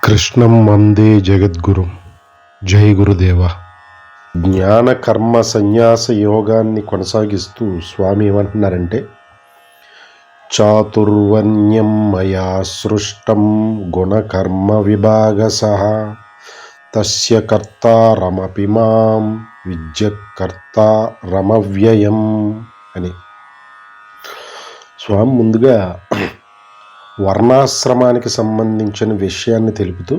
కృష్ణం వందే జగద్గురు. జై గురుదేవ. జ్ఞాన కర్మ సన్యాస యోగాన్ని కొనసాగిస్తూ స్వామి ఏమంటున్నారంటే, చాతుర్వర్ణ్యం మయా సృష్టం గుణకర్మ విభాగసః తస్య కర్తారమపి మాం విద్య కర్తారమవ్యయం అని. స్వామి ముందుగా వర్ణాశ్రమానికి సంబంధించిన విషయాన్ని తెలుపుతూ,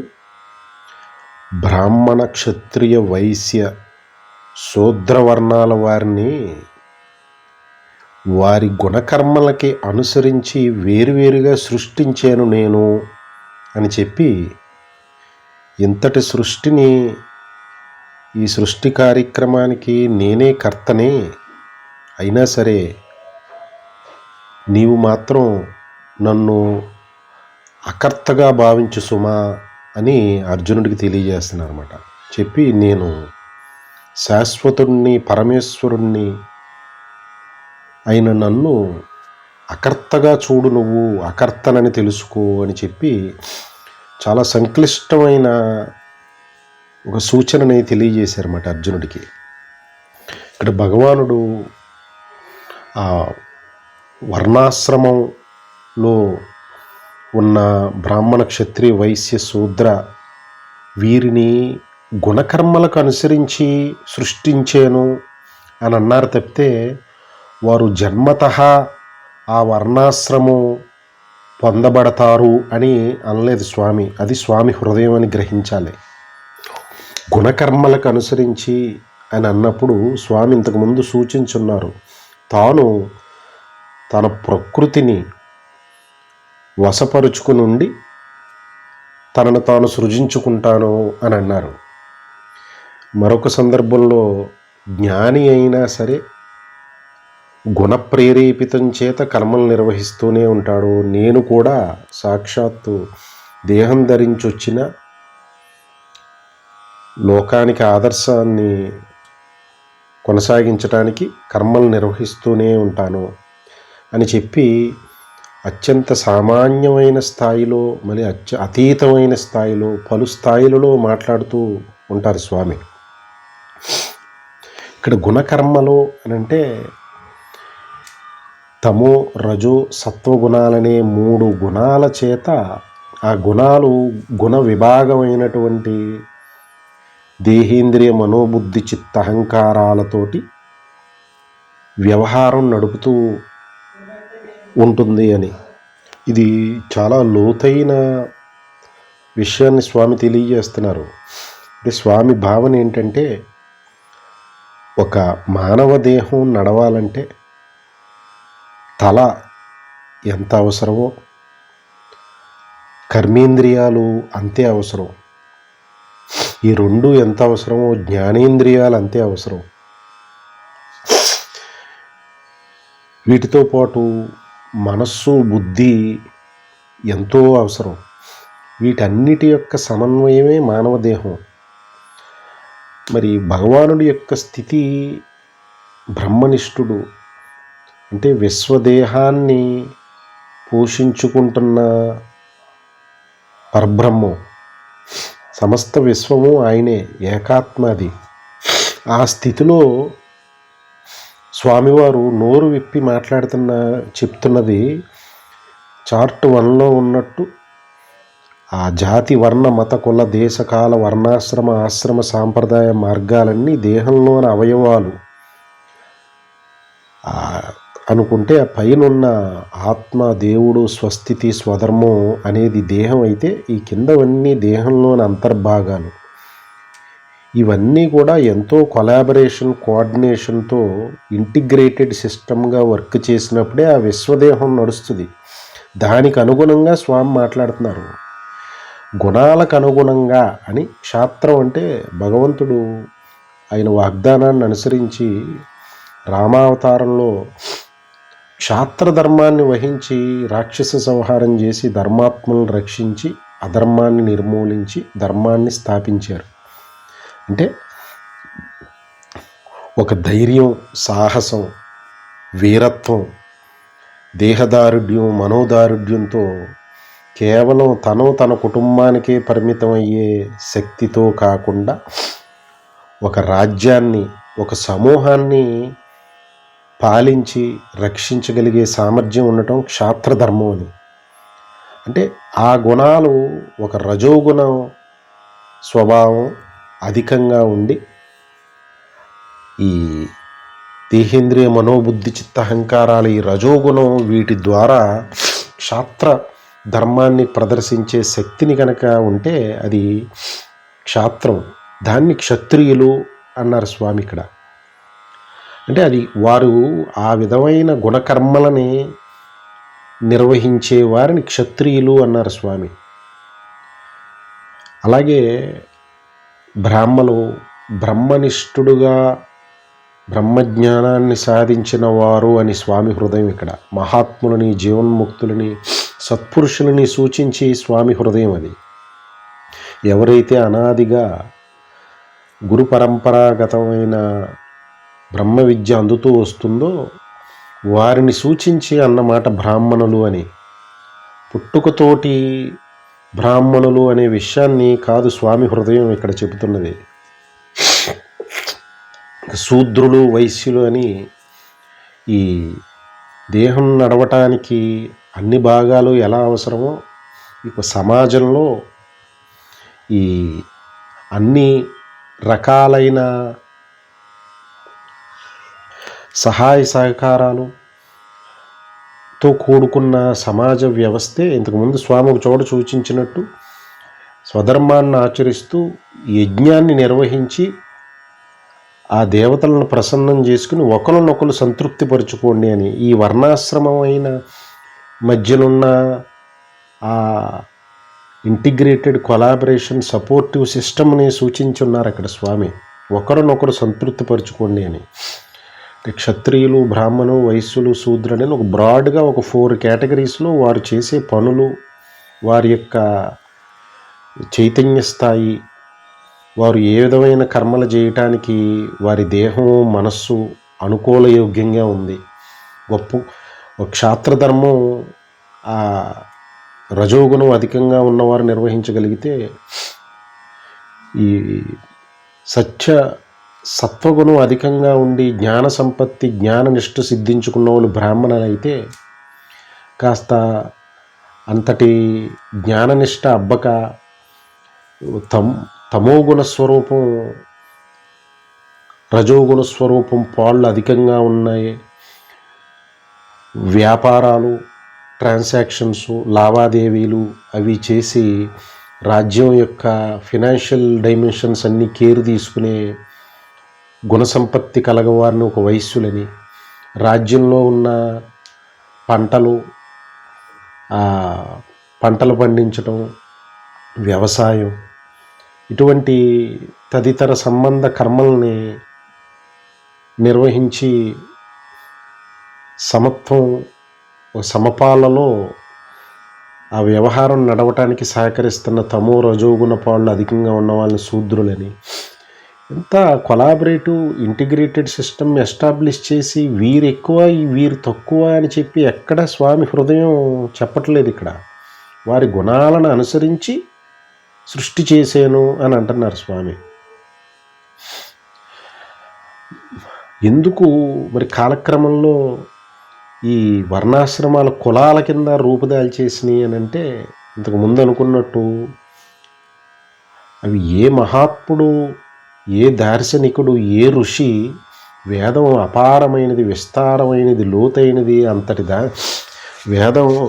బ్రాహ్మణ క్షత్రియ వైశ్య శూద్ర వర్ణాల వారిని వారి గుణకర్మలకి అనుసరించి వేరువేరుగా సృష్టించాను నేను అని చెప్పి, ఇంతటి సృష్టిని, ఈ సృష్టి కార్యక్రమానికి నేనే కర్తనే, అయినా సరే నీవు మాత్రం నన్ను అకర్తగా భావించు సుమా అని అర్జునుడికి తెలియజేస్తున్నారు అన్నమాట. చెప్పి, నేను శాశ్వతుణ్ణి, పరమేశ్వరుణ్ణి అయిన నన్ను అకర్తగా చూడు, నువ్వు అకర్తనని తెలుసుకో అని చెప్పి చాలా సంక్లిష్టమైన ఒక సూచనని తెలియజేశారన్నమాట అర్జునుడికి. ఇక్కడ భగవానుడు ఆ వర్ణాశ్రమంలో ఉన్న బ్రాహ్మణ క్షత్రియ వైశ్య శూద్ర వీరిని గుణకర్మలకు అనుసరించి సృష్టించాను అని అన్నారు తప్పితే, వారు జన్మతః ఆ వర్ణాశ్రమం పొందబడతారు అని అనలేదు స్వామి. అది స్వామి హృదయం అని గ్రహించాలి. గుణకర్మలకు అనుసరించి అని అన్నప్పుడు స్వామి ఇంతకుముందు సూచించున్నారు, తాను తన ప్రకృతిని వశపరుచుకుని ఉండి తనను తాను సృజించుకుంటాను అని అన్నారు. మరొక సందర్భంలో జ్ఞాని అయినా సరే గుణప్రేరేపితం చేత కర్మలు నిర్వహిస్తూనే ఉంటాడు. నేను కూడా సాక్షాత్తు దేహం ధరించొచ్చిన లోకానికి ఆదర్శాన్ని కొనసాగించడానికి కర్మలు నిర్వహిస్తూనే ఉంటాను అని చెప్పి, అత్యంత సామాన్యమైన స్థాయిలో, మళ్ళీ అతీతమైన స్థాయిలో, పలు స్థాయిలలో మాట్లాడుతూ ఉంటారు స్వామి. ఇక్కడ గుణకర్మలు అని అంటే తమో రజో సత్వగుణాలనే 3 గుణాల చేత, ఆ గుణాలు గుణ విభాగమైనటువంటి దేహేంద్రియ మనోబుద్ధి చిత్త అహంకారాలతోటి వ్యవహారం నడుపుతూ ఉంటుంది అని. ఇది చాలా లోతైన విషయాన్ని స్వామి తెలియజేస్తున్నారు. అంటే స్వామి భావన ఏంటంటే, ఒక మానవ దేహం నడవాలంటే తల ఎంత అవసరమో కర్మేంద్రియాలు అంతే అవసరం. ఈ 2 ఎంత అవసరమో జ్ఞానేంద్రియాలు అంతే అవసరం. వీటితో పాటు మనస్సు, బుద్ధి ఎంతో అవసరం. వీటన్నిటి యొక్క సమన్వయమే మానవ దేహం. మరి భగవానుడి యొక్క స్థితి బ్రహ్మనిష్ఠుడు, అంటే విశ్వదేహాన్ని పోషించుకుంటున్న పరబ్రహ్మం, సమస్త విశ్వము ఆయనే, ఏకాత్మది. ఆ స్థితిలో స్వామివారు నోరు విప్పి చెప్తున్నది చార్ట్ 1లో ఉన్నట్టు, ఆ జాతి వర్ణ మత కుల దేశకాల వర్ణాశ్రమ ఆశ్రమ సాంప్రదాయ మార్గాలన్నీ దేహంలోని అవయవాలు అనుకుంటే, ఆ పైనున్న ఆత్మ, దేవుడు, స్వస్థితి, స్వధర్మం అనేది దేహం అయితే, ఈ కిందవన్నీ దేహంలోని అంతర్భాగాలు. ఇవన్నీ కూడా ఎంతో కొలాబరేషన్, కోఆర్డినేషన్తో ఇంటిగ్రేటెడ్ సిస్టమ్గా వర్క్ చేసినప్పుడే ఆ విశ్వదేహం నడుస్తుంది. దానికి అనుగుణంగా స్వామి మాట్లాడుతున్నారు. గుణాలకు అనుగుణంగా అని. క్షాత్రం అంటే భగవంతుడు ఆయన వాగ్దానాన్ని అనుసరించి రామావతారంలో క్షాత్ర ధర్మాన్ని వహించి రాక్షస సంహారం చేసి ధర్మాత్మలను రక్షించి అధర్మాన్ని నిర్మూలించి ధర్మాన్ని స్థాపించారు. అంటే ఒక ధైర్యం, సాహసం, వీరత్వం, దేహదారుఢ్యం, మనోదారుఢ్యంతో కేవలం తన కుటుంబానికే పరిమితం అయ్యే శక్తితో కాకుండా ఒక రాజ్యాన్ని, ఒక సమూహాన్ని పాలించి రక్షించగలిగే సామర్థ్యం ఉండటం క్షాత్రధర్మం అని. అంటే ఆ గుణాలు ఒక రజోగుణం స్వభావం అధికంగా ఉండి ఈ దేహేంద్రియ మనోబుద్ధి చిత్తహంకారాలు, ఈ రజోగుణం వీటి ద్వారా క్షాత్ర ధర్మాన్ని ప్రదర్శించే శక్తిని కనుక ఉంటే అది క్షాత్రం. దాన్ని క్షత్రియులు అన్నారు స్వామి ఇక్కడ. అంటే అది వారు ఆ విధమైన గుణకర్మలని నిర్వహించే వారిని క్షత్రియులు అన్నారు స్వామి. అలాగే బ్రహ్మనిష్ఠుడుగా బ్రహ్మజ్ఞానాన్ని సాధించిన వారు అని స్వామి హృదయం ఇక్కడ. మహాత్ములని, జీవన్ముక్తులని, సత్పురుషులని సూచించి స్వామి హృదయం అది. ఎవరైతే అనాదిగా గురు పరంపరాగతమైన బ్రహ్మ విద్య అందుతూ వస్తుందో వారిని సూచించి అన్నమాట బ్రాహ్మణులు అని. పుట్టుకతోటి బ్రాహ్మణులు అనే విషయాన్ని కాదు స్వామి హృదయం ఇక్కడ చెబుతున్నది. శూద్రులు, వైశ్యులు అని ఈ దేహం నడవటానికి అన్ని భాగాలు ఎలా అవసరమో ఇక సమాజంలో ఈ అన్ని రకాలైన సహాయ సహకారాలతో కూడుకున్న సమాజ వ్యవస్థే ఇంతకుముందు స్వామి ఒక చోట సూచించినట్టు స్వధర్మాన్ని ఆచరిస్తూ యజ్ఞాన్ని నిర్వహించి ఆ దేవతలను ప్రసన్నం చేసుకుని ఒకరినొకరు సంతృప్తిపరుచుకోండి అని. ఈ వర్ణాశ్రమమైన మధ్యనున్న ఆ ఇంటిగ్రేటెడ్ కొలాబరేషన్ సపోర్టివ్ సిస్టమ్ని సూచించున్నారు అక్కడ స్వామి. ఒకరినొకరు సంతృప్తిపరుచుకోండి అని. క్షత్రియులు, బ్రాహ్మణులు, వైశ్యులు, శూద్రులని ఒక బ్రాడ్గా ఒక 4 కేటగిరీస్లో వారు చేసే పనులు, వారి యొక్క చైతన్య స్థాయి, వారు ఏ విధమైన కర్మలు చేయటానికి వారి దేహం, మనస్సు అనుకూలయోగ్యంగా ఉంది. గొప్ప క్షాత్రధర్మం ఆ రజోగుణం అధికంగా ఉన్నవారు నిర్వహించగలిగితే ఈ సత్వగుణం అధికంగా ఉండి జ్ఞాన సంపత్తి, జ్ఞాననిష్ట సిద్ధించుకున్న వాళ్ళు బ్రాహ్మణులు అయితే కాస్త అంతటి జ్ఞాననిష్ట అబ్బక తమోగుణ స్వరూపం, రజోగుణ స్వరూపం పాళ్ళు అధికంగా ఉన్నాయి. వ్యాపారాలు, ట్రాన్సాక్షన్స్, లావాదేవీలు అవి చేసి రాజ్యం యొక్క ఫినాన్షియల్ డైమెన్షన్స్ అన్నీ కేర్ తీసుకునే గుణసంపత్తి కలగవారిని ఒక వైశ్యులని, రాజ్యంలో ఉన్న పంటలు పండించడం, వ్యవసాయం, ఇటువంటి తదితర సంబంధ కర్మల్ని నిర్వహించి సమపాలలో ఆ వ్యవహారం నడవటానికి సహకరిస్తున్న తమో రజోగుణ పాళ్ళు అధికంగా ఉన్న వాళ్ళని శూద్రులని. ఎంత కొలాబరేటివ్ ఇంటిగ్రేటెడ్ సిస్టమ్ ఎస్టాబ్లిష్ చేసి వీరు ఎక్కువ వీరు తక్కువ అని చెప్పి ఎక్కడ స్వామి హృదయం చెప్పట్లేదు. ఇక్కడ వారి గుణాలను అనుసరించి సృష్టి చేశాను అని అంటున్నారు స్వామి. ఎందుకు మరి కాలక్రమంలో ఈ వర్ణాశ్రమాల కులాల కింద రూపుదాల్చేసినాయి అని అంటే, ఇంతకు ముందు అనుకున్నట్టు అవి ఏ మహాత్ముడు, ఏ దార్శనికుడు, ఏ ఋషి వేదం అపారమైనది, విస్తారమైనది, లోతైనది, అంతటి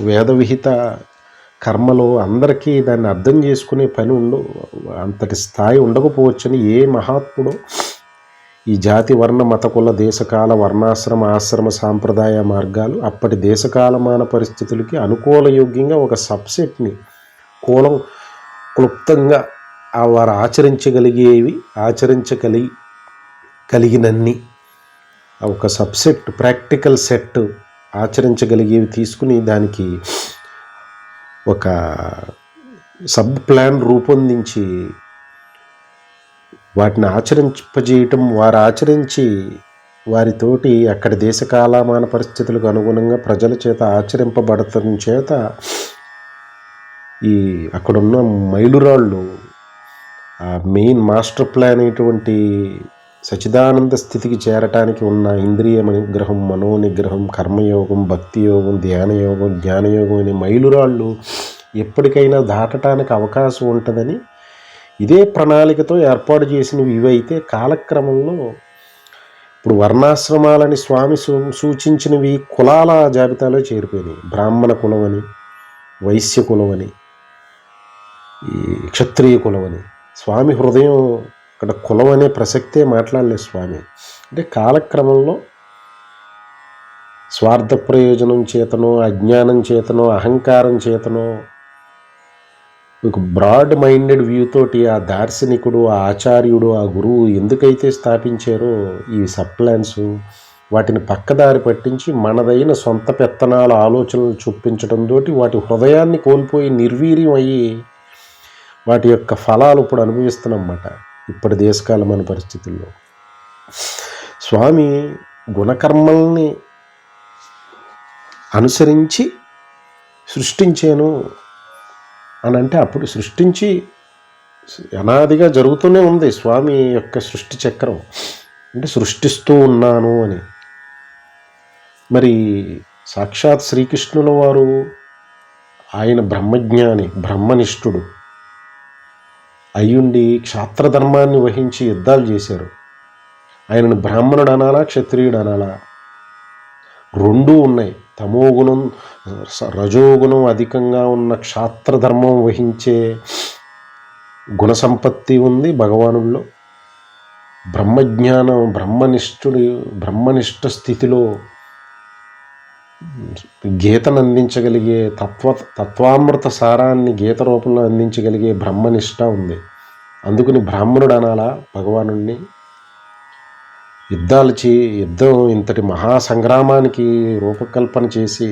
వేద విహిత కర్మలో అందరికీ దాన్ని అర్థం చేసుకునే పని అంతటి స్థాయి ఉండకపోవచ్చని ఏ మహాత్ముడు ఈ జాతి, వర్ణ, మత, కుల, దేశకాల, వర్ణాశ్రమ, ఆశ్రమ సాంప్రదాయ మార్గాలు అప్పటి దేశకాలమాన పరిస్థితులకి అనుకూలయోగ్యంగా ఒక సబ్సెట్ని క్లుప్తంగా వారు ఆచరించగలిగినన్ని ఒక సబ్సెట్, ప్రాక్టికల్ సెట్ ఆచరించగలిగేవి తీసుకుని దానికి ఒక సబ్ ప్లాన్ రూపొందించి వాటిని ఆచరింపజేయటం, వారు ఆచరించి వారితోటి అక్కడి దేశకాలమాన పరిస్థితులకు అనుగుణంగా ప్రజల చేత ఆచరింపబడటం చేత ఈ అక్కడున్న మైలురాళ్ళు ఆ మెయిన్ మాస్టర్ ప్లాన్ అయినటువంటి సచిదానంద స్థితికి చేరటానికి ఉన్న ఇంద్రియ నిగ్రహం, మనోనిగ్రహం, కర్మయోగం, భక్తి యోగం, ధ్యానయోగం, జ్ఞానయోగం అనే మైలురాళ్ళు ఎప్పటికైనా దాటడానికి అవకాశం ఉంటుందని ఇదే ప్రణాళికతో ఏర్పాటు చేసినవి ఇవైతే కాలక్రమంలో ఇప్పుడు వర్ణాశ్రమాలని స్వామి సూచించినవి కులాల జాబితాలో చేరిపోయినాయి. బ్రాహ్మణ కులం అని, వైశ్య కులం అని, ఈ క్షత్రియ కులం అని. స్వామి హృదయం అక్కడ కులం అనే ప్రసక్తే మాట్లాడలేదు స్వామి. అంటే కాలక్రమంలో స్వార్థ ప్రయోజనం చేతనో, అజ్ఞానం చేతనో, అహంకారం చేతనో, ఒక బ్రాడ్ మైండెడ్ వ్యూ తోటి ఆ దార్శనికుడు, ఆ ఆచార్యుడు, ఆ గురువు ఎందుకైతే స్థాపించారో ఈ సప్లాన్స్ వాటిని పక్కదారి పట్టించి మనదైన సొంత పెత్తనాల ఆలోచనలు చూపించడంతో వాటి హృదయాన్ని కోల్పోయి నిర్వీర్యం అయ్యి వాటి యొక్క ఫలాలు ఇప్పుడు అనుభవిస్తున్నామన్నమాట. ఇప్పటి దేశకాలమైన పరిస్థితుల్లో స్వామి గుణకర్మల్ని అనుసరించి సృష్టించాను అని అంటే అప్పుడు సృష్టించి అనాదిగా జరుగుతూనే ఉంది స్వామి యొక్క సృష్టి చక్రం. అంటే సృష్టిస్తూ ఉన్నాను అని. మరి సాక్షాత్ శ్రీకృష్ణుల వారు ఆయన బ్రహ్మజ్ఞాని, బ్రహ్మనిష్ఠుడు అయ్యుండి క్షాత్రధర్మాన్ని వహించి యుద్ధాలు చేశారు. ఆయనను బ్రాహ్మణుడు అనాలా, క్షత్రియుడు అనాలా? రెండూ ఉన్నాయి. తమోగుణం, రజోగుణం అధికంగా ఉన్న క్షాత్రధర్మం వహించే గుణ సంపత్తి ఉంది భగవానుల్లో. బ్రహ్మజ్ఞానం, బ్రహ్మనిష్ఠ స్థితిలో గీతను అందించగలిగే తత్వామృత సారాన్ని గీత రూపంలో అందించగలిగే బ్రహ్మనిష్ట ఉంది. అందుకని బ్రాహ్మణుడు అనాలా భగవానుడిని? యుద్ధం ఇంతటి మహాసంగ్రామానికి రూపకల్పన చేసి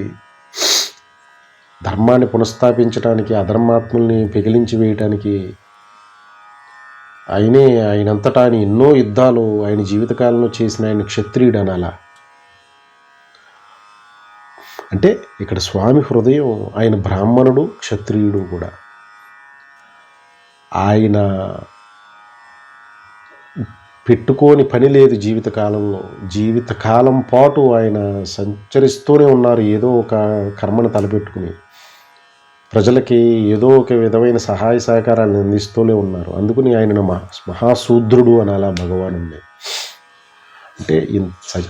ధర్మాన్ని పునఃస్థాపించడానికి, అధర్మాత్ముల్ని పెగిలించి వేయటానికి ఆయనంతటా ఆయన ఎన్నో యుద్ధాలు ఆయన జీవితకాలంలో చేసిన ఆయన క్షత్రియుడు అనాలా? అంటే ఇక్కడ స్వామి హృదయం ఆయన బ్రాహ్మణుడు, క్షత్రియుడు కూడా. ఆయన పెట్టుకోని పని లేదు జీవితకాలంలో. జీవితకాలం పాటు ఆయన సంచరిస్తూనే ఉన్నారు ఏదో ఒక కర్మను తలపెట్టుకుని. ప్రజలకి ఏదో ఒక విధమైన సహాయ సహకారాలను అందిస్తూనే ఉన్నారు. అందుకని ఆయన మహాశూద్రుడు అనాలా భగవానుడిని. అంటే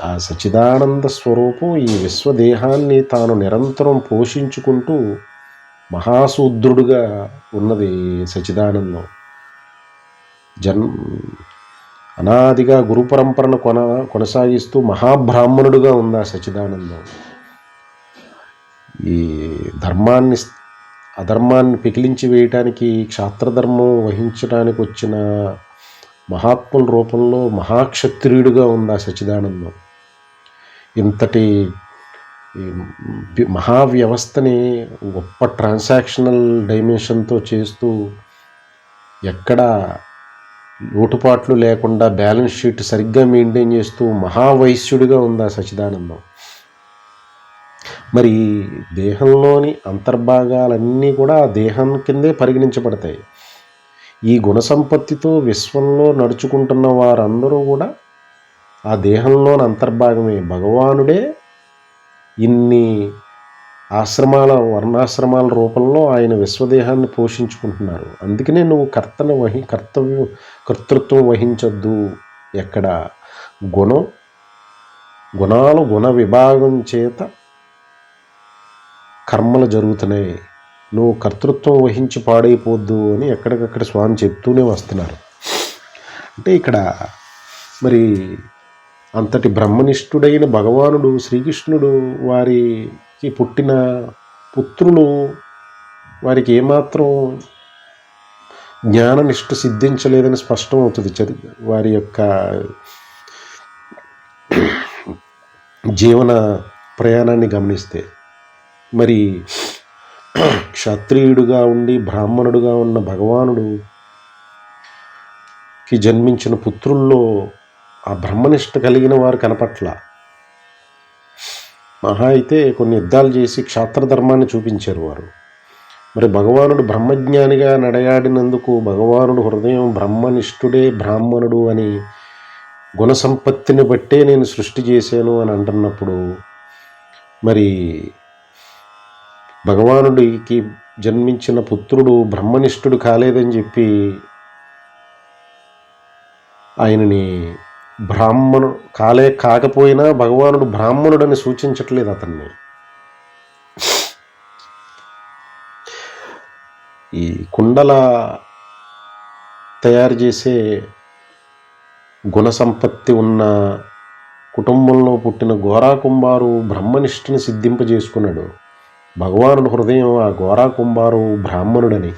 ఆ సచిదానంద స్వరూపం ఈ విశ్వదేహాన్ని తాను నిరంతరం పోషించుకుంటూ మహాశూద్రుడుగా ఉన్నది సచిదానందం. అనాదిగా గురు పరంపరను కొనసాగిస్తూ మహాబ్రాహ్మణుడుగా ఉంది ఆ సచిదానందం. ఈ అధర్మాన్ని పికిలించి వేయటానికి, క్షాత్రధర్మం వహించడానికి వచ్చిన మహాత్ముల రూపంలో మహాక్షత్రియుడిగా ఉంది ఆ సచిదానందం. ఇంతటి మహావ్యవస్థని గొప్ప ట్రాన్సాక్షనల్ డైమెన్షన్తో చేస్తూ ఎక్కడ లోటుపాట్లు లేకుండా బ్యాలెన్స్ షీట్ సరిగ్గా మెయింటైన్ చేస్తూ మహావైశ్యుడిగా ఉంది ఆ సచిదానందం. మరి దేహంలోని అంతర్భాగాలన్నీ కూడా దేహం కిందే పరిగణించబడతాయి. ఈ గుణ సంపత్తితో విశ్వంలో నడుచుకుంటున్న వారందరూ కూడా ఆ దేహంలోని అంతర్భాగమే. భగవానుడే ఇన్ని వర్ణాశ్రమాల రూపంలో ఆయన విశ్వదేహాన్ని పోషించుకుంటున్నారు. అందుకనే నువ్వు కర్తృత్వం వహించొద్దు. ఎక్కడ గుణాలు గుణ విభాగం చేత కర్మలు జరుగుతున్నాయి, నువ్వు కర్తృత్వం వహించి పాడైపోద్దు అని ఎక్కడికక్కడ స్వామి చెప్తూనే వస్తున్నారు. అంటే ఇక్కడ మరి అంతటి బ్రహ్మనిష్ఠుడైన భగవానుడు శ్రీకృష్ణుడు వారికి పుట్టిన పుత్రులు వారికి ఏమాత్రం జ్ఞాననిష్ట సిద్ధించలేదని స్పష్టం అవుతుంది వారి యొక్క జీవన ప్రయాణాన్ని గమనిస్తే. మరి క్షత్రియుడుగా ఉండి బ్రాహ్మణుడుగా ఉన్న భగవానుడికి జన్మించిన పుత్రుల్లో ఆ బ్రహ్మనిష్ట కలిగిన వారు కనపట్ల. మహా అయితే కొన్ని యుద్ధాలు చేసి క్షాత్రధర్మాన్ని చూపించారు వారు. మరి భగవానుడు బ్రహ్మజ్ఞానిగా నడయాడినందుకు భగవానుడు హృదయం బ్రహ్మనిష్ఠుడే బ్రాహ్మణుడు అని గుణసంపత్తిని బట్టే నేను సృష్టి చేశాను అని అంటున్నప్పుడు మరి భగవానుడికి జన్మించిన పుత్రుడు బ్రహ్మనిష్ఠుడు కాలేదని చెప్పి ఆయనని కాకపోయినా భగవానుడు బ్రాహ్మణుడని సూచించట్లేదు అతన్ని. ఈ కుండల తయారు చేసే గుణసంపత్తి ఉన్న కుటుంబంలో పుట్టిన గోరా కుంభారు బ్రహ్మనిష్ఠని సిద్ధింపజేసుకున్నాడు. భగవానుడు హృదయం ఆ గోరా కుంభారు బ్రాహ్మణుడని.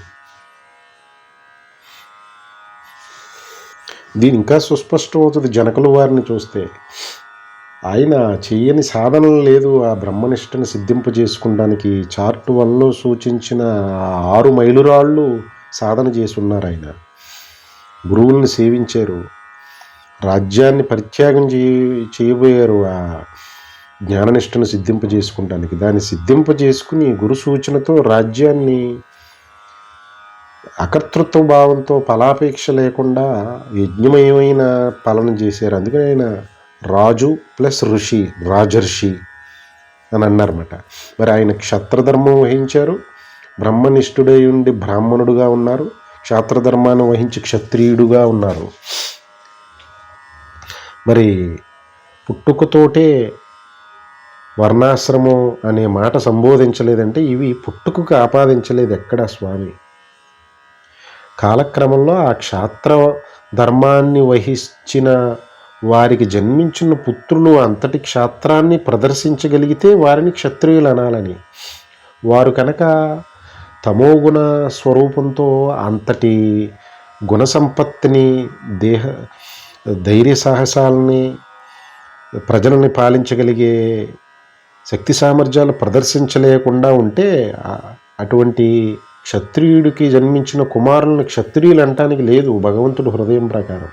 దీని ఇంకా సుస్పష్టం అవుతుంది జనకుల వారిని చూస్తే. ఆయన చెయ్యని సాధన లేదు ఆ బ్రహ్మనిష్టని సిద్ధింపజేసుకోవడానికి. చార్ట్ 1లో సూచించిన 6 మైలురాళ్ళు సాధన చేసి ఉన్నారు. ఆయన గురువుల్ని సేవించారు, రాజ్యాన్ని పరిత్యాగం చేయబోయారు ఆ జ్ఞాననిష్టను సిద్ధింపజేసుకోవడానికి. దాన్ని సిద్ధింపజేసుకుని గురు సూచనతో రాజ్యాన్ని అకర్తృత్వ భావంతో ఫలాపేక్ష లేకుండా యజ్ఞమయమైన పాలన చేశారు. అందుకని ఆయన రాజు ప్లస్ ఋషి, రాజర్షి అని అన్నారన్నమాట. మరి ఆయన క్షత్రధర్మం వహించారు, బ్రహ్మనిష్ఠుడై ఉండి బ్రాహ్మణుడుగా ఉన్నారు, క్షాత్రధర్మాన్ని వహించి క్షత్రియుడుగా ఉన్నారు. మరి పుట్టుకతోటే వర్ణాశ్రమం అనే మాట సంబోధించలేదంటే ఇవి పుట్టుకకు ఆపాదించలేదు ఎక్కడ స్వామి. కాలక్రమంలో ఆ క్షాత్ర ధర్మాన్ని వహించిన వారికి జన్మించిన పుత్రులు అంతటి క్షాత్రాన్ని ప్రదర్శించగలిగితే వారిని క్షత్రియులు అనాలని. వారు కనుక తమోగుణ స్వరూపంతో అంతటి గుణసంపత్తిని ధైర్య సాహసాలని ప్రజలని పాలించగలిగే శక్తి సామర్థ్యాలు ప్రదర్శించలేకుండా ఉంటే అటువంటి క్షత్రియుడికి జన్మించిన కుమారులను క్షత్రియులు అంటానికి లేదు భగవంతుడు హృదయం ప్రకారం.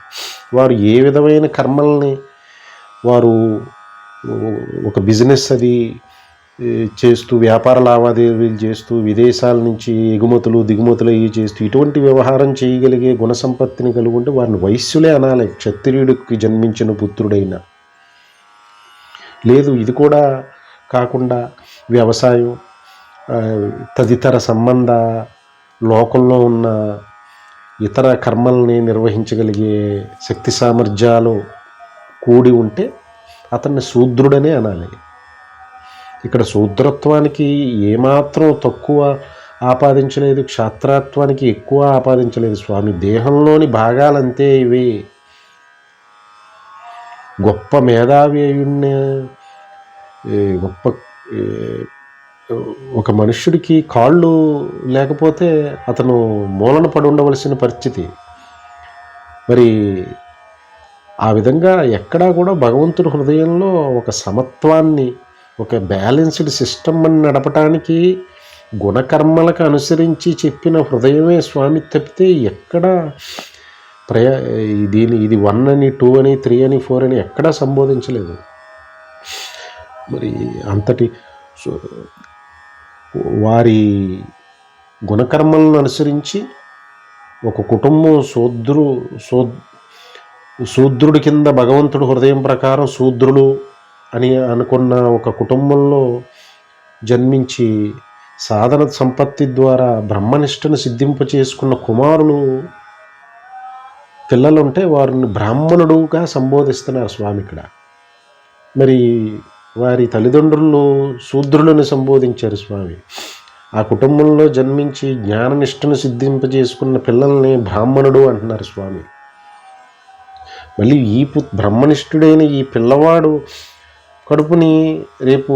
వారు ఏ విధమైన కర్మల్ని వారు ఒక బిజినెస్ అది చేస్తూ వ్యాపార లావాదేవీలు చేస్తూ విదేశాల నుంచి ఎగుమతులు దిగుమతులు అవి చేస్తూ ఇటువంటి వ్యవహారం చేయగలిగే గుణసంపత్తిని కలుగుంటే వారిని వైశ్యులే అనాలి, క్షత్రియుడికి జన్మించిన పుత్రుడైనా. లేదు ఇది కూడా కాకుండా వ్యవసాయం తదితర సంబంధ లోకంలో ఉన్న ఇతర కర్మల్ని నిర్వహించగలిగే శక్తి సామర్థ్యాలు కూడి ఉంటే అతన్ని శూద్రుడనే అనాలి. ఇక్కడ శూద్రత్వానికి ఏమాత్రం తక్కువ ఆపాదించలేదు, క్షాత్రత్వానికి ఎక్కువ ఆపాదించలేదు స్వామి. దేహంలోని భాగాలంతే ఇవి. గొప్ప మేధావి అయ్యున్న గొప్ప ఒక మనుష్యుడికి కాళ్ళు లేకపోతే అతను మూలన పడి ఉండవలసిన పరిస్థితి. మరి ఆ విధంగా ఎక్కడా కూడా భగవంతుడి హృదయంలో ఒక సమత్వాన్ని, ఒక బ్యాలెన్స్డ్ సిస్టమ్ అని నడపటానికి గుణకర్మలకు అనుసరించి చెప్పిన హృదయమే స్వామి తప్పితే ఎక్కడ ఇది 1 అని 2 అని 3 అని 4 అని ఎక్కడా సంబోధించలేదు. మరి అంతటి వారి గుణకర్మలను అనుసరించి ఒక కుటుంబం శూద్రుడి కింద భగవంతుడు హృదయం ప్రకారం శూద్రులు అని అనుకున్న ఒక కుటుంబంలో జన్మించి సాధన సంపత్తి ద్వారా బ్రహ్మనిష్టను సిద్ధింపచేసుకున్న కుమారులు పిల్లలుంటే వారిని బ్రాహ్మణుడుగా సంబోధిస్తున్నారు స్వామి ఇక్కడ. మరి వారి తల్లిదండ్రులు శూద్రులను సంబోధించారు స్వామి. ఆ కుటుంబంలో జన్మించి జ్ఞాననిష్టను సిద్ధింపజేసుకున్న పిల్లల్ని బ్రాహ్మణుడు అంటున్నారు స్వామి. మళ్ళీ ఈ బ్రహ్మనిష్ఠుడైన ఈ పిల్లవాడు కడుపుని రేపు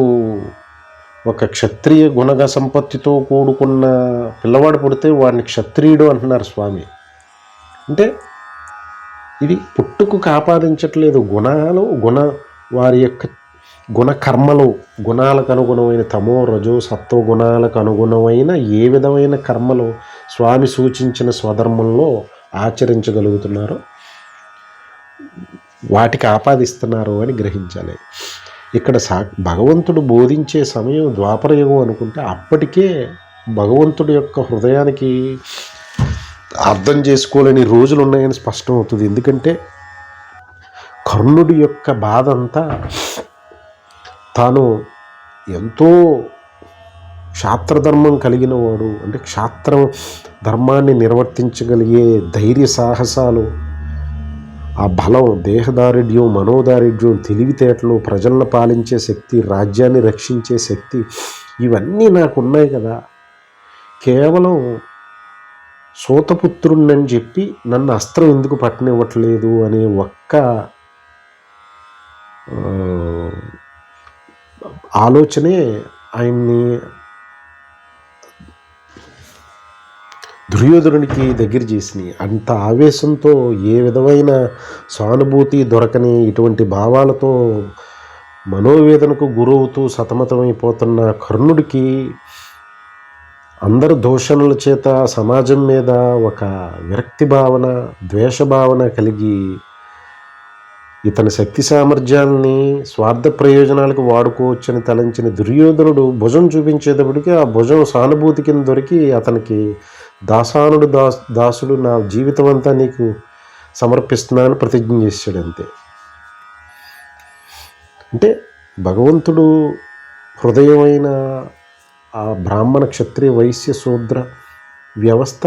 ఒక క్షత్రియ గుణగ సంపత్తితో కూడుకున్న పిల్లవాడు పుడితే వాడిని క్షత్రియుడు అంటున్నారు స్వామి. అంటే ఇది పుట్టుకు ఆపాదించట్లేదు. వారి యొక్క గుణకర్మలు, గుణాలకు అనుగుణమైన తమో రజో సత్వ గుణాలకు అనుగుణమైన ఏ విధమైన కర్మలు స్వామి సూచించిన స్వధర్మంలో ఆచరించగలుగుతున్నారో వాటికి ఆపాదిస్తున్నారు అని గ్రహించాలి. ఇక్కడ భగవంతుడు బోధించే సమయం ద్వాపర యుగం అనుకుంటే అప్పటికే భగవంతుడి యొక్క హృదయానికి అర్థం చేసుకోలేని రోజులు ఉన్నాయని స్పష్టం అవుతుంది. ఎందుకంటే కర్ణుడి యొక్క బాధ అంతా తాను ఎంతో క్షాత్రధర్మం కలిగిన వాడు, అంటే క్షాత్ర ధర్మాన్ని నిర్వర్తించగలిగే ధైర్య సాహసాలు, ఆ బలం, దేహదారుఢ్యం, మనోదారుఢ్యం, తెలివితేటలు, ప్రజలను పాలించే శక్తి, రాజ్యాన్ని రక్షించే శక్తి, ఇవన్నీ నాకున్నాయి కదా, కేవలం సూతపుత్రుణ్ణని చెప్పి నన్ను అస్త్రం ఎందుకు పట్టనివ్వట్లేదు అనే ఒక్క ఆలోచనే ఆయన్ని దుర్యోధనుడికి దగ్గర చేసినాయి. అంత ఆవేశంతో, ఏ విధమైన సానుభూతి దొరకని ఇటువంటి భావాలతో మనోవేదనకు గురవుతూ సతమతమైపోతున్న కర్ణుడికి అందరు దూషణల చేత సమాజం మీద ఒక విరక్తి భావన, ద్వేష భావన కలిగి ఇతని శక్తి సామర్థ్యాలని స్వార్థ ప్రయోజనాలకు వాడుకోవచ్చని తలంచిన దుర్యోధనుడు భుజం చూపించేటప్పటికీ ఆ భుజం సానుభూతి కింద దొరికి అతనికి దాసానుడు దాసుడు నా జీవితం అంతా నీకు సమర్పిస్తున్నాను ప్రతిజ్ఞ చేశాడు. అంతే. అంటే భగవంతుడు హృదయమైన ఆ బ్రాహ్మణ క్షత్రియ వైశ్య శూద్ర వ్యవస్థ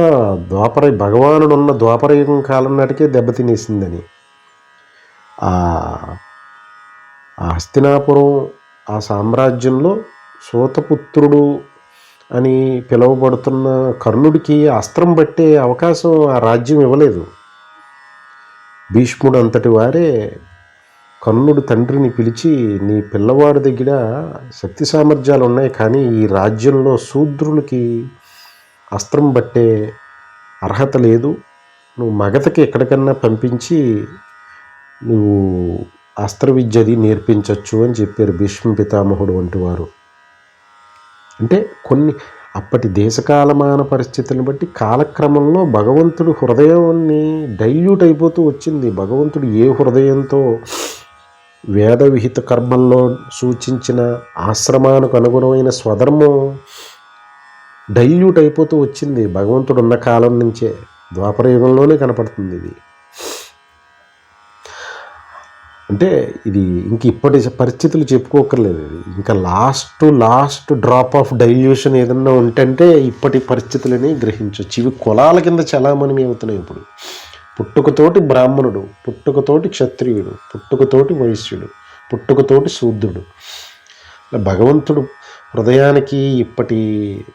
భగవానుడున్న ద్వాపరయుగం కాలం నాటికే దెబ్బతినేసిందని, ఆ హస్తినాపురం ఆ సామ్రాజ్యంలో సూతపుత్రుడు అని పిలువబడుతున్న కర్ణుడికి అస్త్రం పట్టే అవకాశం ఆ రాజ్యం ఇవ్వలేదు. భీష్ముడు అంతటి వారే కర్ణుడు తండ్రిని పిలిచి, నీ పిల్లవాడి దగ్గర శక్తి సామర్థ్యాలు ఉన్నాయి, కానీ ఈ రాజ్యంలో శూద్రులకి అస్త్రం పట్టే అర్హత లేదు, నువ్వు మగతకి ఎక్కడికన్నా పంపించి నువ్వు అస్త్ర విద్యది నేర్పించవచ్చు అని చెప్పారు భీష్మ పితామహుడు వంటి వారు. అంటే కొన్ని అప్పటి దేశకాలమాన పరిస్థితులను బట్టి కాలక్రమంలో భగవంతుడు హృదయాన్ని డైల్యూట్ అయిపోతూ వచ్చింది. భగవంతుడు ఏ హృదయంతో వేద విహిత కర్మల్లో సూచించిన ఆశ్రమానికి అనుగుణమైన స్వధర్మం డైల్యూట్ అయిపోతూ వచ్చింది. భగవంతుడు ఉన్న కాలం నుంచే ద్వాపరయుగంలోనే కనపడుతుంది ఇది. అంటే ఇది ఇంక ఇప్పటి పరిస్థితులు చెప్పుకోకర్లేదు. ఇది ఇంకా లాస్ట్ డ్రాప్ ఆఫ్ డైల్యూషన్ ఏదన్నా ఉంటే ఇప్పటి పరిస్థితులని గ్రహించవచ్చు. ఇవి కులాల కింద చలామణి అవుతున్నాయి ఇప్పుడు. పుట్టుకతోటి బ్రాహ్మణుడు, పుట్టుకతోటి క్షత్రియుడు, పుట్టుకతోటి వైశ్యుడు, పుట్టుకతోటి శూద్రుడు. భగవంతుడు హృదయానికి ఇప్పటి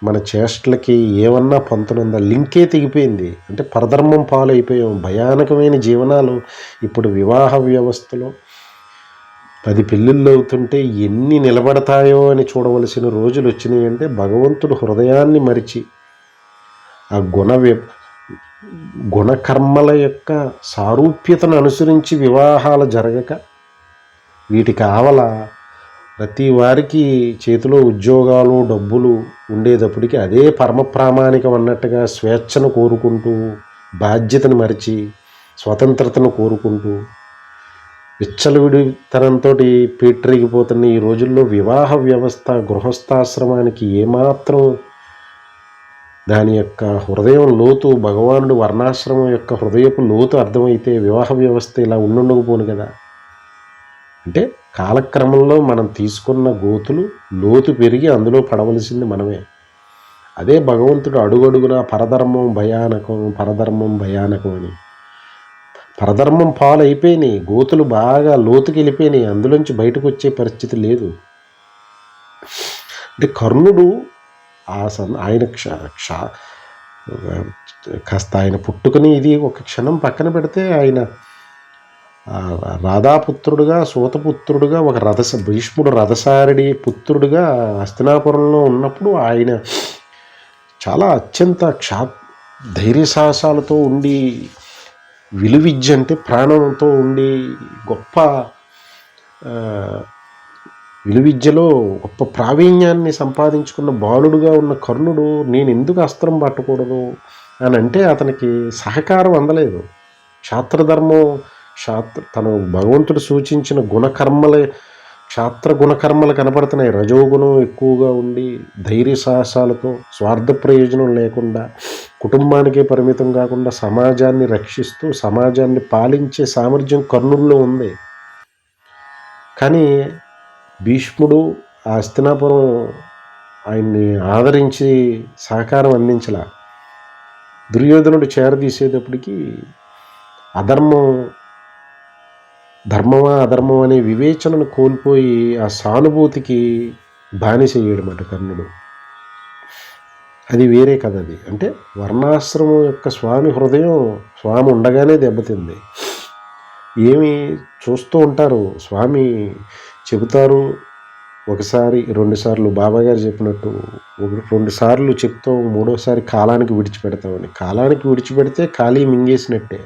మన చేష్టలకి ఏమన్నా పొంతనుందా? లింకే తెగిపోయింది. అంటే పరధర్మం పాలైపోయాం. భయానకమైన జీవనాలు. ఇప్పుడు వివాహ వ్యవస్థలో 10 పెళ్ళిళ్ళు అవుతుంటే ఎన్ని నిలబడతాయో అని చూడవలసిన రోజులు వచ్చినాయి. అంటే భగవంతుడు హృదయాన్ని మరిచి ఆ గుణకర్మల యొక్క సారూప్యతను అనుసరించి వివాహాలు జరగక, వీటికి ఆవల ప్రతి వారికి చేతిలో ఉద్యోగాలు, డబ్బులు ఉండేటప్పటికీ అదే పరమ ప్రామాణికం అన్నట్టుగా స్వేచ్ఛను కోరుకుంటూ, బాధ్యతను మరిచి, స్వతంత్రతను కోరుకుంటూ విచ్చలవిడితనంతో పీటరిగిపోతున్న ఈ రోజుల్లో వివాహ వ్యవస్థ, గృహస్థాశ్రమానికి ఏమాత్రం దాని యొక్క హృదయం లోతు, భగవానుడు వర్ణాశ్రమం యొక్క హృదయపు లోతు అర్థమైతే వివాహ వ్యవస్థ ఇలా ఉండకపోను కదా. అంటే కాలక్రమంలో మనం తీసుకున్న గోతులు లోతు పెరిగి అందులో పడవలసింది మనమే. అదే భగవంతుడు అడుగడుగునా పరధర్మం భయానకం అని. పరధర్మం పాలైపోయినాయి, గోతులు బాగా లోతుకి వెళ్ళిపోయినాయి, అందులోంచి బయటకు వచ్చే పరిస్థితి లేదు. అంటే కర్ణుడు ఆయన కాస్త ఆయన పుట్టుకని ఇది ఒక క్షణం పక్కన పెడితే, ఆయన రాధాపుత్రుడుగా, సూతపుత్రుడుగా, భీష్ముడు రథసారడి పుత్రుడుగా హస్తినాపురంలో ఉన్నప్పుడు ఆయన చాలా అత్యంత ధైర్యసాహసాలతో ఉండి, విలువిద్య అంటే ప్రాణంతో ఉండి, గొప్ప విలువిద్యలో గొప్ప ప్రావీణ్యాన్ని సంపాదించుకున్న బాలుడుగా ఉన్న కర్ణుడు నేను ఎందుకు అస్త్రం పట్టకూడదు అని అంటే అతనికి సహకారం అందలేదు. క్షాత్రధర్మం, తను భగవంతుడు సూచించిన గుణకర్మల క్షాత్ర గుణకర్మలు కనపడుతున్నాయి. రజోగుణం ఎక్కువగా ఉండి ధైర్య సాహసాలతో స్వార్థ ప్రయోజనం లేకుండా కుటుంబానికే పరిమితం కాకుండా సమాజాన్ని రక్షిస్తూ సమాజాన్ని పాలించే సామర్థ్యం కర్ణుల్లో ఉంది. కానీ భీష్ముడు ఆ హస్తినాపురం ఆయన్ని ఆదరించి సహకారం అందించలా. దుర్యోధనుడు చేరదీసేటప్పటికి అధర్మం ధర్మమా అధర్మం అనే వివేచనను కోల్పోయి ఆ సానుభూతికి బానిసయ్యాడన్నమాట కర్ణుడు. అది వేరే కథ. అది అంటే వర్ణాశ్రమం యొక్క స్వామి హృదయం స్వామి ఉండగానే దెబ్బతింది. ఏమి చూస్తూ ఉంటారు, స్వామి చెబుతారు ఒకసారి 2 సార్లు, బాబాగారు చెప్పినట్టు 2 సార్లు చెప్తాం, 3వసారి కాలానికి విడిచిపెడతామని. కాలానికి విడిచిపెడితే ఖాళీ మింగేసినట్టే.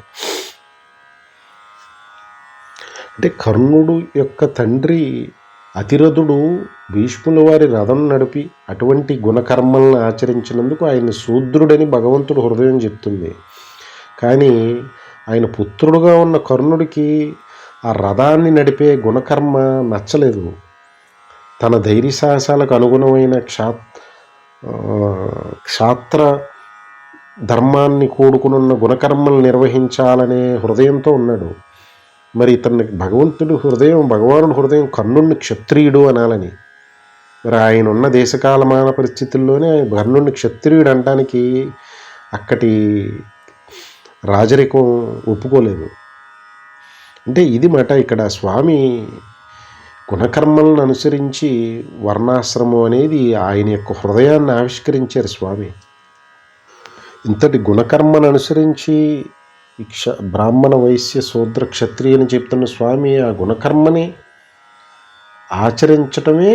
అంటే కర్ణుడు యొక్క తండ్రి అతిరథుడు భీష్ముల వారి రథం నడిపి అటువంటి గుణకర్మలను ఆచరించినందుకు ఆయన శూద్రుడని భగవంతుడు హృదయం చెప్తుంది. కానీ ఆయన పుత్రుడుగా ఉన్న కర్ణుడికి ఆ రథాన్ని నడిపే గుణకర్మ నచ్చలేదు. తన ధైర్య సాహసాలకు అనుగుణమైన క్షాత్ర ధర్మాన్ని కూడుకునున్న గుణకర్మలు నిర్వహించాలనే హృదయంతో ఉన్నాడు. మరి ఇతనికి భగవానుడి హృదయం కర్ణుడిని క్షత్రియుడు అనాలని. మరి ఆయన ఉన్న దేశకాలమాన పరిస్థితుల్లోనే కర్ణుడిని క్షత్రియుడు అనటానికి అక్కడి రాజరికం ఒప్పుకోలేదు. అంటే ఇది మాట ఇక్కడ స్వామి గుణకర్మలను అనుసరించి వర్ణాశ్రమం అనేది ఆయన యొక్క హృదయాన్ని ఆవిష్కరించారు స్వామి. ఇంతటి గుణకర్మను అనుసరించి బ్రాహ్మణ వైశ్య శూద్ర క్షత్రియ అని చెప్తున్న స్వామి ఆ గుణకర్మని ఆచరించటమే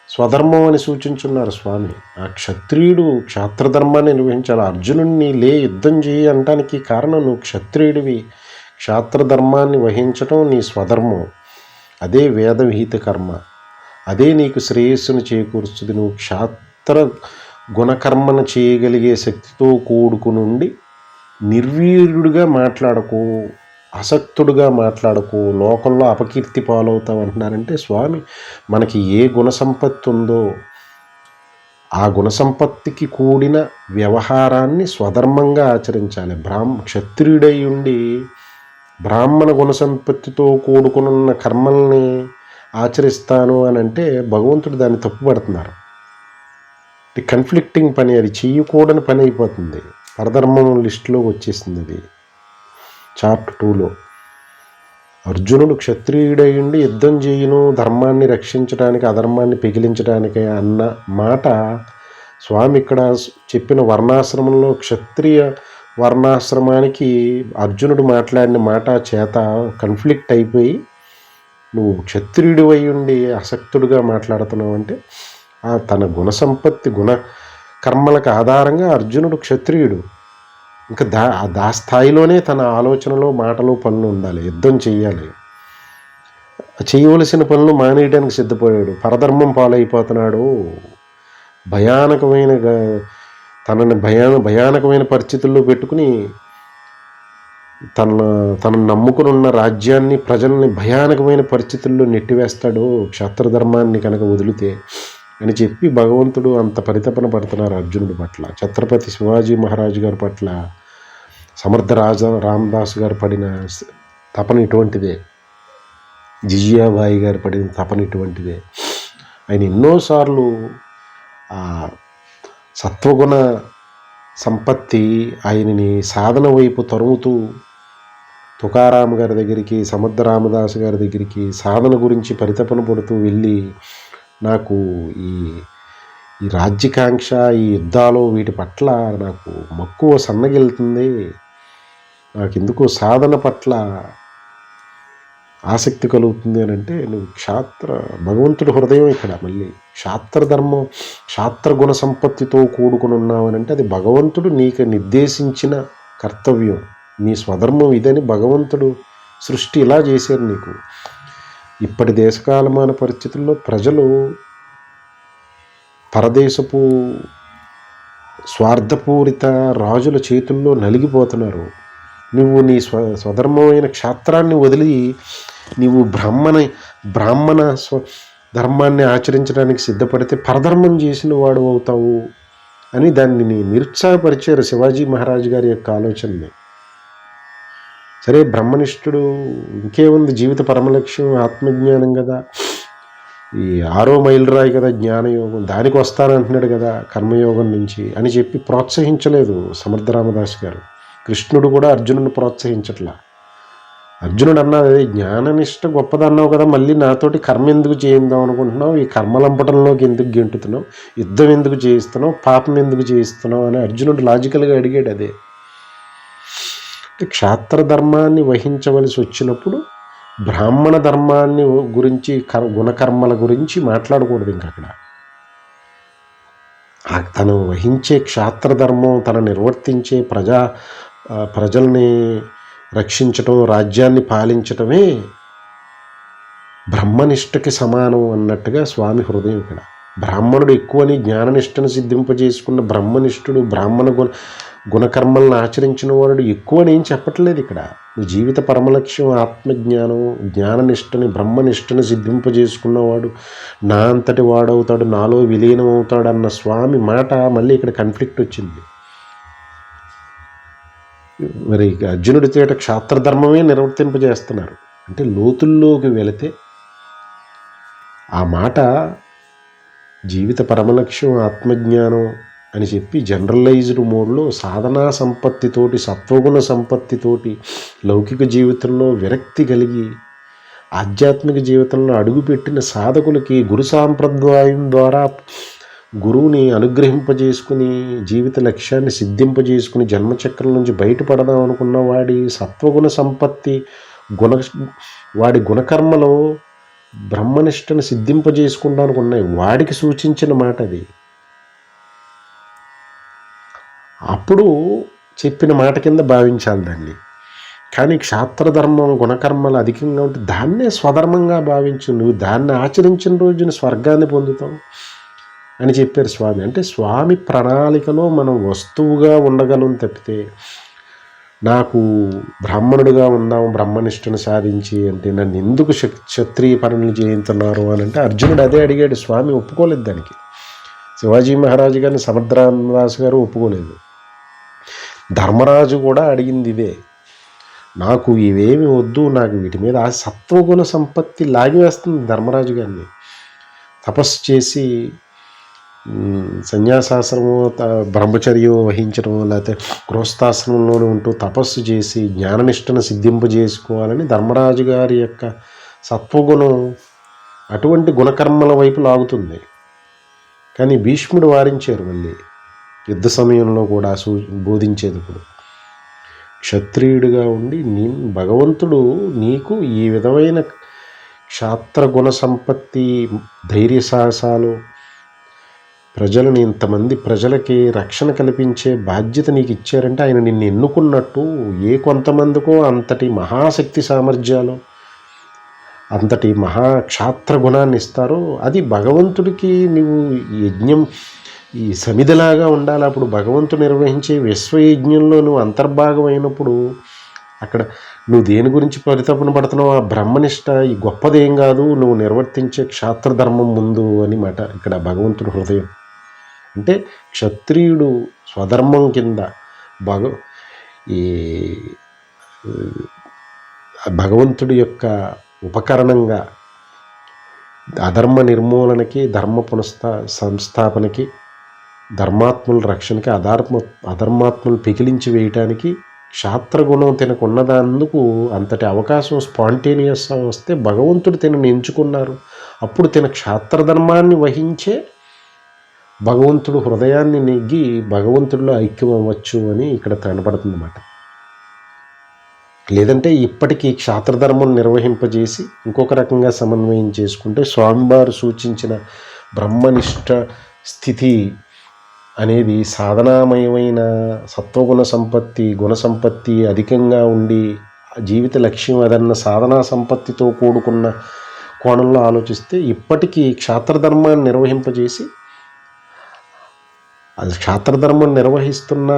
స్వధర్మం అని సూచించున్నారు స్వామి. ఆ క్షత్రియుడు క్షాత్రధర్మాన్ని నిర్వహించాలి. అర్జునుడిని యుద్ధం చేయి అనటానికి కారణం నువ్వు క్షత్రియుడివి, క్షాత్రధర్మాన్ని వహించటం నీ స్వధర్మం. అదే వేద విహిత కర్మ, అదే నీకు శ్రేయస్సును చేకూరుస్తుంది. నువ్వు క్షాత్ర గుణకర్మను చేయగలిగే శక్తితో కూడుకునుండి నిర్వీర్యుడిగా మాట్లాడకు, అసక్తుడుగా మాట్లాడకు, లోకంలో అపకీర్తి పాలవుతావు అంటున్నారంటే స్వామి మనకి ఏ గుణసంపత్తి ఉందో ఆ గుణసంపత్తికి కూడిన వ్యవహారాన్ని స్వధర్మంగా ఆచరించాలి. క్షత్రియుడై ఉండి బ్రాహ్మణ గుణసంపత్తితో కూడుకున్న కర్మల్ని ఆచరిస్తాను అని అంటే భగవంతుడు దాన్ని తప్పుపడుతున్నారు. కన్ఫ్లిక్టింగ్ పని, అది చెయ్యకూడని పని అయిపోతుంది. పరధర్మం లిస్టులో వచ్చేసింది. అది చాప్టర్ 2లో అర్జునుడు క్షత్రియుడై ఉండి యుద్ధం చేయను, ధర్మాన్ని రక్షించడానికి అధర్మాన్ని పెకిలించడానికి అన్న మాట స్వామి ఇక్కడ చెప్పిన వర్ణాశ్రమంలో క్షత్రియ వర్ణాశ్రమానికి అర్జునుడు మాట్లాడిన మాట చేత కన్ఫ్లిక్ట్ అయిపోయి నువ్వు క్షత్రియుడు అయి ఉండి అసక్తుడుగా మాట్లాడుతున్నావు అంటే తన గుణసంపత్తి గుణ కర్మలకు ఆధారంగా అర్జునుడు క్షత్రియుడు. ఇంకా దా స్థాయిలోనే తన ఆలోచనలో మాటలో పనులు ఉండాలి. యుద్ధం చెయ్యాలి. చేయవలసిన పనులు మానేయడానికి సిద్ధపడాడు. పరధర్మం పాలైపోతున్నాడు. తనని భయానకమైన పరిస్థితుల్లో పెట్టుకుని తనను నమ్ముకుని ఉన్న రాజ్యాన్ని ప్రజల్ని భయానకమైన పరిస్థితుల్లో నెట్టివేస్తాడు క్షత్రధర్మాన్ని కనుక వదిలితే అని చెప్పి భగవంతుడు అంత పరితపన పడుతున్నారు అర్జునుడి పట్ల. ఛత్రపతి శివాజీ మహారాజు గారి పట్ల సమర్థ రామదాస్ గారు పడిన తపన ఇటువంటిదే. జిజియాబాయి గారు పడిన తపన ఇటువంటిదే. ఆయన ఎన్నోసార్లు ఆ సత్వగుణ సంపత్తి ఆయనని సాధన వైపు తరుముతూ తుకారాం గారి దగ్గరికి, సమర్థ రామదాస్ గారి దగ్గరికి సాధన గురించి పరితపన పడుతూ వెళ్ళి నాకు ఈ రాజ్యకాంక్ష, ఈ యుద్ధాలు వీటి పట్ల నాకు మక్కువ సన్నగిలుతుంది, నాకు ఎందుకో సాధన పట్ల ఆసక్తి కలుగుతుంది అని అంటే నువ్వు భగవంతుడి హృదయం ఇక్కడ మళ్ళీ క్షాత్రధర్మం క్షాత్రగుణ సంపత్తితో కూడుకుని ఉన్నావు అని అంటే అది భగవంతుడు నీకు నిర్దేశించిన కర్తవ్యం, నీ స్వధర్మం ఇదని భగవంతుడు సృష్టి ఇలా చేశారు నీకు. ఇప్పటి దేశకాలమాన పరిస్థితుల్లో ప్రజలు పరదేశపు స్వార్థపూరిత రాజుల చేతుల్లో నలిగిపోతున్నారు. నువ్వు నీ స్వధర్మమైన క్షాత్రాన్ని వదిలి నీవు బ్రాహ్మణ ధర్మాన్ని ఆచరించడానికి సిద్ధపడితే పరధర్మం చేసిన వాడు అవుతావు అని దాన్ని నిరుత్సాహపరిచారు శివాజీ మహారాజు గారి యొక్క ఆలోచనని. సరే, బ్రహ్మనిష్ఠుడు ఇంకేముంది, జీవిత పరమలక్ష్యం ఆత్మజ్ఞానం కదా, ఈ 6వ మైలురాయి కదా జ్ఞానయోగం, దానికి వస్తానంటున్నాడు కదా కర్మయోగం నుంచి అని చెప్పి ప్రోత్సహించలేదు సమర్థరామదాస్ గారు. కృష్ణుడు కూడా అర్జునుడిని ప్రోత్సహించట్లా. అర్జునుడు అన్నది, అదే జ్ఞాననిష్ట గొప్పదన్నావు కదా, మళ్ళీ నాతోటి కర్మ ఎందుకు చేయిందాం అనుకుంటున్నావు, ఈ కర్మలంపటంలోకి ఎందుకు గెంటుతున్నావు, యుద్ధం ఎందుకు చేయిస్తున్నావు, పాపం ఎందుకు చేయిస్తున్నావు అని అర్జునుడు లాజికల్గా అడిగాడు. అదే క్షాత్ర ధర్మాన్ని వహించవలసి వచ్చినప్పుడు బ్రాహ్మణ ధర్మాన్ని గురించి గుణకర్మల గురించి మాట్లాడకూడదు. ఇంక అక్కడ తను వహించే క్షాత్రధర్మం, తను నిర్వర్తించే ప్రజల్ని రక్షించటం, రాజ్యాన్ని పాలించటమే బ్రహ్మనిష్టకి సమానం అన్నట్టుగా స్వామి హృదయం. ఇక్కడ బ్రాహ్మణుడు ఎక్కువని జ్ఞాననిష్టను సిద్ధింపజేసుకున్న బ్రహ్మనిష్ఠుడు, బ్రాహ్మణ గుణకర్మలను ఆచరించిన వాడు ఎక్కువని ఏం చెప్పట్లేదు. ఇక్కడ జీవిత పరమలక్ష్యం ఆత్మజ్ఞానం, జ్ఞాననిష్టని బ్రహ్మనిష్టని సిద్ధింపజేసుకున్నవాడు నా అంతటి వాడవుతాడు, నాలో విలీనం అవుతాడు అన్న స్వామి మాట మళ్ళీ ఇక్కడ కాన్ఫ్లిక్ట్ వచ్చింది. మరి అర్జునుడి చేత క్షాత్రధర్మమే నిర్వర్తింపజేస్తున్నారు అంటే లోతుల్లోకి వెళితే ఆ మాట జీవిత పరమలక్ష్యం ఆత్మజ్ఞానం అని చెప్పి జనరలైజ్డ్ మోడ్లో సాధనా సంపత్తితోటి, సత్వగుణ సంపత్తితోటి లౌకిక జీవితంలో విరక్తి కలిగి ఆధ్యాత్మిక జీవితంలో అడుగుపెట్టిన సాధకులకి గురు సాంప్రదాయం ద్వారా గురువుని అనుగ్రహింపజేసుకుని జీవిత లక్ష్యాన్ని సిద్ధింపజేసుకుని జన్మచక్రం నుంచి బయటపడదాం అనుకున్న వాడి సత్వగుణ సంపత్తి వాడి గుణకర్మలో బ్రహ్మనిష్టను సిద్ధింపజేసుకుంటానికి ఉన్నాయి. వాడికి సూచించిన మాట అది. అప్పుడు చెప్పిన మాట కింద భావించాలి దాన్ని. కానీ క్షాత్రధర్మం గుణకర్మలు అధికంగా ఉంటే దాన్నే స్వధర్మంగా భావించు, నువ్వు దాన్ని ఆచరించిన రోజున స్వర్గాన్ని పొందుతావు అని చెప్పారు స్వామి. అంటే స్వామి ప్రణాళికలో మనం వస్తువుగా ఉండగలం తప్పితే నాకు బ్రాహ్మణుడిగా ఉందాము బ్రహ్మనిష్టను సాధించి అంటే నన్ను ఎందుకు క్షత్రియ పనులు చేయించున్నారు అని అంటే అర్జునుడు అదే అడిగాడు. స్వామి ఒప్పుకోలేదు దానికి. శివాజీ మహారాజు గారిని సమర్థరామదాస్ గారు ఒప్పుకోలేదు. ధర్మరాజు కూడా అడిగింది ఇదే, నాకు ఇవేమి వద్దు, నాకు వీటి మీద ఆ సత్వగుణ సంపత్తి లాగివేస్తుంది ధర్మరాజు గారిని. తపస్సు చేసి సన్యాసాశ్రమం బ్రహ్మచర్యం వహించడం లేకపోతే గృహస్థాశ్రమంలోనే ఉంటూ తపస్సు చేసి జ్ఞాననిష్టను సిద్ధింపజేసుకోవాలని ధర్మరాజు గారి యొక్క సత్వగుణం అటువంటి గుణకర్మల వైపు లాగుతుంది. కానీ భీష్ముడు వారించారు. మళ్ళీ యుద్ధ సమయంలో కూడా బోధించేటప్పుడు క్షత్రియుడిగా ఉండి భగవంతుడు నీకు ఈ విధమైన క్షాత్రగుణ సంపత్తి, ధైర్య సాహసాలు, ప్రజలను ఇంతమంది ప్రజలకి రక్షణ కల్పించే బాధ్యత నీకు ఇచ్చారంటే ఆయన నిన్ను ఎన్నుకున్నట్టు. ఏ కొంతమందికో అంతటి మహాశక్తి సామర్థ్యాలు, అంతటి మహాక్షాత్ర గుణాన్ని ఇస్తారో అది భగవంతుడికి నువ్వు యజ్ఞం ఈ సమిధిలాగా ఉండాలి. అప్పుడు భగవంతుడు నిర్వహించే విశ్వయజ్ఞంలో నువ్వు అంతర్భాగం అయినప్పుడు అక్కడ నువ్వు దేని గురించి పరితపన పడుతున్నావు, ఆ బ్రహ్మనిష్ట ఈ గొప్పదేం కాదు నువ్వు నిర్వర్తించే క్షాత్రధర్మం ముందు అని మాట ఇక్కడ భగవంతుడి హృదయం. అంటే క్షత్రియుడు స్వధర్మం కింద ఈ భగవంతుడి యొక్క ఉపకరణంగా అధర్మ నిర్మూలనకి, ధర్మ సంస్థాపనకి, ధర్మాత్ముల రక్షణకి, అధర్మాత్ములు పికిలించి వేయటానికి క్షాత్రగుణం తినకున్నదానికి అంతటి అవకాశం స్పాంటేనియస్గా వస్తే భగవంతుడు తినని ఎంచుకున్నారు. అప్పుడు తిన క్షాత్రధర్మాన్ని వహించే భగవంతుడు హృదయాన్ని నెగ్గి భగవంతుడిలో ఐక్యం అవ్వచ్చు అని ఇక్కడ కనపడుతుందన్నమాట. లేదంటే ఇప్పటికీ క్షాత్రధర్మం నిర్వహింపజేసి ఇంకొక రకంగా సమన్వయం చేసుకుంటే స్వామివారు సూచించిన బ్రహ్మనిష్ట స్థితి అనేది సాధనామయమైన సత్వగుణ సంపత్తి, గుణ సంపత్తి అధికంగా ఉండి జీవిత లక్ష్యం అదన్న సాధనా సంపత్తితో కూడుకున్న కోణంలో ఆలోచిస్తే ఇప్పటికీ క్షాత్రధర్మాన్ని నిర్వహింపజేసి అది క్షాత్రధర్మం నిర్వహిస్తున్న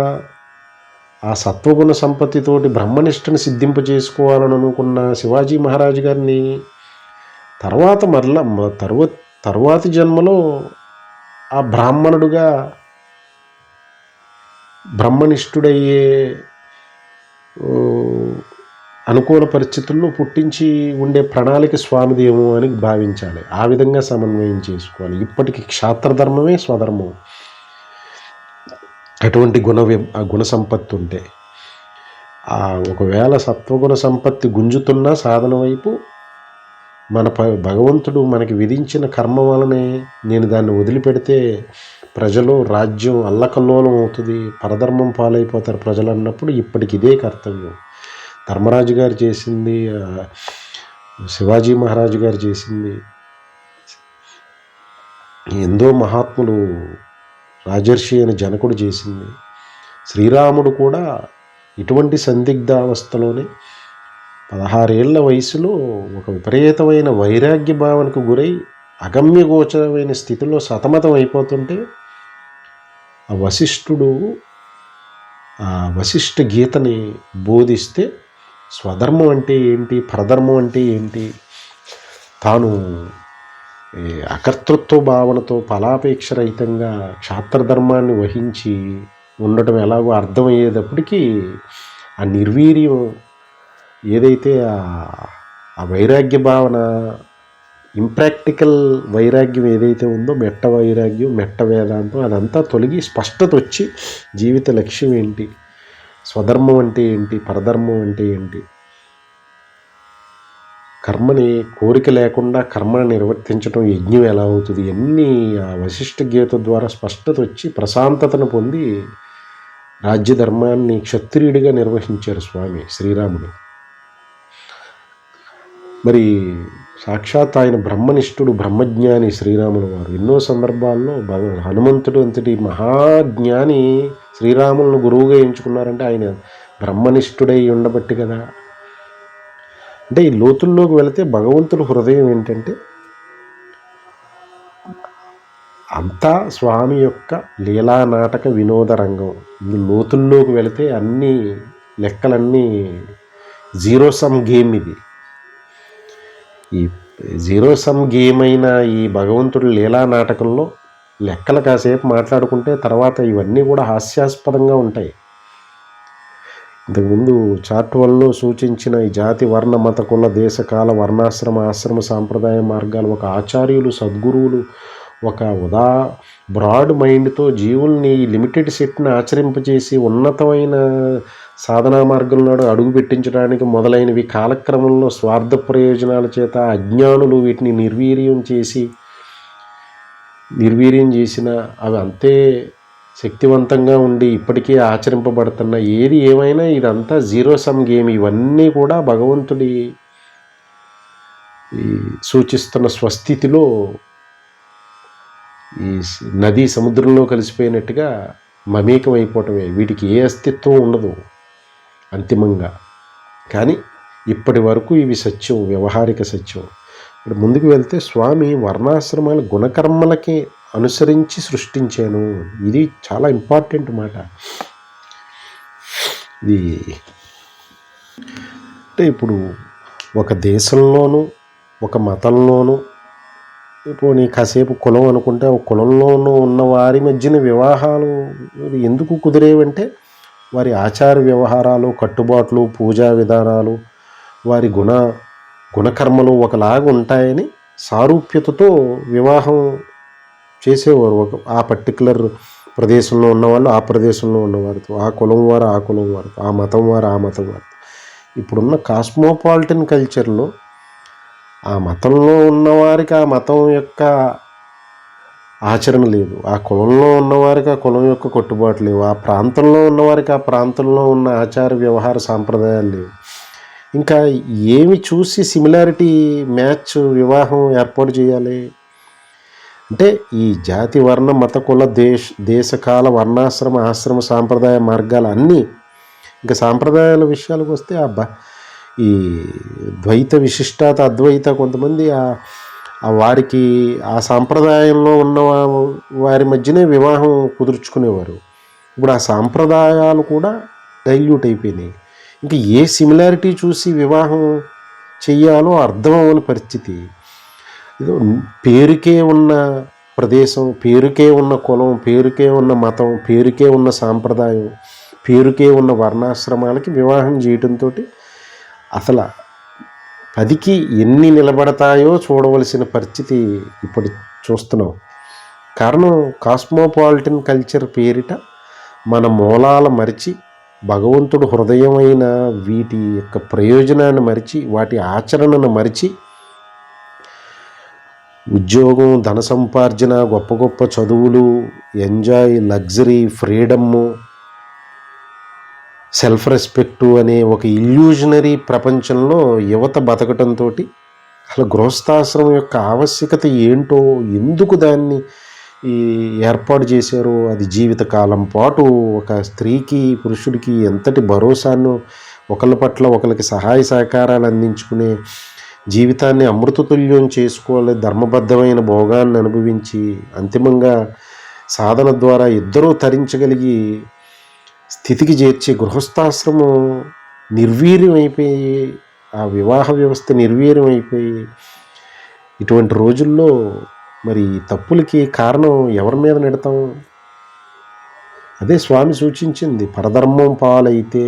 ఆ సత్వగుణ సంపత్తితోటి బ్రహ్మనిష్టను సిద్ధింప చేసుకోవాలని అనుకున్న శివాజీ మహారాజు గారిని తర్వాత మరలా తరువాతి జన్మలో ఆ బ్రాహ్మణుడుగా బ్రహ్మనిష్ఠుడయ్యే అనుకూల పరిస్థితుల్లో పుట్టించి ఉండే ప్రణాళిక స్వామిదేమో అని భావించాలి. ఆ విధంగా సమన్వయం చేసుకోవాలి. ఇప్పటికి క్షాత్రధర్మమే స్వధర్మం. అటువంటి గుణ సంపత్తి ఉంటే ఒకవేళ సత్వగుణ సంపత్తి గుంజుతున్న సాధన వైపు మన భగవంతుడు మనకి విధించిన కర్మ వలనే నేను దాన్ని వదిలిపెడితే ప్రజలు రాజ్యం అల్లకల్లోలం అవుతుంది, పరధర్మం పాలైపోతారు ప్రజలు అన్నప్పుడు ఇప్పటికి ఇదే కర్తవ్యం. ధర్మరాజు గారు చేసింది, శివాజీ మహారాజు గారు చేసింది, ఎంతో మహాత్ములు రాజర్షి అని జనకుడు చేసింది. శ్రీరాముడు కూడా ఇటువంటి సందిగ్ధావస్థలోనే 16 ఏళ్ల వయసులో ఒక విపరీతమైన వైరాగ్య భావనకు గురై అగమ్యగోచరమైన స్థితిలో సతమతం అయిపోతుంటే ఆ వశిష్ఠ గీతని బోధిస్తే స్వధర్మం అంటే ఏంటి, పరధర్మం అంటే ఏంటి, తాను అకర్తృత్వ భావనతో ఫలాపేక్ష రహితంగా క్షాత్రధర్మాన్ని వహించి ఉండటం ఎలాగో అర్థమయ్యేటప్పటికీ ఆ నిర్వీర్యం ఏదైతే ఆ వైరాగ్య భావన, ఇంప్రాక్టికల్ వైరాగ్యం ఏదైతే ఉందో, మెట్ట వైరాగ్యం, మెట్ట వేదాంతం, అదంతా తొలగి స్పష్టత వచ్చి జీవిత లక్ష్యం ఏంటి, స్వధర్మం అంటే ఏంటి, పరధర్మం అంటే ఏంటి, కర్మని కోరిక లేకుండా కర్మను నిర్వర్తించడం యజ్ఞం ఎలా అవుతుంది, ఇవన్నీ ఆ వశిష్ఠ గీత ద్వారా స్పష్టత వచ్చి ప్రశాంతతను పొంది రాజ్యధర్మాన్ని క్షత్రియుడిగా నిర్వహించారు స్వామి శ్రీరాముడు. మరి సాక్షాత్ ఆయన బ్రహ్మనిష్ఠుడు, బ్రహ్మజ్ఞాని శ్రీరాములు వారు. ఎన్నో సందర్భాల్లో హనుమంతుడు అంతటి మహాజ్ఞాని శ్రీరాములను గురువుగా ఎంచుకున్నారంటే ఆయన బ్రహ్మనిష్ఠుడై ఉండబట్టి కదా. అంటే ఈ లోతుల్లోకి వెళితే భగవంతుడి హృదయం ఏంటంటే అంతా స్వామి యొక్క లీలా నాటక వినోద రంగం. లోతుల్లోకి వెళితే అన్ని లెక్కలన్నీ జీరో సమ్ గేమ్. ఇది ఈ జీరో సమ్ గేమ్ అయిన ఈ భగవంతుడి లీలా నాటకంలో లెక్కలు కాసేపు మాట్లాడుకుంటే తర్వాత ఇవన్నీ కూడా హాస్యాస్పదంగా ఉంటాయి. ఇంతకుముందు చార్ట్ 1లో సూచించిన ఈ జాతి, వర్ణ, మత, కుల, దేశ, కాల, వర్ణాశ్రమ, ఆశ్రమ, సాంప్రదాయ మార్గాలు ఒక ఆచార్యులు, సద్గురువులు ఒక బ్రాడ్ మైండ్తో జీవుల్ని లిమిటెడ్ సెట్ని ఆచరింపజేసి ఉన్నతమైన సాధనా మార్గంలో అడుగు పెట్టించడానికి మొదలైనవి కాలక్రమంలో స్వార్థ ప్రయోజనాల చేత అజ్ఞానులు వీటిని నిర్వీర్యం చేసిన అవి అంతే శక్తివంతంగా ఉండి ఇప్పటికీ ఆచరింపబడుతున్న ఏది ఏమైనా ఇదంతా జీరో సమ్ గేమ్. ఇవన్నీ కూడా భగవంతుడి సూచిస్తున్న స్వస్థితిలో ఈ నది సముద్రంలో కలిసిపోయినట్టుగా మమేకం అయిపోవటమే. వీటికి ఏ అస్తిత్వం ఉండదు అంతిమంగా. కానీ ఇప్పటి వరకు ఇవి సత్యం, వ్యవహారిక సత్యం. ఇప్పుడు ముందుకు వెళ్తే స్వామి వర్ణాశ్రమాల గుణకర్మలకి అనుసరించి సృష్టించాను. ఇది చాలా ఇంపార్టెంట్ మాట. ఇది అంటే ఇప్పుడు ఒక దేశంలోనూ ఒక మతంలోనూ ఇప్పుడు నీ కాసేపు కులం అనుకుంటే ఒక కులంలోనూ ఉన్న వారి మధ్యన వివాహాలు ఎందుకు కుదిరేవంటే వారి ఆచార వ్యవహారాలు, కట్టుబాట్లు, పూజా విధానాలు, వారి గుణకర్మలు ఒకలాగా ఉంటాయని సారూప్యతతో వివాహం చేసేవారు. ఆ పర్టికులర్ ప్రదేశంలో ఉన్నవాళ్ళు ఆ ప్రదేశంలో ఉన్నవారితో, ఆ కులం వారు ఆ కులం వారితో, ఆ మతం వారు ఆ మతం వారితో. ఇప్పుడున్న కాస్మోపాలిటన్ కల్చర్లో ఆ మతంలో ఉన్నవారికి ఆ మతం యొక్క ఆచరణ లేదు, ఆ కులంలో ఉన్నవారికి ఆ కులం యొక్క కట్టుబాటు లేవు, ఆ ప్రాంతంలో ఉన్నవారికి ఆ ప్రాంతంలో ఉన్న ఆచార వ్యవహార సాంప్రదాయాలు లేవు. ఇంకా ఏమి చూసి సిమిలారిటీ మ్యాచ్ వివాహం ఏర్పాటు చేయాలి అంటే ఈ జాతి, వర్ణ, మత, కుల, దేశకాల, వర్ణాశ్రమ, ఆశ్రమ, సాంప్రదాయ మార్గాలు అన్నీ. ఇంకా సాంప్రదాయాల విషయాలకు వస్తే ఈ ద్వైత, విశిష్టాత, అద్వైత కొంతమంది వారికి ఆ సాంప్రదాయంలో ఉన్న వారి మధ్యనే వివాహం కుదుర్చుకునేవారు. ఇప్పుడు ఆ సాంప్రదాయాలు కూడా డైల్యూట్ అయిపోయినాయి. ఇంకా ఏ సిమిలారిటీ చూసి వివాహం చెయ్యాలో అర్థం అవ్వని పరిస్థితి. ఏదో పేరుకే ఉన్న ప్రదేశం, పేరుకే ఉన్న కులం, పేరుకే ఉన్న మతం, పేరుకే ఉన్న సాంప్రదాయం, పేరుకే ఉన్న వర్ణాశ్రమాలకి వివాహం చేయడంతో అసలు 10కి ఎన్ని నిలబడతాయో చూడవలసిన పరిస్థితి ఇప్పుడు చూస్తున్నాం. కారణం కాస్మోపాలిటన్ కల్చర్ పేరిట మన మూలాల మరిచి, భగవంతుడు హృదయమైన వీటి యొక్క ప్రయోజనాన్ని మరిచి, వాటి ఆచరణను మరిచి, ఉద్యోగం, ధన సంపార్జన, గొప్ప గొప్ప చదువులు, ఎంజాయ్, లగ్జరీ, ఫ్రీడమ్ము, సెల్ఫ్ రెస్పెక్టు అనే ఒక ఇల్యూజనరీ ప్రపంచంలో యువత బతకటంతో అసలు గృహస్థాశ్రమం యొక్క ఆవశ్యకత ఏంటో, ఎందుకు దాన్ని ఏర్పాటు చేశారో, అది జీవితకాలం పాటు ఒక స్త్రీకి పురుషుడికి ఎంతటి భరోసాను, ఒకళ్ళ పట్ల ఒకరికి సహాయ సహకారాలు అందించుకునే జీవితాన్ని అమృతతుల్యం చేసుకోవాలి, ధర్మబద్ధమైన భోగాన్ని అనుభవించి అంతిమంగా సాధన ద్వారా ఇద్దరూ తరించగలిగి స్థితికి చేర్చే గృహస్థాశ్రమం నిర్వీర్యం అయిపోయి, ఆ వివాహ వ్యవస్థ నిర్వీర్యం అయిపోయి, ఇటువంటి రోజుల్లో మరి తప్పులకి కారణం ఎవరి మీద నెడతాం? అదే స్వామి సూచించింది, పరధర్మం పాలైతే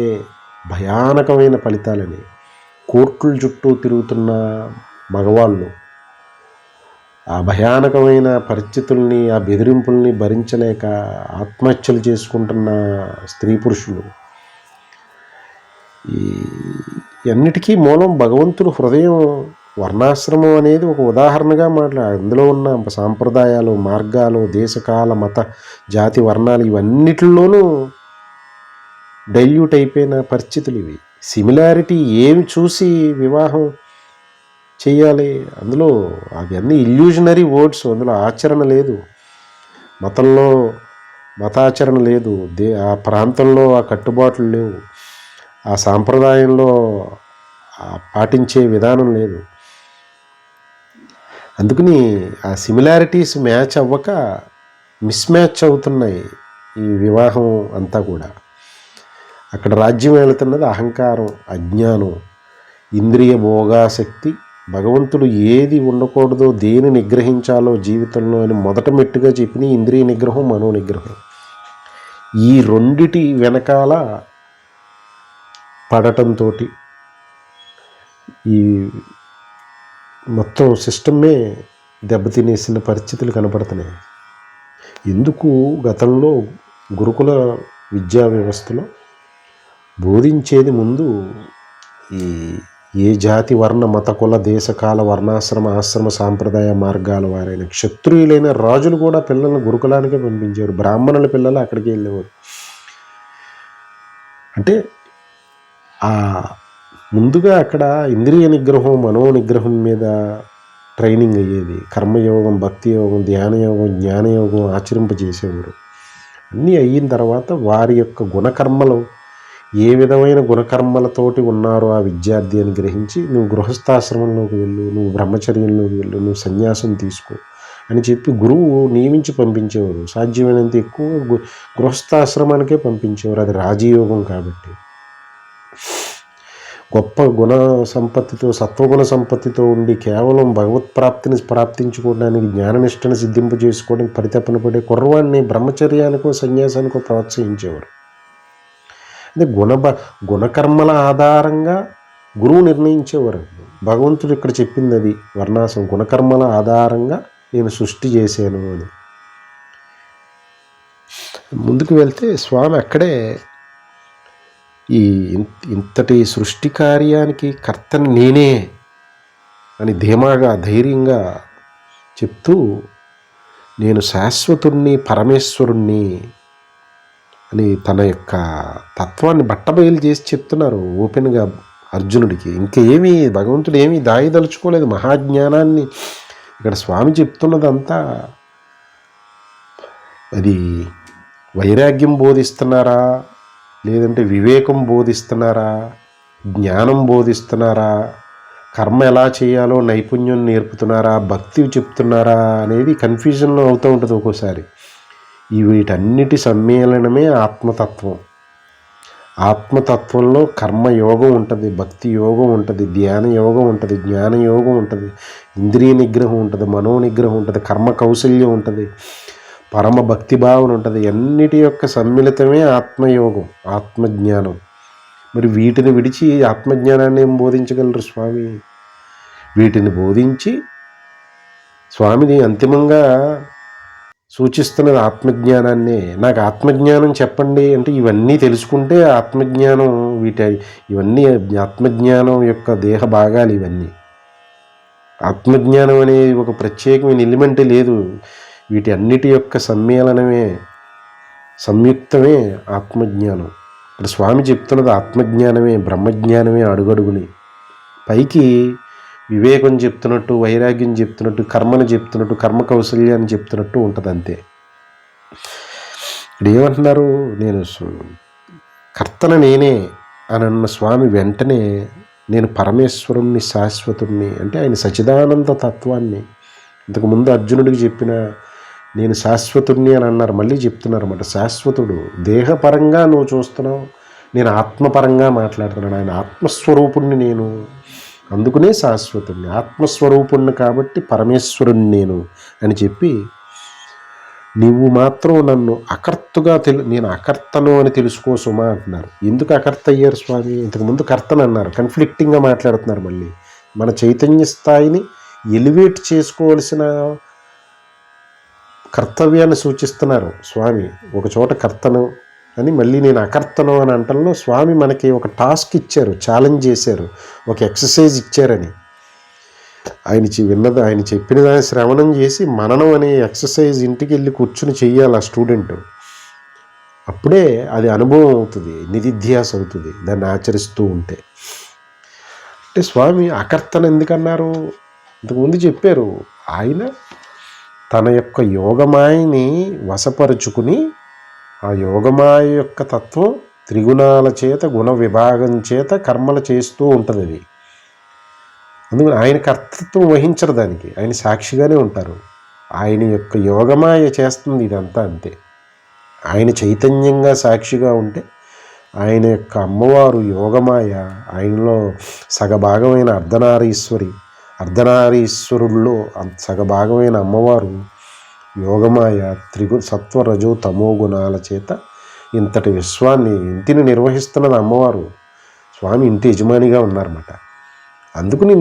భయానకమైన ఫలితాలని. కోర్టుల చుట్టూ తిరుగుతున్న మగవాళ్ళు ఆ భయానకమైన పరిస్థితుల్ని, ఆ బెదిరింపుల్ని భరించలేక ఆత్మహత్యలు చేసుకుంటున్న స్త్రీ పురుషులు, ఈ అన్నిటికీ మూలం భగవంతుడు హృదయం. వర్ణాశ్రమం అనేది ఒక ఉదాహరణగా అందులో ఉన్న సాంప్రదాయాలు, మార్గాలు, దేశకాల, మత, జాతి, వర్ణాలు ఇవన్నిటిలోనూ డైల్యూట్ అయిపోయిన పరిస్థితులు ఇవి. సిమిలారిటీ ఏమి చూసి వివాహం చేయాలి? అందులో అవన్నీ ఇల్యూజనరీ వర్డ్స్, అందులో ఆచరణ లేదు, మతంలో మతాచరణ లేదు, ఆ ప్రాంతంలో ఆ కట్టుబాట్లు లేవు, ఆ సాంప్రదాయంలో పాటించే విధానం లేదు. అందుకని ఆ సిమిలారిటీస్ మ్యాచ్ అవ్వక మిస్మ్యాచ్ అవుతున్నాయి ఈ వివాహం అంతా కూడా. అక్కడ రాజ్యం వెళుతున్నది అహంకారం, అజ్ఞానం, ఇంద్రియ భోగాసక్తి. భగవంతుడు ఏది ఉండకూడదో, దేని నిగ్రహించాలో జీవితంలో అని మొదట మెట్టుగా చెప్పిన ఇంద్రియ నిగ్రహం, మనో నిగ్రహం. ఈ రెండిటి వెనకాల పడటంతో ఈ మొత్తం సిస్టమే దెబ్బతినేసిన పరిస్థితులు కనపడుతున్నాయి. ఎందుకు గతంలో గురుకుల విద్యా వ్యవస్థలో బోధించేది ముందు ఏ జాతి, వర్ణ, మత, కుల, దేశ, కాల, వర్ణాశ్రమ, ఆశ్రమ, సాంప్రదాయ మార్గాల వారైన క్షత్రియులైన రాజులు కూడా పిల్లలను గురుకులానికే పంపించారు. బ్రాహ్మణుల పిల్లలు అక్కడికి వెళ్ళేవారు. అంటే ముందుగా అక్కడ ఇంద్రియ నిగ్రహం, మనో నిగ్రహం మీద ట్రైనింగ్ అయ్యేది. కర్మయోగం, భక్తి యోగం, ధ్యానయోగం, జ్ఞానయోగం ఆచరింపజేసేవారు. అన్నీ అయిన తర్వాత వారి యొక్క గుణకర్మలు, ఏ విధమైన గుణకర్మలతోటి ఉన్నారో ఆ విద్యార్థి అని గ్రహించి, నువ్వు గృహస్థాశ్రమంలోకి వెళ్ళు, నువ్వు బ్రహ్మచర్యంలోకి వెళ్ళు, నువ్వు సన్యాసం తీసుకో అని చెప్పి గురువు నియమించి పంపించేవారు. సాధ్యమైనంత ఎక్కువ గృహస్థాశ్రమానికే పంపించేవారు. అది రాజయోగం కాబట్టి. గొప్ప గుణ సంపత్తితో, సత్వగుణ సంపత్తితో ఉండి కేవలం భగవత్ ప్రాప్తిని ప్రాప్తించుకోవడానికి, జ్ఞాననిష్టను సిద్ధింపు చేసుకోవడానికి పరితపన పడే కుర్రవాడిని బ్రహ్మచర్యానికో సన్యాసానికో ప్రోత్సహించేవారు. అంటే గుణకర్మల ఆధారంగా గురువు నిర్ణయించేవారు. భగవంతుడు ఇక్కడ చెప్పింది అది, వర్ణాసం గుణకర్మల ఆధారంగా నేను సృష్టి చేశాను అని. ముందుకు వెళ్తే స్వామి అక్కడే ఈ ఇంతటి సృష్టి కార్యానికి కర్తని నేనే అని ధీమాగా, ధైర్యంగా చెప్తూ, నేను శాశ్వతుణ్ణి, పరమేశ్వరుణ్ణి అని తన యొక్క తత్వాన్ని బట్టబయలు చేసి చెప్తున్నారు ఓపెన్గా అర్జునుడికి. ఇంకేమీ భగవంతుడు ఏమీ దాయదలుచుకోలేదు. మహాజ్ఞానాన్ని ఇక్కడ స్వామి చెప్తున్నదంతా అది వైరాగ్యం బోధిస్తున్నారా, లేదంటే వివేకం బోధిస్తున్నారా, జ్ఞానం బోధిస్తున్నారా, కర్మ ఎలా చేయాలో నైపుణ్యం నేర్పుతున్నారా, భక్తి చెప్తున్నారా అనేది కన్ఫ్యూజన్లో అవుతూ ఉంటుంది ఒక్కోసారి. వీటన్నిటి సమ్మేళనమే ఆత్మతత్వం. ఆత్మతత్వంలో కర్మయోగం ఉంటుంది, భక్తి యోగం ఉంటుంది, ధ్యాన యోగం ఉంటుంది, జ్ఞాన యోగం ఉంటుంది, ఇంద్రియ నిగ్రహం ఉంటుంది, మనో నిగ్రహం ఉంటుంది, కర్మ కౌశల్యం ఉంటుంది, పరమ భక్తి భావన ఉంటుంది. అన్నిటి యొక్క సమ్మిళితమే ఆత్మయోగం, ఆత్మజ్ఞానం. మరి వీటిని విడిచి ఆత్మజ్ఞానాన్ని ఏం బోధించగలరు స్వామి? వీటిని బోధించి స్వామిని అంతిమంగా సూచిస్తున్నది ఆత్మజ్ఞానాన్నే. నాకు ఆత్మజ్ఞానం చెప్పండి అంటే ఇవన్నీ తెలుసుకుంటే ఆత్మజ్ఞానం, ఇవన్నీ ఆత్మజ్ఞానం యొక్క దేహ భాగాలు. ఇవన్నీ ఆత్మజ్ఞానం అనే ఒక ప్రత్యేకమైన ఎలిమెంటే లేదు. వీటి అన్నిటి యొక్క సమ్మేళనమే, సంయుక్తమే ఆత్మజ్ఞానం. ఇక్కడ స్వామి చెప్తున్నది ఆత్మజ్ఞానమే, బ్రహ్మజ్ఞానమే అడుగడుగుని. పైకి వివేకం చెప్తున్నట్టు, వైరాగ్యం చెప్తున్నట్టు, కర్మను చెప్తున్నట్టు, కర్మ కౌశల్యాన్ని చెప్తున్నట్టు ఉంటుంది అంతే. ఇక్కడ ఏమంటున్నారు? నేను కర్తన నేనే అని అన్న స్వామి వెంటనే నేను పరమేశ్వరుణ్ణి, శాశ్వతుణ్ణి అంటే ఆయన సచిదానంద తత్వాన్ని ఇంతకుముందు అర్జునుడికి చెప్పిన నేను శాశ్వతుణ్ణి అని అన్నారు. మళ్ళీ చెప్తున్నారు అన్నమాట. శాశ్వతుడు దేహపరంగా నువ్వు చూస్తున్నావు, నేను ఆత్మపరంగా మాట్లాడుతున్నాను. ఆయన ఆత్మస్వరూపుణ్ణి నేను, అందుకునే శాశ్వతుణ్ణి, ఆత్మస్వరూపుణ్ణి కాబట్టి పరమేశ్వరుణ్ణి నేను అని చెప్పి, నువ్వు మాత్రం నన్ను అకర్తగా నేను అకర్తను అని తెలుసుకో సుమా అంటున్నారు. ఎందుకు అకర్త అయ్యారు స్వామి? ఇంతకుముందు కర్తను అన్నారు, కన్ఫ్లిక్టింగ్గా మాట్లాడుతున్నారు. మళ్ళీ మన చైతన్య స్థాయిని ఎలివేట్ చేసుకోవాల్సిన కర్తవ్యాన్ని సూచిస్తున్నారు స్వామి. ఒక చోట కర్తను అని, మళ్ళీ నేను అకర్తను అని అంటల్లో స్వామి మనకి ఒక టాస్క్ ఇచ్చారు, ఛాలెంజ్ చేశారు, ఒక ఎక్సర్సైజ్ ఇచ్చారని. ఆయన చెప్పిన దాన్ని శ్రవణం చేసి మననం అనే ఎక్సర్సైజ్ ఇంటికి వెళ్ళి కూర్చుని చెయ్యాలి ఆ స్టూడెంట్. అప్పుడే అది అనుభవం అవుతుంది, నిధిధ్యాస అవుతుంది దాన్ని ఆచరిస్తూ ఉంటే. అంటే స్వామి అకర్తను ఎందుకన్నారు? ఇంతకుముందు చెప్పారు. ఆయన తన యొక్క యోగమాయని వశపరుచుకుని, ఆ యోగమాయ యొక్క తత్వం త్రిగుణాల చేత, గుణ విభాగం చేత కర్మలు చేస్తూ ఉంటుంది. అది అందుకని ఆయన కర్తృత్వం వహించరు దానికి, ఆయన సాక్షిగానే ఉంటారు. ఆయన యొక్క యోగమాయ చేస్తుంది ఇదంతా అంతే. ఆయన చైతన్యంగా సాక్షిగా ఉంటే, ఆయన యొక్క అమ్మవారు యోగమాయ, ఆయనలో సగభాగమైన అర్ధనారీశ్వరుల్లో సగభాగమైన అమ్మవారు యోగమాయ సత్వ రజో తమో గుణాల చేత ఇంతటి విశ్వాన్ని, ఇంటిని నిర్వహిస్తున్నది అమ్మవారు. స్వామి ఇంటి యజమానిగా ఉన్నారన్నమాట. అందుకని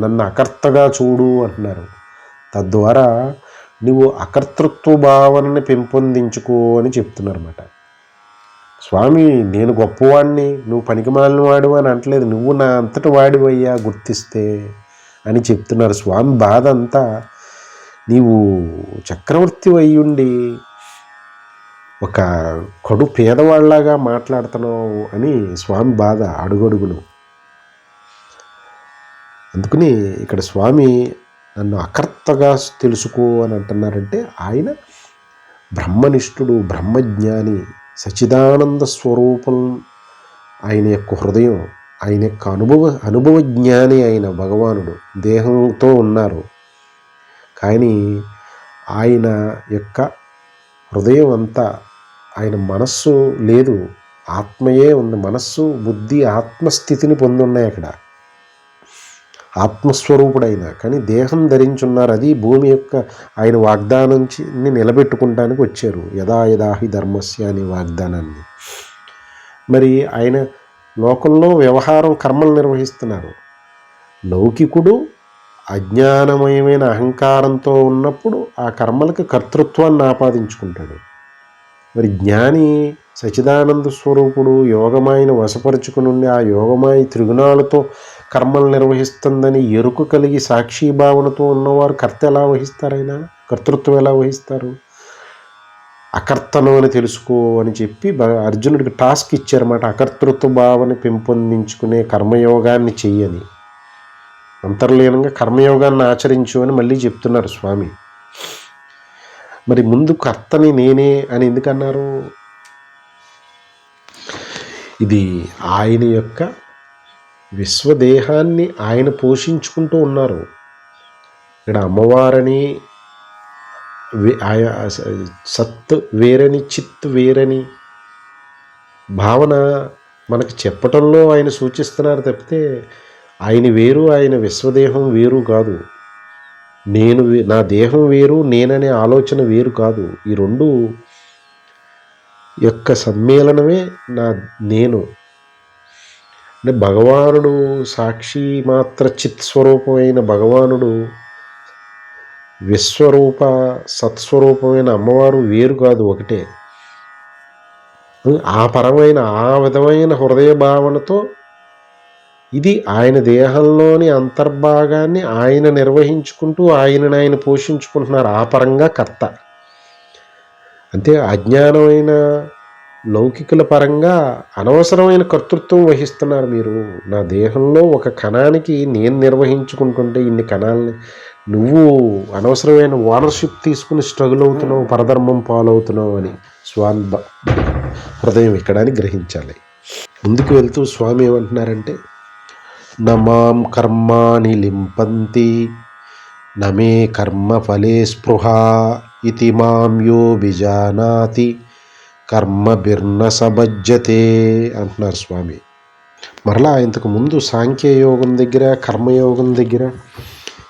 నన్ను అకర్తగా చూడు అంటున్నారు. తద్వారా నువ్వు అకర్తృత్వ భావనని పెంపొందించుకో అని చెప్తున్నారన్నమాట స్వామి. నేను గొప్పవాడిని, నువ్వు పనికిమాలిన వాడు అని అంటలేదు, నువ్వు నా అంతటి వాడివయ్యా గుర్తిస్తే అని చెప్తున్నారు స్వామి. బాధ అంతా నీవు చక్రవర్తి అయ్యుండి ఒక కడు పేదవాళ్ళలాగా మాట్లాడుతున్నావు అని స్వామి బాధ అడుగడుగును. అందుకని ఇక్కడ స్వామి నన్ను అకర్తగా తెలుసుకో అని అంటున్నారంటే, ఆయన బ్రహ్మనిష్ఠుడు, బ్రహ్మజ్ఞాని, సచిదానంద స్వరూపం ఆయన యొక్క హృదయం, ఆయన యొక్క అనుభవ జ్ఞాని అయిన భగవానుడు దేహంతో ఉన్నారు. కానీ ఆయన యొక్క హృదయం అంతా, ఆయన మనస్సు లేదు, ఆత్మయే ఉంది. మనస్సు, బుద్ధి, ఆత్మస్థితిని పొందున్నాయి అక్కడ, ఆత్మస్వరూపుడైన. కానీ దేహం ధరించున్నారు. అది భూమి యొక్క ఆయన వాగ్దానం నిలబెట్టుకుంటానికి వచ్చారు, యదా యదాహి ధర్మస్య అనే వాగ్దానాన్ని. మరి ఆయన లోకంలో వ్యవహారం, కర్మలు నిర్వహిస్తున్నారు. లౌకికుడు అజ్ఞానమయమైన అహంకారంతో ఉన్నప్పుడు ఆ కర్మలకు కర్తృత్వాన్ని ఆపాదించుకుంటాడు. మరి జ్ఞాని సచిదానంద స్వరూపుడు యోగమాయను వశపరుచుకుని, ఆ యోగమాయి త్రిగుణాలతో కర్మలు నిర్వహిస్తుందని ఎరుకు కలిగి సాక్షిభావనతో ఉన్నవారు కర్త ఎలా వహిస్తారైనా, కర్తృత్వం ఎలా వహిస్తారు? అకర్తను అని తెలుసుకో అని చెప్పి అర్జునుడికి టాస్క్ ఇచ్చారన్నమాట. అకర్తృత్వ భావన పెంపొందించుకునే కర్మయోగాన్ని చెయ్యని, అంతర్లీనంగా కర్మయోగాన్ని ఆచరించు అని మళ్ళీ చెప్తున్నారు స్వామి. మరి ముందు కర్తని నేనే అని ఎందుకన్నారు? ఇది ఆయన యొక్క విశ్వదేహాన్ని ఆయన పోషించుకుంటూ ఉన్నారు. ఇక్కడ అమ్మవారని సత్ వేరని, చిత్ వేరని భావన మనకు చెప్పటంలో ఆయన సూచిస్తున్నారు తప్పితే ఆయన వేరు, ఆయన విశ్వదేహం వేరు కాదు. నా దేహం వేరు, నేననే ఆలోచన వేరు కాదు. ఈ రెండు యొక్క సమ్మేళనమే నేను. అంటే భగవానుడు సాక్షి మాత్ర చిత్ స్వరూపమైన భగవానుడు, విశ్వరూప సత్స్వరూపమైన అమ్మవారు వేరు కాదు, ఒకటే. ఆ విధమైన హృదయ భావనతో ఇది ఆయన దేహంలోని అంతర్భాగాన్ని ఆయన నిర్వహించుకుంటూ ఆయన పోషించుకుంటున్నారు. ఆ పరంగా కర్త. అంతే అజ్ఞానమైన లౌకికుల పరంగా అనవసరమైన కర్తృత్వం వహిస్తున్నారు మీరు. నా దేహంలో ఒక కణానికి నేను నిర్వహించుకుంటుంటే ఇన్ని కణాలని నువ్వు అనవసరమైన ఓనర్షిప్ తీసుకుని స్ట్రగుల్ అవుతున్నావు, పరధర్మం పాలవుతున్నావు అని స్వామి హృదయం ఇక్కడాన్ని గ్రహించాలి. ముందుకు వెళ్తూ స్వామి ఏమంటున్నారంటే, నమాం కర్మాణి లింపంతి నమే కర్మ ఫలే స్పృహ ఇతి మాం యో విజానాతి కర్మభిర్న సబజ్జతే అంటున్నారు స్వామి. మరలా ఇంతకు ముందు సాంఖ్యయోగం దగ్గర కర్మయోగం దగ్గర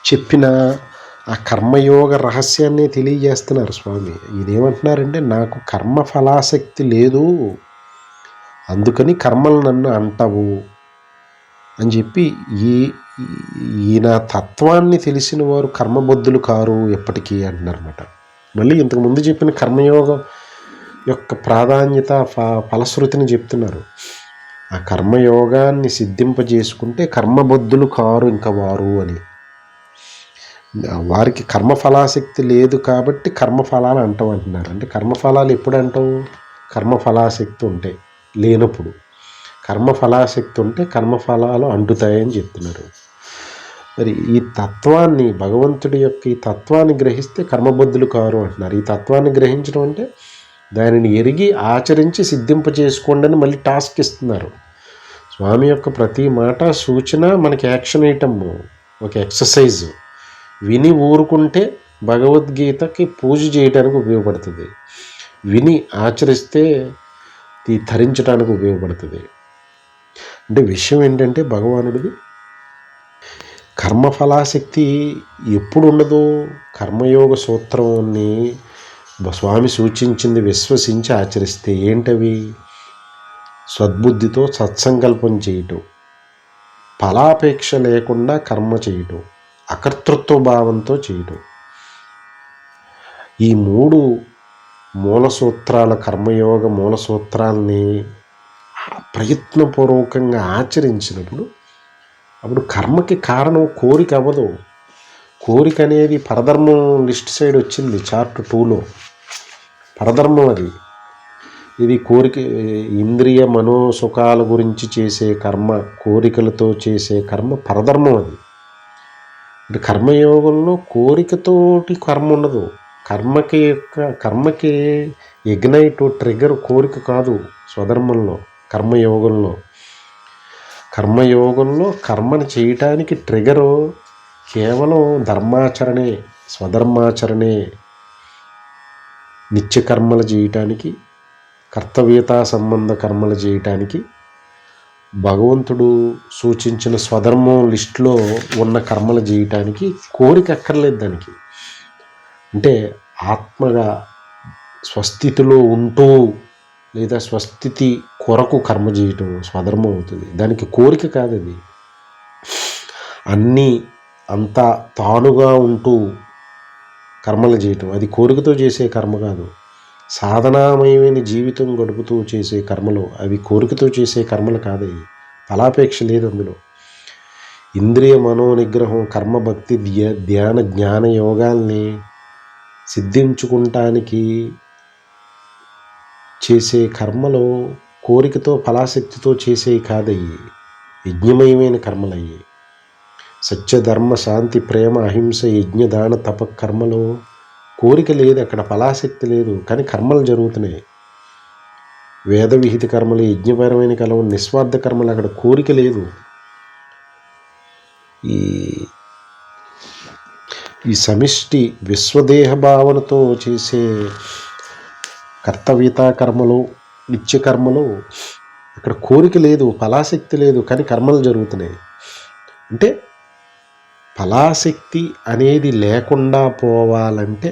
చెప్పిన ఆ కర్మయోగ రహస్యాన్ని తెలియజేస్తున్నారు స్వామి. ఇదేమంటున్నారంటే, నాకు కర్మ ఫలాసక్తి లేదు, అందుకని కర్మలు నన్ను అంటవు అని చెప్పి ఈయన తత్వాన్ని తెలిసిన వారు కర్మబద్ధులు కారు ఎప్పటికీ అంటున్నారన్నమాట. మళ్ళీ ఇంతకుముందు చెప్పిన కర్మయోగం యొక్క ప్రాధాన్యత ఫలశ్రుతిని చెప్తున్నారు. ఆ కర్మయోగాన్ని సిద్ధింపజేసుకుంటే కర్మబద్ధులు కారు ఇంకా వారు అని. వారికి కర్మఫలాసక్తి లేదు కాబట్టి కర్మఫలాలు అంటామంటున్నారు. అంటే కర్మఫలాలు ఎప్పుడు అంటావు? కర్మఫలాసక్తి ఉంటే, లేనప్పుడు. కర్మఫలాసక్తి ఉంటే కర్మఫలాలు అంటుతాయని చెప్తున్నారు. మరి ఈ తత్వాన్ని, భగవంతుడి యొక్క ఈ తత్వాన్ని గ్రహిస్తే కర్మబద్ధులు కారు అంటున్నారు. ఈ తత్వాన్ని గ్రహించడం అంటే దానిని ఎరిగి ఆచరించి సిద్ధింప చేసుకోండి అని మళ్ళీ టాస్క్ ఇస్తున్నారు. స్వామి యొక్క ప్రతి మాట సూచన మనకి యాక్షన్ ఐటమ్, ఒక ఎక్సర్సైజ్. విని ఊరుకుంటే భగవద్గీతకి పూజ చేయడానికి ఉపయోగపడుతుంది, విని ఆచరిస్తే ధరించడానికి ఉపయోగపడుతుంది. అంటే విషయం ఏంటంటే భగవానుడిది కర్మఫలాసక్తి ఎప్పుడు ఉండదు. కర్మయోగ సూత్రాన్ని స్వామి సూచించింది విశ్వసించి ఆచరిస్తే ఏంటవి? సద్బుద్ధితో సత్సంకల్పం చేయటం, ఫలాపేక్ష లేకుండా కర్మ చేయటం, అకర్తృత్వ భావంతో చేయటం. ఈ మూడు మూల సూత్రాల, కర్మయోగ మూల సూత్రాలని ప్రయత్నపూర్వకంగా ఆచరించినప్పుడు అప్పుడు కర్మకి కారణం కోరిక అవ్వదు. కోరిక అనేది పరధర్మం లిస్ట్ సైడ్ వచ్చింది చార్ట్ 2లో. పరధర్మం అది. ఇది కోరిక, ఇంద్రియ మనోసుఖాల గురించి చేసే కర్మ, కోరికలతో చేసే కర్మ పరధర్మం అది. అంటే కర్మయోగంలో కోరికతోటి కర్మ ఉండదు. కర్మకి ఎగ్నైట్ ట్రిగర్ కోరిక కాదు స్వధర్మంలో. కర్మయోగంలో కర్మని చేయటానికి ట్రిగరు కేవలం ధర్మాచరణే, స్వధర్మాచరణే. నిత్యకర్మలు చేయటానికి, కర్తవ్యతా సంబంధ కర్మలు చేయటానికి భగవంతుడు సూచించిన స్వధర్మం లిస్టులో ఉన్న కర్మలు చేయటానికి కోరిక అక్కర్లేదు దానికి. అంటే ఆత్మగా స్వస్థితిలో ఉంటూ లేదా స్వస్థితి కొరకు కర్మ చేయటం స్వధర్మం అవుతుంది. దానికి కోరిక కాదు అది. అంతా తానుగా ఉంటూ కర్మలు చేయటం అది కోరికతో చేసే కర్మ కాదు. సాధనామయమైన జీవితం గడుపుతూ చేసే కర్మలు అవి కోరికతో చేసే కర్మలు కాదవి. ఫలాపేక్ష లేదు అందులో. ఇంద్రియ మనోనిగ్రహం, కర్మభక్తి, ధ్యాన జ్ఞాన యోగాల్ని సిద్ధించుకుంటానికి చేసే కర్మలు కోరికతో ఫలాశక్తితో చేసేవి కాదయ్యి, యజ్ఞమయమైన కర్మలయ్యి. సత్యధర్మ శాంతి ప్రేమ అహింస యజ్ఞ దాన తప కర్మలు కోరిక లేదు, అక్కడ ఫలాశక్తి లేదు, కానీ కర్మలు జరుగుతున్నాయి. వేద విహిత కర్మలు, యజ్ఞపరమైన కర్మలు, నిస్వార్థ కర్మలు, అక్కడ కోరిక లేదు. ఈ సమిష్టి విశ్వదేహ భావనతో చేసే కర్తవ్యతా కర్మలు, నిత్యకర్మలు అక్కడ కోరిక లేదు, ఫలాశక్తి లేదు, కానీ కర్మలు జరుగుతున్నాయి. అంటే ఫలాశక్తి అనేది లేకుండా పోవాలంటే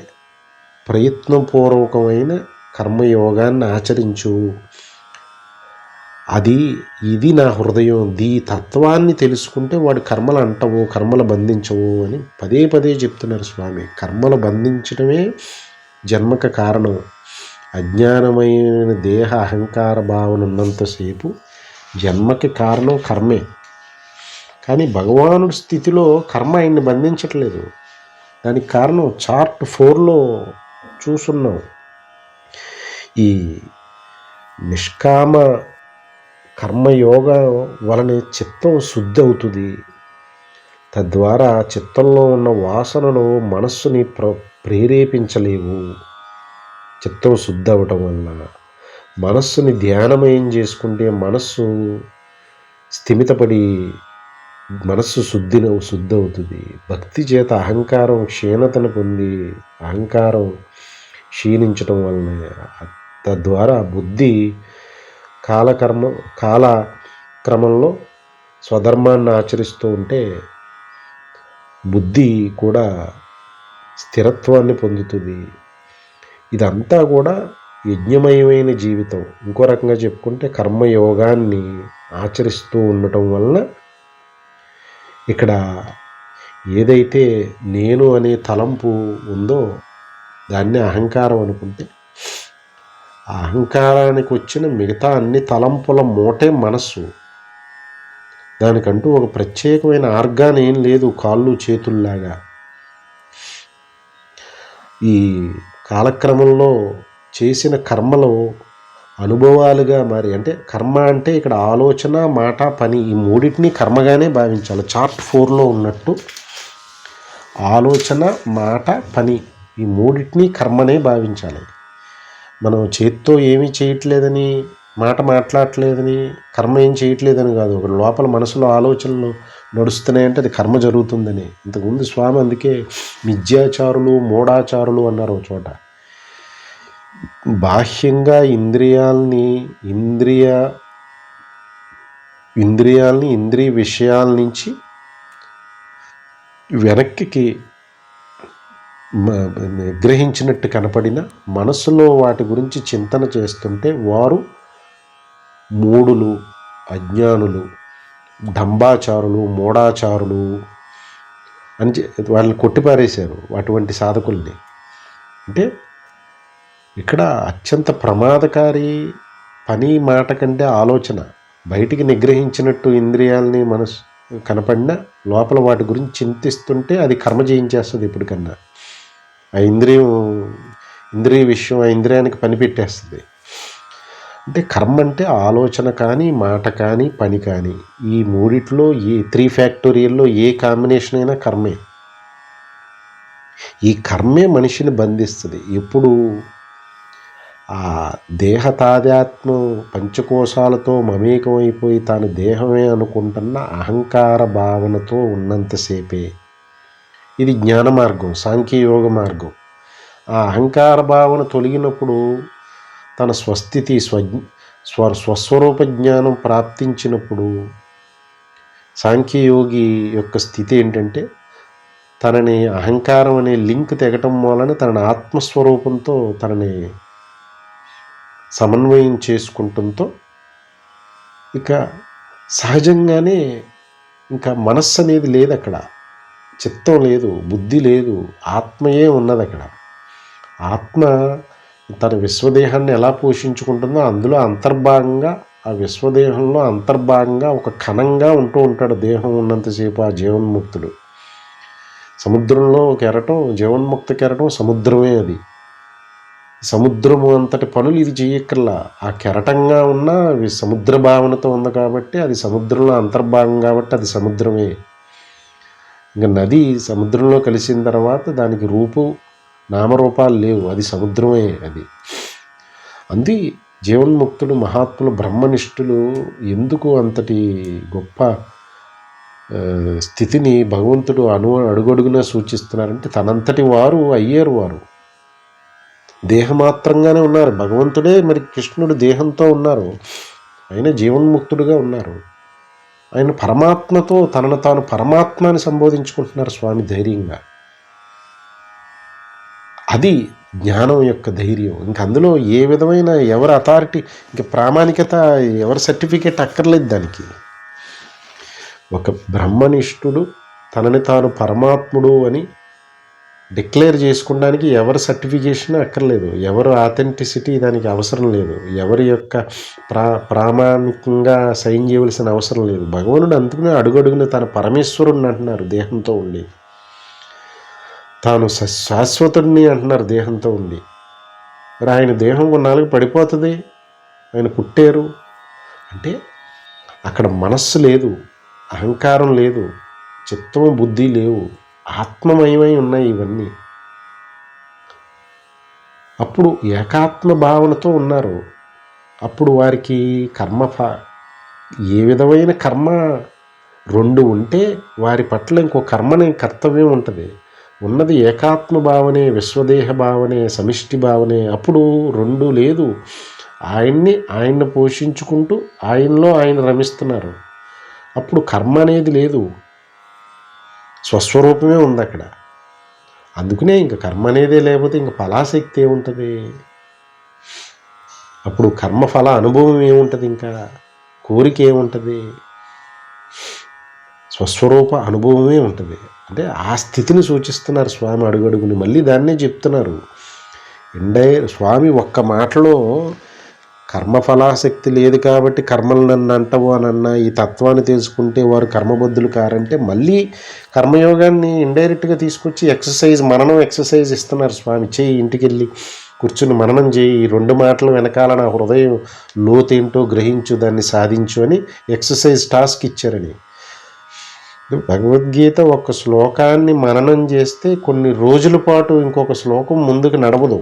ప్రయత్నపూర్వకమైన కర్మయోగాన్ని ఆచరించు. ఇది నా హృదయం, ఈ తత్వాన్ని తెలుసుకుంటే వాడు కర్మలు అంటవు, కర్మలు బంధించవు అని పదే పదే చెప్తున్నారు స్వామి. కర్మలు బంధించడమే జన్మక కారణం. అజ్ఞానమైన దేహ అహంకార భావన ఉన్నంతసేపు జన్మకి కారణం కర్మే. కానీ భగవానుడి స్థితిలో కర్మ ఆయన్ని బంధించట్లేదు. దానికి కారణం చార్ట్ 4లో చూస్తున్నాం. ఈ నిష్కామ కర్మయోగం వలన చిత్తం శుద్ధి అవుతుంది. తద్వారా చిత్తంలో ఉన్న వాసనలు మనస్సుని ప్రేరేపించలేవు. చిత్తం శుద్ధి అవ్వటం వల్ల మనస్సుని ధ్యానమయం చేసుకుంటే మనస్సు స్థిమితపడి మనస్సు శుద్ధి అవుతుంది. భక్తి చేత అహంకారం క్షీణతను పొంది అహంకారం క్షీణించటం వలన తద్వారా బుద్ధి కాలక్రమంలో స్వధర్మాన్ని ఆచరిస్తూ ఉంటే బుద్ధి కూడా స్థిరత్వాన్ని పొందుతుంది. ఇదంతా కూడా యజ్ఞమయమైన జీవితం. ఇంకో రకంగా చెప్పుకుంటే కర్మయోగాన్ని ఆచరిస్తూ ఉండటం వలన ఇక్కడ ఏదైతే నేను అనే తలంపు ఉందో దాన్ని అహంకారం అనుకుంటే, ఆ అహంకారానికి వచ్చిన మిగతా అన్ని తలంపుల మూటే మనస్సు. దానికంటూ ఒక ప్రత్యేకమైన ఆర్గాన్ ఏం లేదు, కాళ్ళు చేతుల్లాగా. ఈ కాలక్రమంలో చేసిన కర్మలు అనుభవాలుగా మారి, అంటే కర్మ అంటే ఇక్కడ ఆలోచన, మాట, పని ఈ మూడింటిని కర్మగానే భావించాలి. చార్ట్ 4లో ఉన్నట్టు ఆలోచన, మాట, పని ఈ మూడింటిని కర్మనే భావించాలి. మనం చేత్తో ఏమీ చేయట్లేదని, మాట మాట్లాడట్లేదని, కర్మ ఏం చేయట్లేదని కాదు. ఒక లోపల మనసులో ఆలోచనలు నడుస్తున్నాయంటే అది కర్మ జరుగుతుందని. ఇంతకుముందు స్వామి అందుకే మిథ్యాచారులు, మూఢాచారులు అన్నారు ఒక చోట. బాహ్యంగా ఇంద్రియాల్ని ఇంద్రియ విషయాల నుంచి వెనక్కి నిగ్రహించినట్టు కనపడిన మనసులో వాటి గురించి చింతన చేస్తుంటే వారు మూఢులు, అజ్ఞానులు, డంబాచారులు, మూఢాచారులు అని వాళ్ళని కొట్టిపారేశారు అటువంటి సాధకుల్ని. అంటే ఇక్కడ అత్యంత ప్రమాదకారి పని, మాట కంటే ఆలోచన. బయటికి నిగ్రహించినట్టు ఇంద్రియాలని మనసు కనపడినా లోపల వాటి గురించి చింతిస్తుంటే అది కర్మ చేయించేస్తుంది ఎప్పటికన్నా. ఆ ఇంద్రియ విషయం ఆ ఇంద్రియానికి పని పెట్టేస్తుంది. అంటే కర్మ అంటే ఆలోచన కానీ, మాట కానీ, పని కానీ, ఈ మూడిట్లో ఏ 3 ఫ్యాక్టోరియల్లో ఏ కాంబినేషన్ అయినా కర్మే. ఈ కర్మే మనిషిని బంధిస్తుంది. ఎప్పుడు ఆ దేహ తాదాత్మ్యం పంచకోశాలతో మమేకమైపోయి తాను దేహమే అనుకుంటున్న అహంకార భావనతో ఉన్నంతసేపే. ఇది జ్ఞాన మార్గం, సాంఖ్యయోగ మార్గం. ఆ అహంకార భావన తొలగినప్పుడు తన స్వస్థితి స్వస్వరూప జ్ఞానం ప్రాప్తించినప్పుడు సాంఖ్యయోగి యొక్క స్థితి ఏంటంటే తనని అహంకారం అనే లింక్ తెగటం వలన తన ఆత్మస్వరూపంతో తనని సమన్వయం చేసుకుంటంతో ఇక సహజంగానే ఇంకా మనస్సు అనేది లేదు అక్కడ, చిత్తం లేదు, బుద్ధి లేదు, ఆత్మయే ఉన్నది అక్కడ. ఆత్మ తన విశ్వదేహాన్ని ఎలా పోషించుకుంటుందో అందులో అంతర్భాగంగా, ఆ విశ్వదేహంలో అంతర్భాగంగా ఒక కణంగా ఉంటూ ఉంటాడు దేహం ఉన్నంతసేపు ఆ జీవన్ముక్తుడు. సముద్రంలో కెరటం, జీవన్ముక్త కెరటం సముద్రమే. అది సముద్రము అంతటి పనులు ఇది చేయక్కర్లా. ఆ కెరటంగా ఉన్న సముద్ర భావనతో ఉంది కాబట్టి అది సముద్రంలో అంతర్భాగం కాబట్టి అది సముద్రమే. ఇంకా నది సముద్రంలో కలిసిన తర్వాత దానికి రూపు నామరూపాలు లేవు, అది సముద్రమే. అది అంది జీవన్ముక్తుడు, మహాత్ములు, బ్రహ్మనిష్ఠులు ఎందుకు అంతటి గొప్ప స్థితిని భగవంతుడు అడుగడుగునా సూచిస్తున్నారంటే తనంతటి వారు అయ్యారు. వారు దేహమాత్రంగానే ఉన్నారు. భగవంతుడే మరి కృష్ణుడు దేహంతో ఉన్నారు. ఆయన జీవన్ముక్తుడుగా ఉన్నారు. ఆయన పరమాత్మతో తనను తాను పరమాత్మని సంబోధించుకుంటున్నారు స్వామి ధైర్యంగా. అది జ్ఞానం యొక్క ధైర్యం. ఇంక అందులో ఏ విధమైన ఎవరి అథారిటీ, ఇంక ప్రామాణికత, ఎవరి సర్టిఫికేట్ అక్కర్లేదు దానికి. ఒక బ్రహ్మనిష్ఠుడు తనని తాను పరమాత్ముడు అని డిక్లేర్ చేసుకోవడానికి ఎవరి సర్టిఫికేషన్ అక్కర్లేదు, ఎవరు ఆథెంటిసిటీ దానికి అవసరం లేదు, ఎవరి యొక్క ప్రామాణికంగా సైన్ చేయవలసిన అవసరం లేదు. భగవానుడు అందుకనే అడుగడుగున తన పరమేశ్వరుడిని అంటున్నారు దేహంతో ఉండి, తాను శాశ్వతుడిని అంటున్నారు దేహంతో ఉండి. మరి ఆయన దేహం కొన్నాళ్ళకి పడిపోతుంది, ఆయన పుట్టారు అంటే అక్కడ మనస్సు లేదు, అహంకారం లేదు, చిత్తం బుద్ధి లేవు, ఆత్మమయమై ఉన్నాయి ఇవన్నీ. అప్పుడు ఏకాత్మ భావనతో ఉన్నారు. అప్పుడు వారికి కర్మ ఏ విధమైన కర్మ రెండు ఉంటే వారి పట్ల ఇంకో కర్మని కర్తవ్యం ఉంటుంది. ఉన్నది ఏకాత్మ భావనే, విశ్వదేహ భావనే, సమిష్టి భావనే. అప్పుడు రెండు లేదు. ఆయన్ని పోషించుకుంటూ ఆయనలో ఆయన రమిస్తున్నారు. అప్పుడు కర్మ అనేది లేదు, స్వస్వరూపమే ఉంది అక్కడ. అందుకనే ఇంక కర్మ అనేదే లేకపోతే ఇంక ఫలాశక్తి ఏముంటుంది? అప్పుడు కర్మఫల అనుభవం ఏముంటుంది? ఇంకా కోరిక ఏముంటుంది? స్వస్వరూప అనుభవమే ఉంటుంది. అంటే ఆ స్థితిని సూచిస్తున్నారు స్వామి అడుగడుగుని. మళ్ళీ దాన్నే చెప్తున్నారు. స్వామి ఒక్క మాటలో కర్మఫలాశక్తి లేదు కాబట్టి కర్మలు నన్ను అంటవు అని అన్న ఈ తత్వాన్ని తెలుసుకుంటే వారు కర్మబద్ధులు కారంటే, మళ్ళీ కర్మయోగాన్ని ఇండైరెక్ట్గా తీసుకొచ్చి మననం ఎక్సర్సైజ్ ఇస్తున్నారు స్వామి. చేయి, ఇంటికి వెళ్ళి కూర్చుని మననం చేయి, ఈ రెండు మాటలు వెనకాల నా హృదయం లోతేంటో గ్రహించు, దాన్ని సాధించు అని ఎక్సర్సైజ్ టాస్క్ ఇచ్చారని. భగవద్గీత ఒక శ్లోకాన్ని మననం చేస్తే కొన్ని రోజుల పాటు ఇంకొక శ్లోకం ముందుకు నడవదు.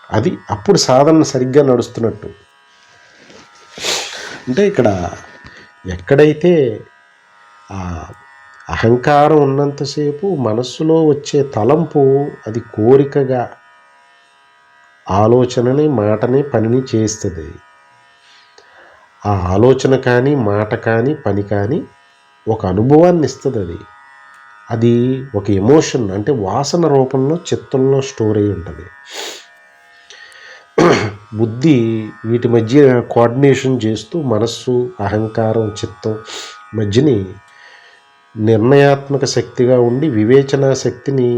అది అప్పుడు సాధన సరిగ్గా నడుస్తున్నట్టు. అంటే ఇక్కడ ఎక్కడైతే ఆ అహంకారం ఉన్నంతసేపు మనస్సులో వచ్చే తలంపు అది కోరికగా ఆలోచనని, మాటని, పనిని చేస్తుంది. ఆ ఆలోచన కానీ, మాట కానీ, పని కానీ ఒక అనుభవాన్ని ఇస్తుంది. అది ఒక ఎమోషన్, అంటే వాసన రూపంలో చిత్తంలో స్టోర్ అయి ఉంటుంది. బుద్ధి వీటి మధ్య కోఆర్డినేషన్ చేస్తూ మనస్సు, అహంకారం, చిత్తం మధ్యని నిర్ణయాత్మక శక్తిగా ఉండి వివేచన శక్తిని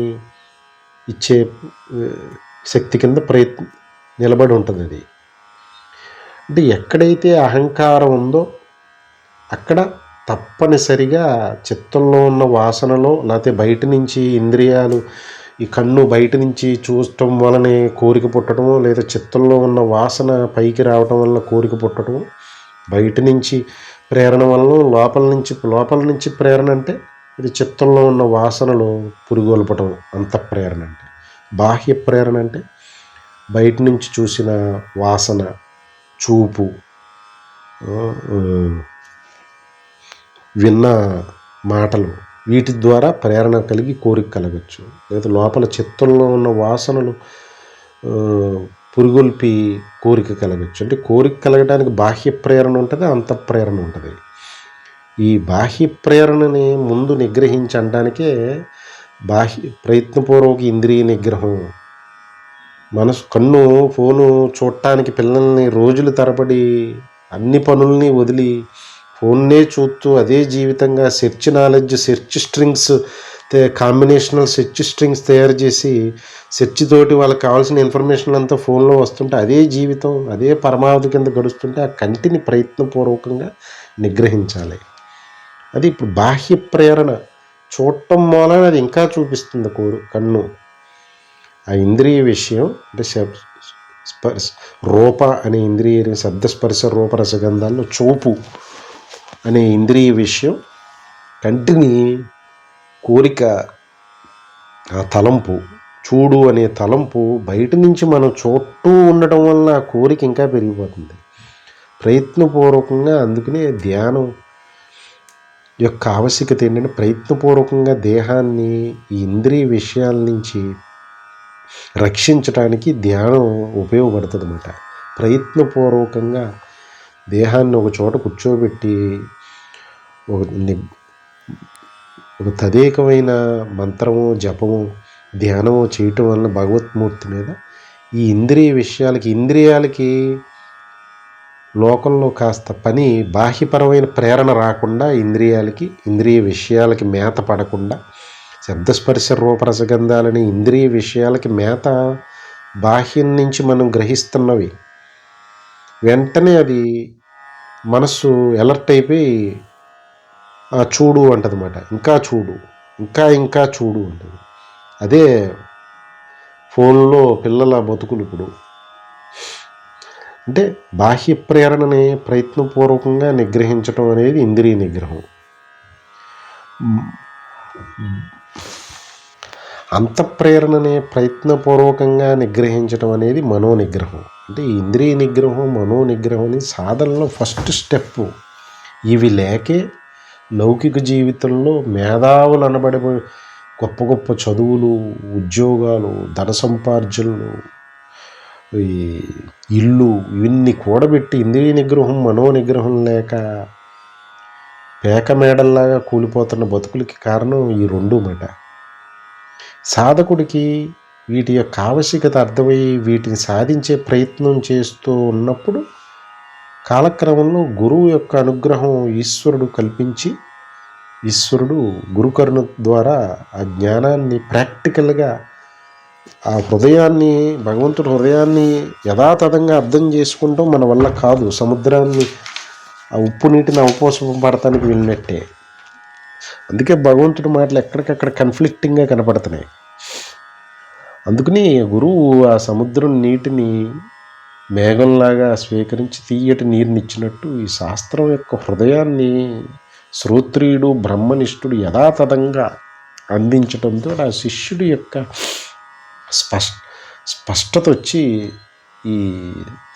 ఇచ్చే శక్తి కింద నిలబడి ఉంటుంది. అది అంటే ఎక్కడైతే అహంకారం ఉందో అక్కడ తప్పనిసరిగా చిత్తంలో ఉన్న వాసనలో, లేకపోతే బయట నుంచి ఇంద్రియాలు, ఈ కన్ను బయట నుంచి చూడటం వలనే కోరిక పుట్టడము, లేదా చిత్తంలో ఉన్న వాసన పైకి రావటం వల్ల కోరిక పుట్టడము, బయట నుంచి ప్రేరణ వలన, లోపల నుంచి ప్రేరణ అంటే ఇది చిత్తంలో ఉన్న వాసనలు పురుగొల్పటం అంతఃప్రేరణ. అంటే బాహ్య ప్రేరణ అంటే బయట నుంచి చూసిన వాసన, చూపు, విన్న మాటలు, వీటి ద్వారా ప్రేరణ కలిగి కోరిక కలగచ్చు. లేదా లోపల చిత్తంలో ఉన్న వాసనలు పురుగొల్పి కోరిక కలగచ్చు. అంటే కోరిక కలగడానికి బాహ్య ప్రేరణ ఉంటుంది, అంతఃప్రేరణ ఉంటుంది. ఈ బాహ్య ప్రేరణని ముందు నిగ్రహించడానికే ప్రయత్నపూర్వక ఇంద్రియ నిగ్రహం. మనసు, కన్ను ఫోను చూడటానికి పిల్లల్ని రోజుల తరబడి అన్ని పనుల్ని వదిలి ఫోన్నే చూస్తూ అదే జీవితంగా search strings, combinational search strings తయారు చేసి సెర్చ్ తోటి వాళ్ళకి కావాల్సిన ఇన్ఫర్మేషన్ అంతా ఫోన్లో వస్తుంటే అదే జీవితం, అదే పరమావధి కింద గడుస్తుంటే ఆ కంటిని ప్రయత్నపూర్వకంగా నిగ్రహించాలి. అది ఇప్పుడు బాహ్య ప్రేరణ చూడటం మూలన అది ఇంకా చూపిస్తుంది కన్ను. ఆ ఇంద్రియ విషయం అంటే రూప అనే ఇంద్రియ, శబ్దస్పర్శ రూప రసగంధాల్లో చూపు అనే ఇంద్రియ విషయం కంటిని కోరిక, ఆ తలంపు, చూడు అనే తలంపు బయట నుంచి మనం చూస్తూ ఉండటం వల్ల ఆ కోరిక ఇంకా పెరిగిపోతుంది ప్రయత్నపూర్వకంగా. అందుకనే ధ్యానం యొక్క ఆవశ్యకత ఏంటంటే ప్రయత్నపూర్వకంగా దేహాన్ని ఈ ఇంద్రియ విషయాల నుంచి రక్షించడానికి ధ్యానం ఉపయోగపడుతుంది అన్నమాట. ప్రయత్నపూర్వకంగా దేహాన్ని ఒక చోట కూర్చోబెట్టి ఒక తదేకమైన మంత్రము, జపము, ధ్యానము చేయటం వలన భగవత్మూర్తి మీద ఈ ఇంద్రియాలకి లోకంలో కాస్త పని, బాహ్యపరమైన ప్రేరణ రాకుండా, ఇంద్రియ విషయాలకి మేత పడకుండా, శబ్దస్పర్శ రూపరసగంధాలని ఇంద్రియ విషయాలకి మేత బాహ్యం నుంచి మనం గ్రహిస్తున్నవి వెంటనే అది మనస్సు అలర్ట్ అయిపోయి చూడు అంటదన్నమాట. ఇంకా చూడు, ఇంకా చూడు అంటది. అదే ఫోన్లో పిల్లల బతుకులు ఇప్పుడు. అంటే బాహ్య ప్రేరణని ప్రయత్నపూర్వకంగా నిగ్రహించడం అనేది ఇంద్రియ నిగ్రహం. అంతఃప్రేరణని ప్రయత్నపూర్వకంగా నిగ్రహించడం అనేది మనోనిగ్రహం. అంటే ఇంద్రియ నిగ్రహం, మనోనిగ్రహం అనేది సాధనలో ఫస్ట్ స్టెప్. ఇవి లేకే లౌకిక జీవితంలో మేధావులు అనబడే గొప్ప గొప్ప చదువులు, ఉద్యోగాలు, ధన సంపార్జనలు, ఈ ఇల్లు, ఇవన్నీ కూడబెట్టి ఇంద్రియ నిగ్రహం, మనోనిగ్రహం లేక పేక మేడల్లాగా కూలిపోతున్న బతుకులకి కారణం ఈ రెండు మాట. సాధకుడికి వీటి యొక్క ఆవశ్యకత అర్థమయ్యి వీటిని సాధించే ప్రయత్నం చేస్తూ ఉన్నప్పుడు కాలక్రమంలో గురువు యొక్క అనుగ్రహం ఈశ్వరుడు గురుకరుణ ద్వారా ఆ జ్ఞానాన్ని ప్రాక్టికల్గా ఆ భగవంతుడి హృదయాన్ని యథాతథంగా అర్థం చేసుకుంటాం మన వల్ల కాదు. సముద్రాన్ని ఆ ఉప్పు నీటిని అవపోసం పడటానికి వెళ్ళినట్టే. అందుకే భగవంతుడి మాటలు ఎక్కడికక్కడ కన్ఫ్లిక్టింగ్గా కనపడుతున్నాయి. అందుకని గురువు ఆ సముద్రం నీటిని మేఘంలాగా స్వీకరించి తీయటి నీరునిచ్చినట్టు ఈ శాస్త్రం యొక్క హృదయాన్ని శ్రోత్రియుడు, బ్రహ్మనిష్ఠుడు యథాతథంగా అందించడంతో ఆ శిష్యుడి యొక్క స్పష్టత వచ్చి ఈ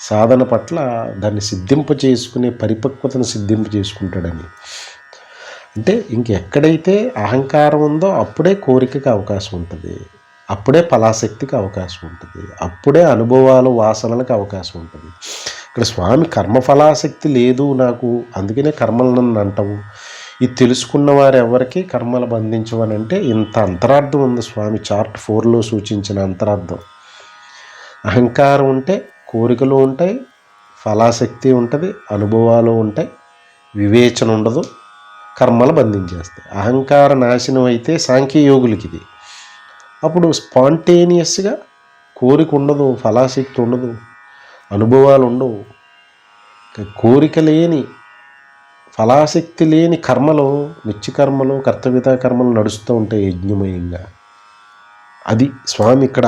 సాధన పట్ల దాన్ని పరిపక్వతను సిద్ధింపజేసుకుంటాడని. అంటే ఇంకెక్కడైతే అహంకారం ఉందో అప్పుడే కోరికకి అవకాశం ఉంటుంది, అప్పుడే ఫలాశక్తికి అవకాశం ఉంటుంది, అప్పుడే అనుభవాలు, వాసనలకు అవకాశం ఉంటుంది. ఇక్కడ స్వామి కర్మఫలాశక్తి లేదు నాకు, అందుకనే కర్మలను అంటావు. ఇది తెలుసుకున్న వారు ఎవరికి కర్మలు బంధించవనంటే ఇంత అంతరార్థం ఉంది స్వామి చార్ట్ 4లో సూచించిన అంతరార్థం. అహంకారం ఉంటే కోరికలు ఉంటాయి, ఫలాశక్తి ఉంటుంది, అనుభవాలు ఉంటాయి, వివేచన ఉండదు, కర్మలు బంధించేస్తాయి. అహంకార నాశనం అయితే సాంఖ్యయోగులకి ఇది. అప్పుడు స్పాంటేనియస్గా కోరిక ఉండదు, ఫలాశక్తి ఉండదు, అనుభవాలు ఉండవు. కోరిక లేని, ఫలాశక్తి లేని కర్మలు, నిత్యకర్మలు, కర్తవ్యతా కర్మలు నడుస్తూ ఉంటాయి యజ్ఞమయంగా. అది స్వామి ఇక్కడ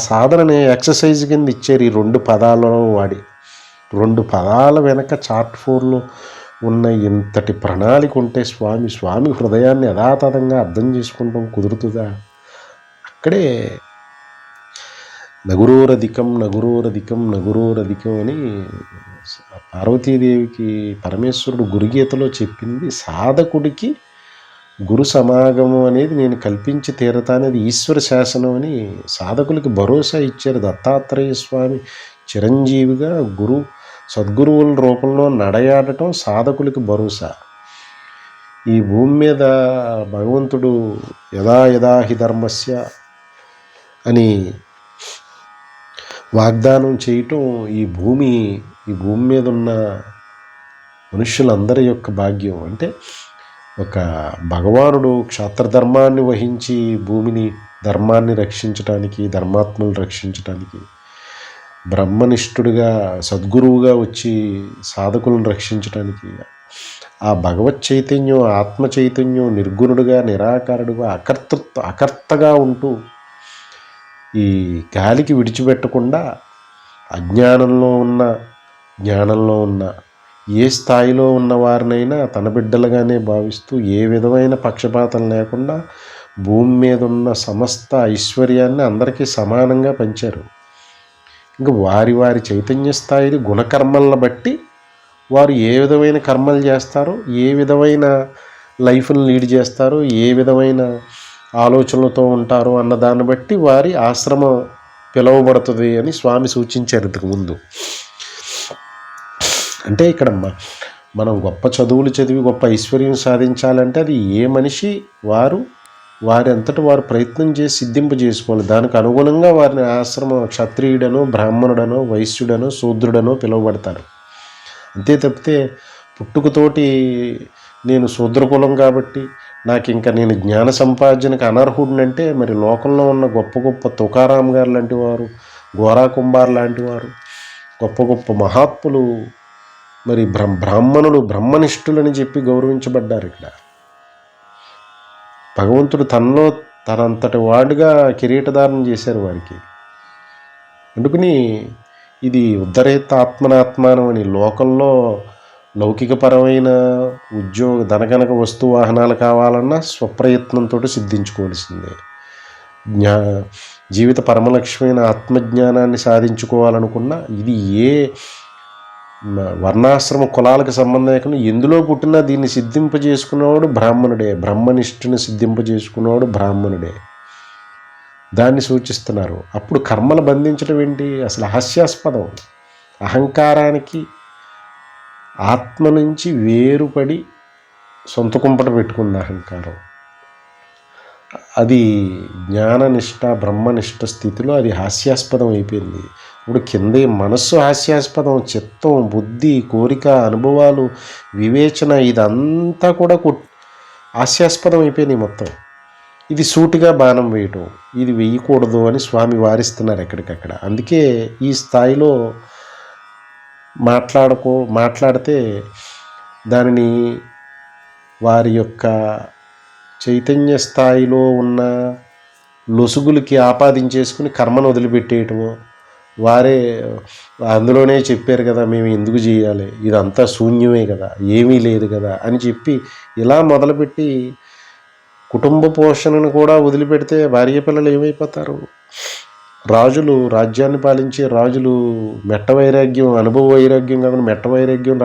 సాధనని ఎక్సర్సైజ్ కింద ఇచ్చారు ఈ 2 పదాలను వాడి. 2 పదాల వెనక చార్ట్ 4లో ఉన్న ఇంతటి ప్రణాళిక ఉంటే స్వామి హృదయాన్ని యథాతథంగా అర్థం చేసుకుంటాం కుదురుతుందా? అక్కడే నగురోరధికం అని పార్వతీదేవికి పరమేశ్వరుడు గురుగీతలో చెప్పింది. సాధకుడికి గురు సమాగమం అనేది నేను కల్పించి తీరతా అనేది ఈశ్వర శాసనం అని సాధకులకి భరోసా ఇచ్చారు దత్తాత్రేయ స్వామి. చిరంజీవిగా సద్గురువుల రూపంలో నడయాడటం సాధకులకి భరోసా. ఈ భూమి మీద భగవంతుడు యదా హి ధర్మస్య అని వాగ్దానం చేయటం ఈ భూమి మీద ఉన్న మనుష్యులందరి యొక్క భాగ్యం. అంటే ఒక భగవానుడు క్షాత్రధర్మాన్ని వహించి భూమిని, ధర్మాన్ని రక్షించడానికి, ధర్మాత్మను రక్షించడానికి, బ్రహ్మనిష్ఠుడిగా సద్గురువుగా వచ్చి సాధకులను రక్షించడానికి, ఆ భగవత్ చైతన్యం, ఆత్మ చైతన్యం నిర్గుణుడుగా, నిరాకారుడుగా, అకర్తగా ఉంటూ ఈ గాలికి విడిచిపెట్టకుండా అజ్ఞానంలో ఉన్న, జ్ఞానంలో ఉన్న, ఏ స్థాయిలో ఉన్న వారినైనా తన బిడ్డలుగానే భావిస్తూ ఏ విధమైన పక్షపాతం లేకుండా భూమి మీద ఉన్న సమస్త ఐశ్వర్యాన్ని అందరికీ సమానంగా పంచారు. ఇంకా వారి చైతన్య స్థాయిని, గుణకర్మలను బట్టి వారు ఏ విధమైన కర్మలు చేస్తారో, ఏ విధమైన లైఫ్ని లీడ్ చేస్తారో, ఏ విధమైన ఆలోచనలతో ఉంటారో అన్న దాన్ని బట్టి వారి ఆశ్రమం పిలువబడుతుంది అని స్వామి సూచించారు ఇంతకుముందు. అంటే ఇక్కడ మనం గొప్ప చదువులు చదివి గొప్ప ఐశ్వర్యం సాధించాలంటే అది ఏ మనిషి వారి అంతటా వారు ప్రయత్నం చేసి సిద్ధింపజేసుకోవాలి. దానికి అనుగుణంగా వారిని ఆశ్రమం క్షత్రియుడనో బ్రాహ్మణుడనో వైశ్యుడనో శూద్రుడనో పిలువబడతారు. అంతే తప్పితే పుట్టుకతోటి నేను శూద్రకులం కాబట్టి నాకు ఇంకా నేను జ్ఞాన సంపార్జనకు అనర్హుడినంటే మరి లోకంలో ఉన్న గొప్ప గొప్ప తుకారాం గారు లాంటి వారు, గోరా కుంభార్ లాంటి వారు, గొప్ప గొప్ప మహాత్ములు మరి బ్రాహ్మణులు బ్రహ్మనిష్ఠులని చెప్పి గౌరవించబడ్డారు. ఇక్కడ భగవంతుడు తనంతటి వాడుగా కిరీటధారణ చేశారు వారికి. అందుకని ఇది ఉద్ధరేత ఆత్మనాత్మానం అని లోకంలో లౌకికపరమైన ధనకనక వస్తు వాహనాలు కావాలన్నా స్వప్రయత్నంతో సిద్ధించుకోవాల్సిందే. జీవిత పరమలక్ష్యమైన ఆత్మజ్ఞానాన్ని సాధించుకోవాలనుకున్నా ఇది ఏ వర్ణాశ్రమ కులాలకు సంబంధం లేకుండా ఎందులో పుట్టినా దీన్ని సిద్ధింపజేసుకున్నవాడు బ్రాహ్మణుడే, బ్రహ్మనిష్ఠుని సిద్ధింపజేసుకున్నవాడు బ్రాహ్మణుడే. దాన్ని సూచిస్తున్నారు. అప్పుడు కర్మలు బంధించడం ఏంటి? అసలు హాస్యాస్పదం. అహంకారానికి ఆత్మ నుంచి వేరుపడి సొంత కుంపట పెట్టుకుంది అహంకారం. అది జ్ఞాననిష్ట బ్రహ్మనిష్ట స్థితిలో అది హాస్యాస్పదం అయిపోయింది. ఇప్పుడు కింద మనస్సు హాస్యాస్పదం, చిత్తం, బుద్ధి, కోరిక, అనుభవాలు, వివేచన ఇదంతా కూడా హాస్యాస్పదం అయిపోయినాయి మొత్తం. ఇది సూటిగా బాణం వేయటం, ఇది వేయకూడదు అని స్వామి వారిస్తున్నారు ఎక్కడికక్కడ. అందుకే ఈ స్థాయిలో మాట్లాడితే దానిని వారి యొక్క చైతన్య స్థాయిలో ఉన్న లొసుగులకి ఆపాదించేసుకుని కర్మను వదిలిపెట్టేయటము. వారే అందులోనే చెప్పారు కదా మేము ఎందుకు చేయాలి, ఇదంతా శూన్యమే కదా, ఏమీ లేదు కదా అని చెప్పి ఇలా మొదలుపెట్టి కుటుంబ పోషణను కూడా వదిలిపెడితే భార్య పిల్లలు ఏమైపోతారు? రాజ్యాన్ని పాలించే రాజులు మెట్ట వైరాగ్యం, అనుభవ వైరాగ్యం కాకుండా మెట్ట వైరాగ్యం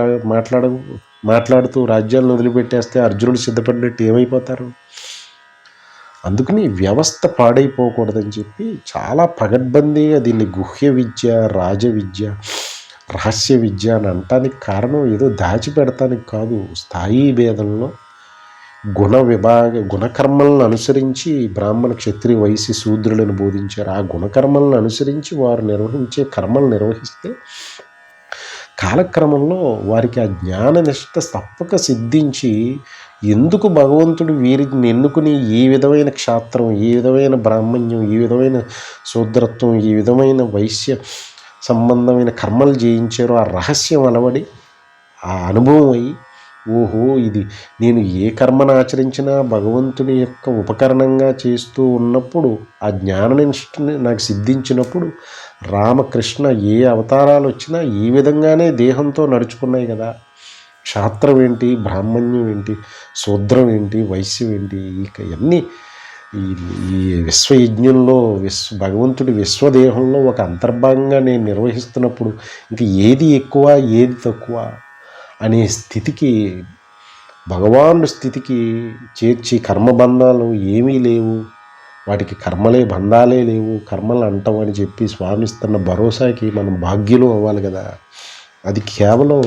మాట్లాడుతూ రాజ్యాలను వదిలిపెట్టేస్తే అర్జునుడు సిద్ధపడినట్టు ఏమైపోతారు? అందుకని వ్యవస్థ పాడైపోకూడదని చెప్పి చాలా పగడ్బందీగా దీన్ని గుహ్య విద్య, రాజ విద్య, రహస్య విద్య అని అనటానికి కారణం ఏదో దాచిపెడతానికి కాదు. స్థాయి భేదంలో గుణకర్మలను అనుసరించి బ్రాహ్మణ క్షత్రియ వైశ్య శూద్రులను బోధించారు. ఆ గుణకర్మలను అనుసరించి వారు నిర్వహించే కర్మలు నిర్వహిస్తే కాలక్రమంలో వారికి ఆ జ్ఞాననిష్ట తప్పక సిద్ధించి ఎందుకు భగవంతుడు వీరిని ఎన్నుకుని ఈ విధమైన క్షాత్రం, ఈ విధమైన బ్రాహ్మణ్యం, ఈ విధమైన శూద్రత్వం, ఈ విధమైన వైశ్య సంబంధమైన కర్మలు చేయించారో ఆ రహస్యం అలవడి ఆ అనుభవం అయ్యి ఓహో ఇది నేను ఏ కర్మను ఆచరించినా భగవంతుని యొక్క ఉపకరణంగా చేస్తూ ఉన్నప్పుడు ఆ జ్ఞాననిష్టని నాకు సిద్ధించినప్పుడు రామకృష్ణ ఏ అవతారాలు వచ్చినా ఈ విధంగానే దేహంతో నడుచుకున్నాయి కదా. క్షాత్రం ఏంటి, బ్రాహ్మణ్యం ఏంటి, శూద్రం ఏంటి, వైశ్యం ఏంటి, ఇక ఇవన్నీ ఈ విశ్వయజ్ఞంలో భగవంతుడి విశ్వదేహంలో ఒక అంతర్భాగంగా నేను నిర్వహిస్తున్నప్పుడు ఇంక ఏది ఎక్కువ ఏది తక్కువ అనే స్థితికి, భగవానుడి స్థితికి చేర్చి కర్మబంధాలు ఏమీ లేవు, వాటికి కర్మలే బంధాలే లేవు, కర్మలు అంటాం అని చెప్పి స్వామిస్తున్న భరోసాకి మనం భాగ్యులు అవ్వాలి కదా. అది కేవలం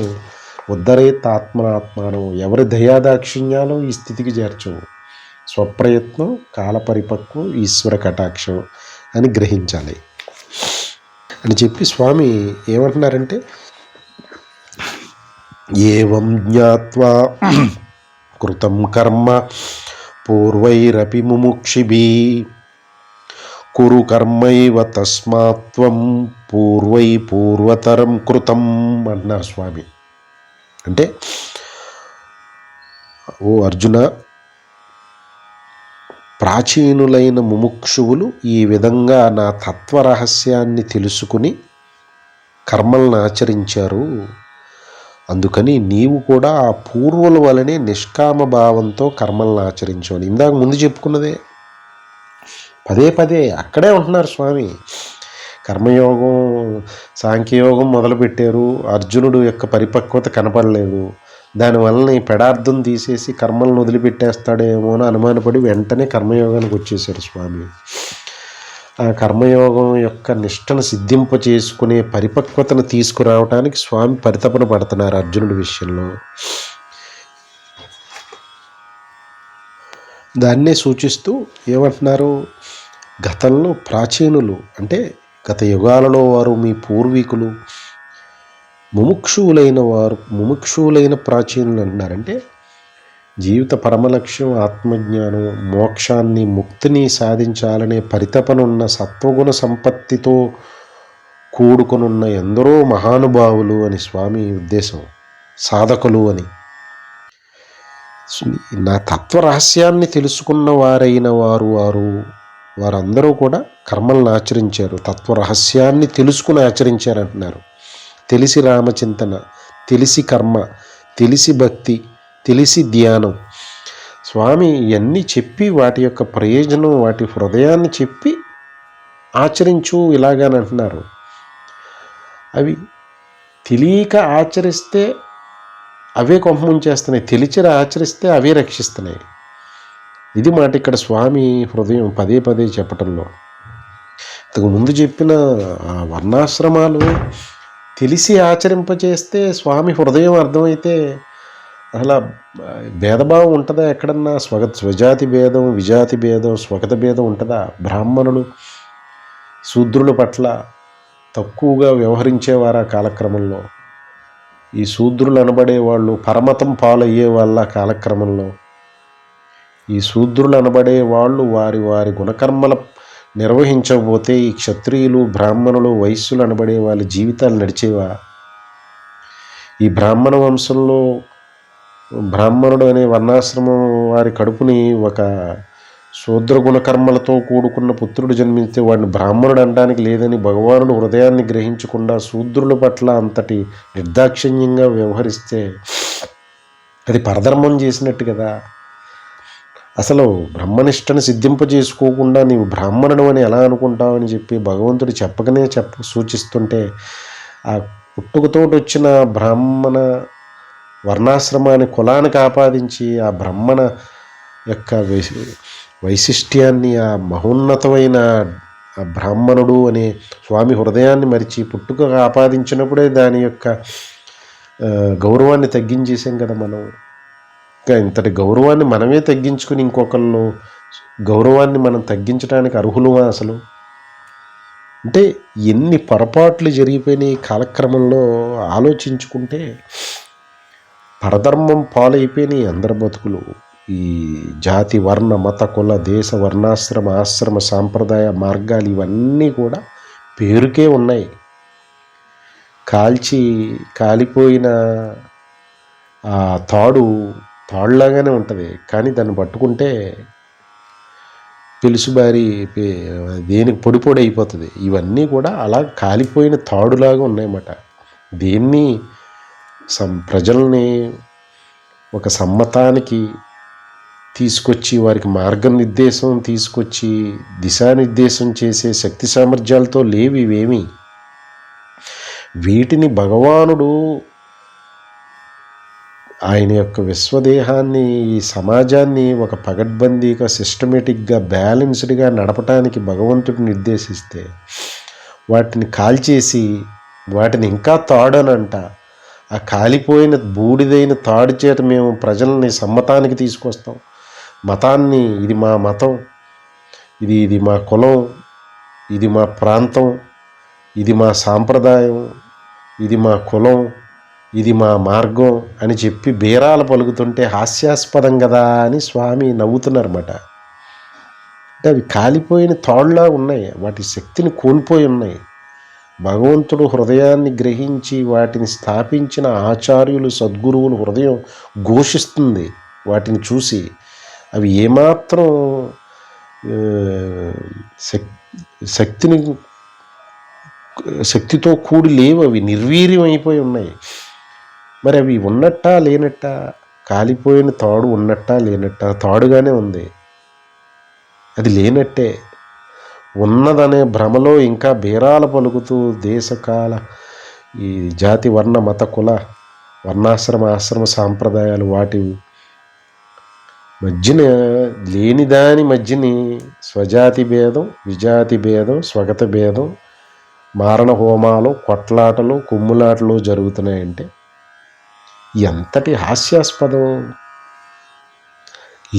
ఉద్ధరేత్ ఆత్మనాత్మానం, ఎవరి దయాదాక్షిణ్యాలు ఈ స్థితికి చేర్చవు. స్వప్రయత్నం, కాలపరిపక్వం, ఈశ్వర కటాక్షం అని గ్రహించాలి అని చెప్పి స్వామి ఏమంటున్నారంటే ఏవం జ్ఞాత్వా కృతం కర్మ పూర్వైరపి ముముక్షిభిః కురు కర్మైవ తస్మాత్వం పూర్వతరం కృతం అంటున్నారు స్వామి. అంటే ఓ అర్జున, ప్రాచీనులైన ముముక్షువులు ఈ విధంగా నా తత్వరహస్యాన్ని తెలుసుకుని కర్మలను ఆచరించారు. అందుకని నీవు కూడా ఆ పూర్వుల వలనే నిష్కామ భావంతో కర్మలను ఆచరించాలి. ఇందాక ముందు చెప్పుకున్నదే పదే పదే అక్కడే ఉంటున్నారు స్వామి. కర్మయోగం, సాంఖ్యయోగం మొదలుపెట్టారు. అర్జునుడు యొక్క పరిపక్వత కనపడలేదు. దానివల్ల ఈ పెడార్థం తీసేసి కర్మలను వదిలిపెట్టేస్తాడేమో అని అనుమానపడి వెంటనే కర్మయోగానికి వచ్చేసారు స్వామి. ఆ కర్మయోగం యొక్క నిష్టను సిద్ధింప చేసుకునే పరిపక్వతను తీసుకురావడానికి స్వామి పరితపన పడుతున్నారు అర్జునుడి విషయంలో. దాన్నే సూచిస్తూ ఏమంటున్నారు, గతంలో ప్రాచీనులు అంటే గత యుగాలలో వారు మీ పూర్వీకులు ముముక్షువులైన ప్రాచీనులు అంటున్నారంటే జీవిత పరమలక్ష్యం ఆత్మజ్ఞానం, మోక్షాన్ని, ముక్తిని సాధించాలనే పరితపనున్న సత్వగుణ సంపత్తితో కూడుకునున్న ఎందరో మహానుభావులు అని స్వామి ఉద్దేశం, సాధకులు అని. నా తత్వరహస్యాన్ని తెలుసుకున్న వారైన వారందరూ కూడా కర్మలను ఆచరించారు, తత్వరహస్యాన్ని తెలుసుకుని ఆచరించారు అంటున్నారు. తెలిసి రామచింతన, తెలిసి కర్మ, తెలిసి భక్తి, తెలిసి ధ్యానం. స్వామి ఇవన్నీ చెప్పి వాటి యొక్క ప్రయోజనం, వాటి హృదయాన్ని చెప్పి ఆచరించు ఇలాగని అంటున్నారు. అవి తెలియక ఆచరిస్తే అవే కొంపముంచేస్తున్నాయి, తెలిసి ఆచరిస్తే అవే రక్షిస్తున్నాయి. ఇది మాట ఇక్కడ స్వామి హృదయం పదే పదే చెప్పటంలో. ఇంతకు ముందు చెప్పిన వర్ణాశ్రమాలు తెలిసి ఆచరింపచేస్తే స్వామి హృదయం అర్థమైతే అసలు భేదభావం ఉంటుందా ఎక్కడన్నా? స్వజాతి భేదం, విజాతి భేదం, స్వగత భేదం ఉంటుందా? బ్రాహ్మణులు శూద్రుల పట్ల తక్కువగా వ్యవహరించేవారా కాలక్రమంలో? ఈ శూద్రులు అనబడే వాళ్ళు పరమతం పాలయ్యే వాళ్ళ కాలక్రమంలో? ఈ శూద్రులు అనబడే వాళ్ళు వారి వారి గుణకర్మల నిర్వహించకపోతే ఈ క్షత్రియులు, బ్రాహ్మణులు, వైశ్యులు అనబడే వాళ్ళ జీవితాలు నడిచేవా? ఈ బ్రాహ్మణ వంశంలో బ్రాహ్మణుడు అనే వర్ణాశ్రమం వారి కడుపుని ఒక శూద్ర గుణకర్మలతో కూడుకున్న పుత్రుడు జన్మిస్తే వాడిని బ్రాహ్మణుడు అనడానికి లేదని భగవానుడు హృదయాన్ని గ్రహించకుండా శూద్రుల పట్ల అంతటి నిర్దాక్షిణ్యంగా వ్యవహరిస్తే అది పరధర్మం చేసినట్టు కదా. అసలు బ్రహ్మనిష్టను సిద్ధింపజేసుకోకుండా నీవు బ్రాహ్మణుడు అని ఎలా అనుకుంటావని చెప్పి భగవంతుడు చెప్పకనే సూచిస్తుంటే ఆ పుట్టుకతోటి వచ్చిన బ్రాహ్మణ వర్ణాశ్రమాన్ని కులానికి ఆపాదించి ఆ బ్రాహ్మణ యొక్క వైశిష్ట్యాన్ని, ఆ మహోన్నతమైన ఆ బ్రాహ్మణుడు అనే స్వామి హృదయాన్ని మరిచి పుట్టుక ఆపాదించినప్పుడే దాని యొక్క గౌరవాన్ని తగ్గించేసాం కదా మనం. ఇంకా ఇంతటి గౌరవాన్ని మనమే తగ్గించుకుని ఇంకొకళ్ళు గౌరవాన్ని మనం తగ్గించడానికి అర్హులుమా అసలు? అంటే ఎన్ని పొరపాట్లు జరిగిపోయినాయి కాలక్రమంలో ఆలోచించుకుంటే. పరధర్మం పాలైపోయినాయి అందరి బతుకులు. ఈ జాతి, వర్ణ, మత, కుల, దేశ, వర్ణాశ్రమ, ఆశ్రమ, సాంప్రదాయ మార్గాలు ఇవన్నీ కూడా పేరుకే ఉన్నాయి. కాలిపోయిన ఆ తాడులాగానే ఉంటుంది, కానీ దాన్ని పట్టుకుంటే పిలుసుబారి దేనికి పొడి అయిపోతుంది. ఇవన్నీ కూడా అలా కాలిపోయిన తాడులాగా ఉన్నాయన్నమాట. దేన్ని ప్రజల్ని ఒక సమ్మతానికి తీసుకొచ్చి వారికి మార్గనిర్దేశం తీసుకొచ్చి దిశానిర్దేశం చేసే శక్తి సామర్థ్యాలతో లేవు ఇవేమి. వీటిని భగవానుడు ఆయన యొక్క విశ్వదేహాన్ని, ఈ సమాజాన్ని ఒక పగడ్బందీగా, సిస్టమేటిక్గా, బ్యాలెన్స్డ్గా నడపటానికి భగవంతుడు నిర్దేశిస్తే వాటిని కాల్చేసి వాటిని ఇంకా తాడనంట ఆ కాలిపోయిన బూడిదైన తాడు చేత మేము ప్రజల్ని సమ్మతానికి తీసుకొస్తాం. మతాన్ని, ఇది మా మతం, ఇది మా కులం, ఇది మా ప్రాంతం, ఇది మా సాంప్రదాయం, ఇది మా కులం, ఇది మా మార్గం అని చెప్పి బేరాలు పలుకుతుంటే హాస్యాస్పదం కదా అని స్వామి నవ్వుతున్నారన్నమాట. అంటే అవి కాలిపోయిన తాళ్ళలా ఉన్నాయి, వాటి శక్తిని కోల్పోయి ఉన్నాయి. భగవంతుడు హృదయాన్ని గ్రహించి వాటిని స్థాపించిన ఆచార్యులు, సద్గురువులు హృదయం ఘోషిస్తుంది వాటిని చూసి. అవి ఏమాత్రం శక్తితో కూడి లేవు, అవి నిర్వీర్యం అయిపోయి ఉన్నాయి. మరి అవి ఉన్నట్టా లేనట్టా? కాలిపోయిన తాడు ఉన్నట్టా లేనట్టా? తాడుగానే ఉంది, అది లేనట్టే. ఉన్నదనే భ్రమలో ఇంకా బేరాల పలుకుతూ దేశకాల ఈ జాతి, వర్ణ, మత, కుల, వర్ణాశ్రమ, ఆశ్రమ సాంప్రదాయాలు వాటి మధ్యన లేని దాని మధ్యని స్వజాతి భేదం, విజాతి భేదం, స్వగత భేదం, మారణ హోమాలు, కొట్లాటలు, కుమ్ములాటలు జరుగుతున్నాయంటే ఎంతటి హాస్యాస్పదం.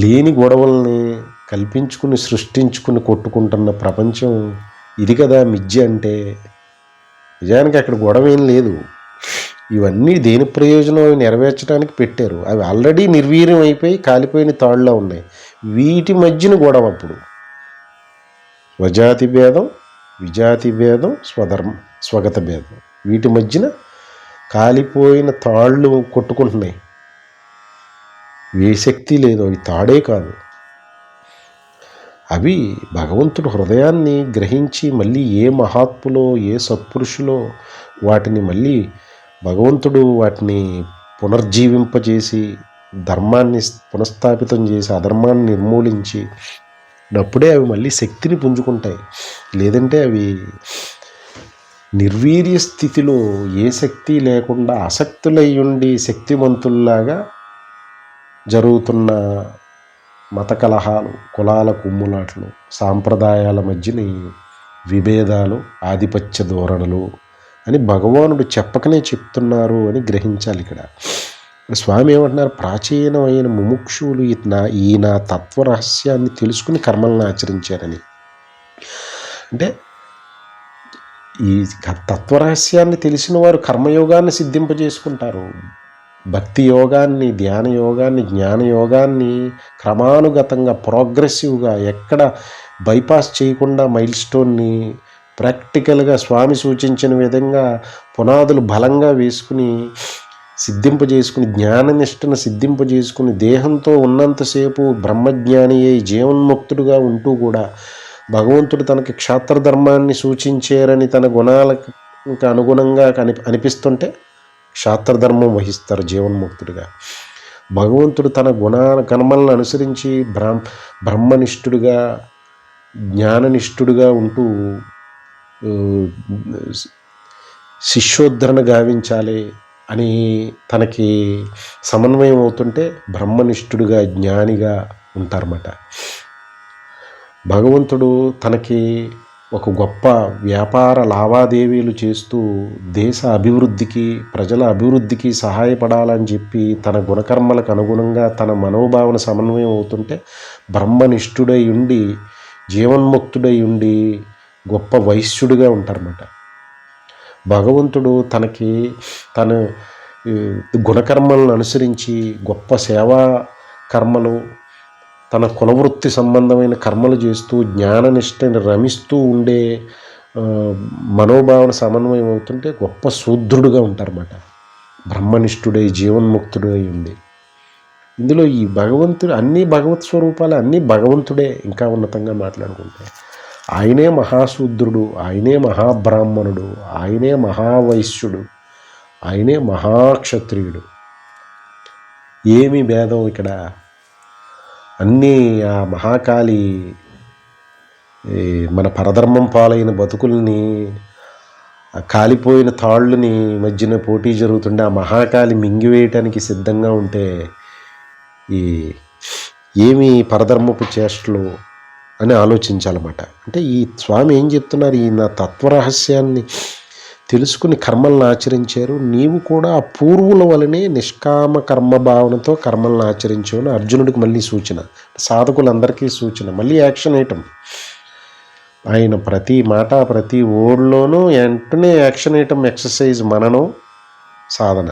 లేని గొడవల్ని కల్పించుకుని సృష్టించుకుని కొట్టుకుంటున్న ప్రపంచం ఇది కదా మిథ్య అంటే. నిజానికి అక్కడ గొడవ ఏం లేదు. ఇవన్నీ దేని ప్రయోజనం అవి నెరవేర్చడానికి పెట్టారు. అవి ఆల్రెడీ నిర్వీర్యం అయిపోయి కాలిపోయిన తాళ్ళలో ఉన్నాయి. వీటి మధ్యన గొడవ అప్పుడు స్వజాతి భేదం, విజాతి భేదం, స్వగత భేదం, వీటి మధ్యన కాలిపోయిన తాళ్ళు కొట్టుకుంటున్నాయి. ఏ శక్తి లేదు, అవి తాడే కాదు. అవి భగవంతుడు హృదయాన్ని గ్రహించి మళ్ళీ ఏ మహాత్ములో ఏ సత్పురుషులో వాటిని మళ్ళీ భగవంతుడు వాటిని పునర్జీవింపజేసి ధర్మాన్ని పునఃస్థాపితం చేసి అధర్మాన్ని నిర్మూలించి అప్పుడే అవి మళ్ళీ శక్తిని పుంజుకుంటాయి. లేదంటే అవి నిర్వీర్య స్థితిలో ఏ శక్తి లేకుండా ఆసక్తులయ్యుండి శక్తివంతుల్లాగా జరుగుతున్న మత కలహాలు, కులాల కుమ్ములాట్లు, సాంప్రదాయాల మధ్యని విభేదాలు, ఆధిపత్య ధోరణులు అని భగవానుడు చెప్పకనే చెప్తున్నారు అని గ్రహించాలి. ఇక్కడ స్వామి ఏమంటున్నారు, ప్రాచీనమైన ముముక్షువులు ఈ నా తత్వరహస్యాన్ని తెలుసుకుని కర్మలను ఆచరించారని. అంటే ఈ తత్వరహస్యాన్ని తెలిసిన వారు కర్మయోగాన్ని సిద్ధింపజేసుకుంటారు. భక్తి యోగాన్ని, ధ్యాన యోగాన్ని, జ్ఞాన యోగాన్ని క్రమానుగతంగా ప్రోగ్రెసివ్గా ఎక్కడ బైపాస్ చేయకుండా మైల్ స్టోన్ని ప్రాక్టికల్గా స్వామి సూచించిన విధంగా పునాదులు బలంగా వేసుకుని సిద్ధింపజేసుకుని జ్ఞాననిష్టను సిద్ధింపజేసుకుని దేహంతో ఉన్నంతసేపు బ్రహ్మజ్ఞాని అయి జీవన్ముక్తుడుగా ఉంటూ కూడా భగవంతుడు తనకి క్షాత్రధర్మాన్ని సూచించారని తన గుణాలకు అనుగుణంగా అనిపిస్తుంటే క్షాత్రధర్మం వహిస్తారు జీవన్ముక్తుడిగా. భగవంతుడు తన కర్మలను అనుసరించి బ్రహ్మనిష్ఠుడిగా జ్ఞాననిష్ఠుడిగా ఉంటూ శిష్యోద్ధరణ గావించాలి అని తనకి సమన్వయం అవుతుంటే బ్రహ్మనిష్ఠుడిగా జ్ఞానిగా ఉంటారన్నమాట. భగవంతుడు తనకి ఒక గొప్ప వ్యాపార లావాదేవీలు చేస్తూ దేశ అభివృద్ధికి, ప్రజల అభివృద్ధికి సహాయపడాలని చెప్పి తన గుణకర్మలకు అనుగుణంగా తన మనోభావన సమన్వయం అవుతుంటే బ్రహ్మనిష్ఠుడై ఉండి జీవన్ముక్తుడై ఉండి గొప్ప వైశ్యుడిగా ఉంటారన్నమాట. భగవంతుడు తనకి తన గుణకర్మలను అనుసరించి గొప్ప సేవా కర్మలు, తన కులవృత్తి సంబంధమైన కర్మలు చేస్తూ జ్ఞాననిష్టని రమిస్తూ ఉండే మనోభావన సమన్వయం అవుతుంటే గొప్ప శూద్రుడుగా ఉంటారన్నమాట. బ్రహ్మనిష్ఠుడై జీవన్ముక్తుడై ఉండి ఇందులో ఈ భగవంతుడు అన్ని భగవత్ స్వరూపాలు, అన్నీ భగవంతుడే. ఇంకా ఉన్నతంగా మాట్లాడుకుంటే ఆయనే మహాశూద్రుడు, ఆయనే మహాబ్రాహ్మణుడు, ఆయనే మహావైశ్యుడు, ఆయనే మహాక్షత్రియుడు. ఏమి భేదం ఇక్కడ? అన్నీ ఆ మహాకాళి మన పరధర్మం పాలైన బతుకుల్ని, కాలిపోయిన తాళ్ళని మధ్యన పోటీ జరుగుతుంటే ఆ మహాకాళి మింగివేయటానికి సిద్ధంగా ఉంటే ఏమి పరధర్మపు చేష్టలు అని ఆలోచించాలన్నమాట. అంటే ఈ స్వామి ఏం చెప్తున్నారు, ఈ నా తత్వరహస్యాన్ని తెలుసుకుని కర్మలను ఆచరించారు, నీవు కూడా ఆ పూర్వుల వలనే నిష్కామ కర్మభావనతో కర్మలను ఆచరించవని అర్జునుడికి మళ్ళీ సూచన, సాధకులందరికీ సూచన. మళ్ళీ యాక్షన్ ఐటమ్. ఆయన ప్రతి మాట ప్రతి వర్డ్లోనూ వెంటనే యాక్షన్ ఐటమ్, ఎక్సర్సైజ్, మననం, సాధన.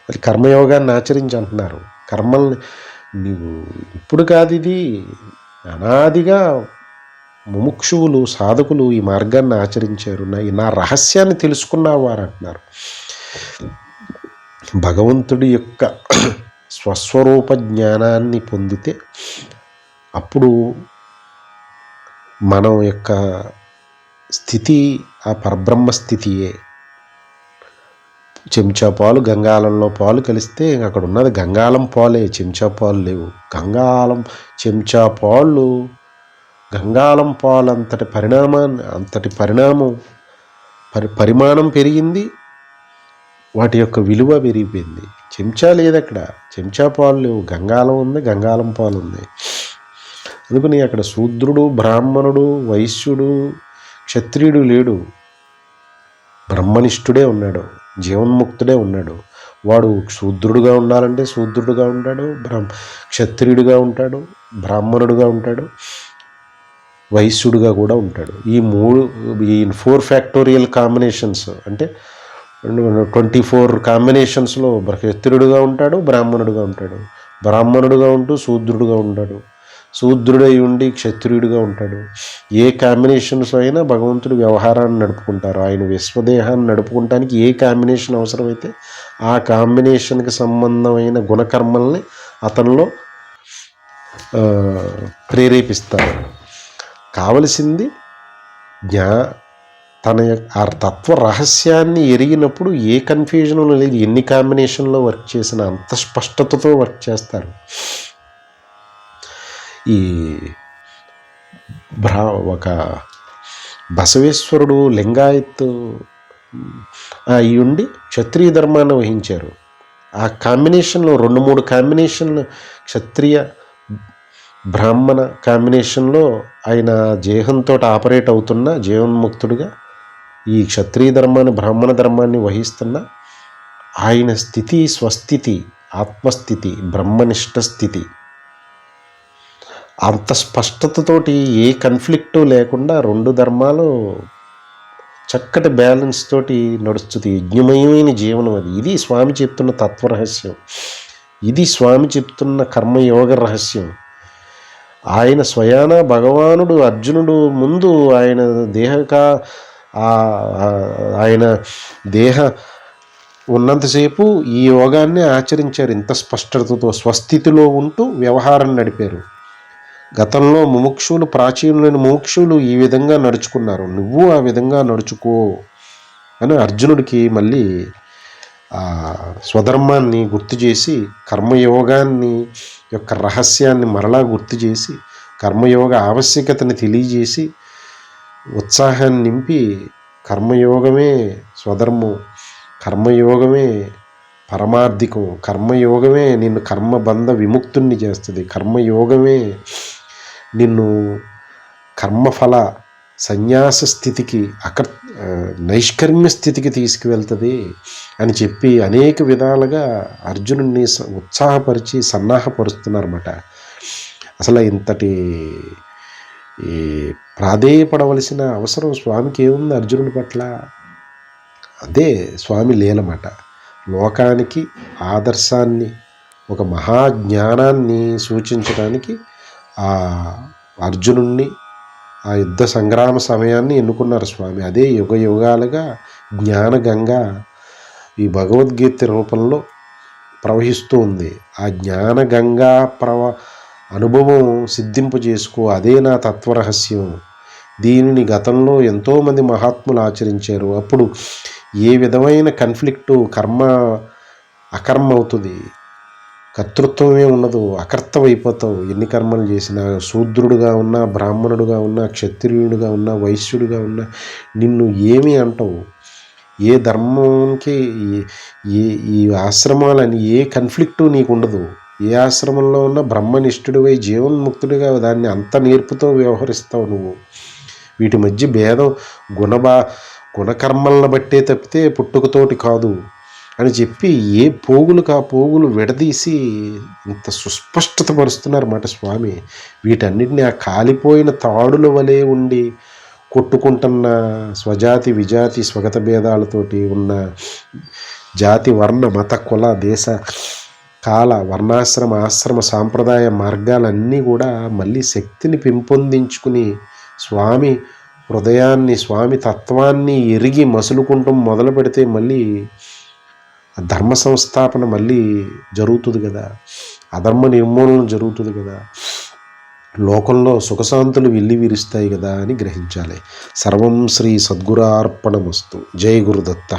మరి కర్మయోగాన్ని ఆచరించి అంటున్నారు. కర్మల్ని నీవు ఇప్పుడు కాదు, ఇది అనాదిగా ముముక్షువులు సాధకులు ఈ మార్గాన్ని ఆచరించారు. నా రహస్యాన్ని తెలుసుకున్నవారు అంటున్నారు. భగవంతుడి యొక్క స్వస్వరూప జ్ఞానాన్ని పొందితే అప్పుడు మనం యొక్క స్థితి ఆ పరబ్రహ్మ స్థితియే. చెంచా పాలు గంగాలంలో పాలు కలిస్తే అక్కడ ఉన్నది గంగాలం పాలే, చెంచా పాలు లేవు. చెంచా పాలు గంగాలం పాలు అంతటి పరిమాణం పెరిగింది. వాటి యొక్క విలువ పెరిగిపోయింది. చెంచా లేదు అక్కడ, చెంచా పాలు లేవు, గంగాలం ఉంది, గంగాలం పాలు ఉంది. అందుకని అక్కడ శూద్రుడు, బ్రాహ్మణుడు, వైశ్యుడు, క్షత్రియుడు లేడు, బ్రహ్మనిష్ఠుడే ఉన్నాడు, జీవన్ముక్తుడే ఉన్నాడు. వాడు శూద్రుడుగా ఉండాలంటే శూద్రుడుగా ఉంటాడు, క్షత్రియుడిగా ఉంటాడు, బ్రాహ్మణుడుగా ఉంటాడు, వైశ్యుడిగా కూడా ఉంటాడు. ఈ 4 ఫ్యాక్టోరియల్ కాంబినేషన్స్ అంటే 24 కాంబినేషన్స్లో క్షత్రియుడుగా ఉంటాడు, బ్రాహ్మణుడుగా ఉంటాడు, బ్రాహ్మణుడుగా ఉంటూ శూద్రుడుగా ఉంటాడు, శూద్రుడై ఉండి క్షత్రియుడిగా ఉంటాడు. ఏ కాంబినేషన్స్ అయినా భగవంతుడు వ్యవహారాన్ని నడుపుకుంటారు. ఆయన విశ్వదేహాన్ని నడుపుకుంటానికి ఏ కాంబినేషన్ అవసరమైతే ఆ కాంబినేషన్కి సంబంధమైన గుణకర్మల్ని అతనిలో ప్రేరేపిస్తారు. కావలసింది తన ఆ తత్వ రహస్యాన్ని ఎరిగినప్పుడు ఏ కన్ఫ్యూజన్ లేదు. ఎన్ని కాంబినేషన్లో వర్క్ చేసినా అంత స్పష్టతతో వర్క్ చేస్తారు. ఈ ఒక బసవేశ్వరుడు లింగాయత్ అయ్యుండి క్షత్రియ ధర్మాన్ని వహించారు. ఆ కాంబినేషన్లో 2-3 కాంబినేషన్లు క్షత్రియ బ్రాహ్మణ కాంబినేషన్లో ఆయన దేహంతో ఆపరేట్ అవుతున్న జీవన్ముక్తుడిగా ఈ క్షత్రియ ధర్మాన్ని, బ్రాహ్మణ ధర్మాన్ని వహిస్తున్న ఆయన స్థితి, స్వస్థితి, ఆత్మస్థితి, బ్రహ్మనిష్ట స్థితి అంత స్పష్టతతోటి ఏ కన్ఫ్లిక్టు లేకుండా 2 ధర్మాలు చక్కటి బ్యాలెన్స్ తోటి నడుస్తుంది. యజ్ఞమయమైన జీవనం అది. ఇది స్వామి చెప్తున్న తత్వరహస్యం. ఇది స్వామి చెప్తున్న కర్మయోగ రహస్యం. ఆయన స్వయాన భగవానుడు అర్జునుడు ముందు ఆయన దేహ ఉన్నంతసేపు ఈ యోగాన్ని ఆచరించారు. ఇంత స్పష్టతతో స్వస్థితిలో ఉంటూ వ్యవహారం నడిపారు. గతంలో ముముక్షులు, ప్రాచీనులైన ముముక్షులు ఈ విధంగా నడుచుకున్నారు. నువ్వు ఆ విధంగా నడుచుకో అని అర్జునుడికి మళ్ళీ స్వధర్మాన్ని గుర్తు చేసి, కర్మయోగాన్ని యొక్క రహస్యాన్ని మరలా గుర్తు చేసి, కర్మయోగ ఆవశ్యకతని తెలియజేసి, ఉత్సాహాన్ని నింపి, కర్మయోగమే స్వధర్మం, కర్మయోగమే పరమార్థికం, కర్మయోగమే నిన్ను కర్మబంధ విముక్తుణ్ణి చేస్తుంది, కర్మయోగమే నిన్ను కర్మఫల సన్యాస స్థితికి నైష్కర్మ్య స్థితికి తీసుకువెళ్తుంది అని చెప్పి అనేక విధాలుగా అర్జునుడిని ఉత్సాహపరిచి సన్నాహపరుస్తున్నారన్నమాట. అసలు ఇంతటి ప్రాధేయపడవలసిన అవసరం స్వామికి ఏముంది అర్జునుడి పట్ల? అదే స్వామి లీలమాట. లోకానికి ఆదర్శాన్ని, ఒక మహాజ్ఞానాన్ని సూచించడానికి ఆ అర్జునుణ్ణి, ఆ యుద్ధ సంగ్రామ సమయాన్ని ఎన్నుకున్నారు స్వామి. అదే యుగ యుగాలుగా జ్ఞానగంగా ఈ భగవద్గీత రూపంలో ప్రవహిస్తూ ఉంది. ఆ జ్ఞానగంగా అనుభవం సిద్ధింపు చేసుకో. అదే నా తత్వరహస్యం. దీనిని గతంలో ఎంతోమంది మహాత్ములు ఆచరించారు. అప్పుడు ఏ విధమైన కన్ఫ్లిక్టు, అకర్మ అవుతుంది, కర్తృత్వమే ఉండదు, అకర్తవైపోతావు. ఎన్ని కర్మలు చేసినా, శూద్రుడుగా ఉన్నా, బ్రాహ్మణుడుగా ఉన్నా, క్షత్రియుడిగా ఉన్నా, వైశ్యుడిగా ఉన్నా నిన్ను ఏమీ అంటావు. ఏ ధర్మంకి ఈ ఆశ్రమాలని ఏ కన్ఫ్లిక్టు నీకు ఉండదు. ఏ ఆశ్రమంలో ఉన్నా బ్రహ్మనిష్ఠుడివై జీవన్ముక్తుడిగా దాన్ని అంత నేర్పుతో వ్యవహరిస్తావు నువ్వు. వీటి మధ్య భేదం గుణకర్మలను బట్టే తప్పితే పుట్టుకతోటి కాదు అని చెప్పి ఏ పోగులకు ఆ పోగులు విడదీసి ఇంత సుస్పష్టత పరుస్తున్నారన్నమాట స్వామి. వీటన్నిటిని ఆ కాలిపోయిన తాడుల వలె ఉండి కొట్టుకుంటున్న స్వజాతి, విజాతి, స్వగత భేదాలతోటి ఉన్న జాతి, వర్ణ, మత, కుల, దేశ, కాల, వర్ణాశ్రమ, ఆశ్రమ, సాంప్రదాయ మార్గాలన్నీ కూడా మళ్ళీ శక్తిని పెంపొందించుకుని స్వామి హృదయాన్ని, స్వామి తత్వాన్ని ఎరిగి మసులుకుంటూ మొదలు పెడితే మళ్ళీ ధర్మ సంస్థాపన మళ్ళీ జరుగుతుంది కదా, అధర్మ నిర్మూలన జరుగుతుంది కదా, లోకంలో సుఖశాంతులు విల్లి విరుస్తాయి కదా అని గ్రహించాలి. సర్వం శ్రీ సద్గురార్పణమస్తు. జై గురుదత్త.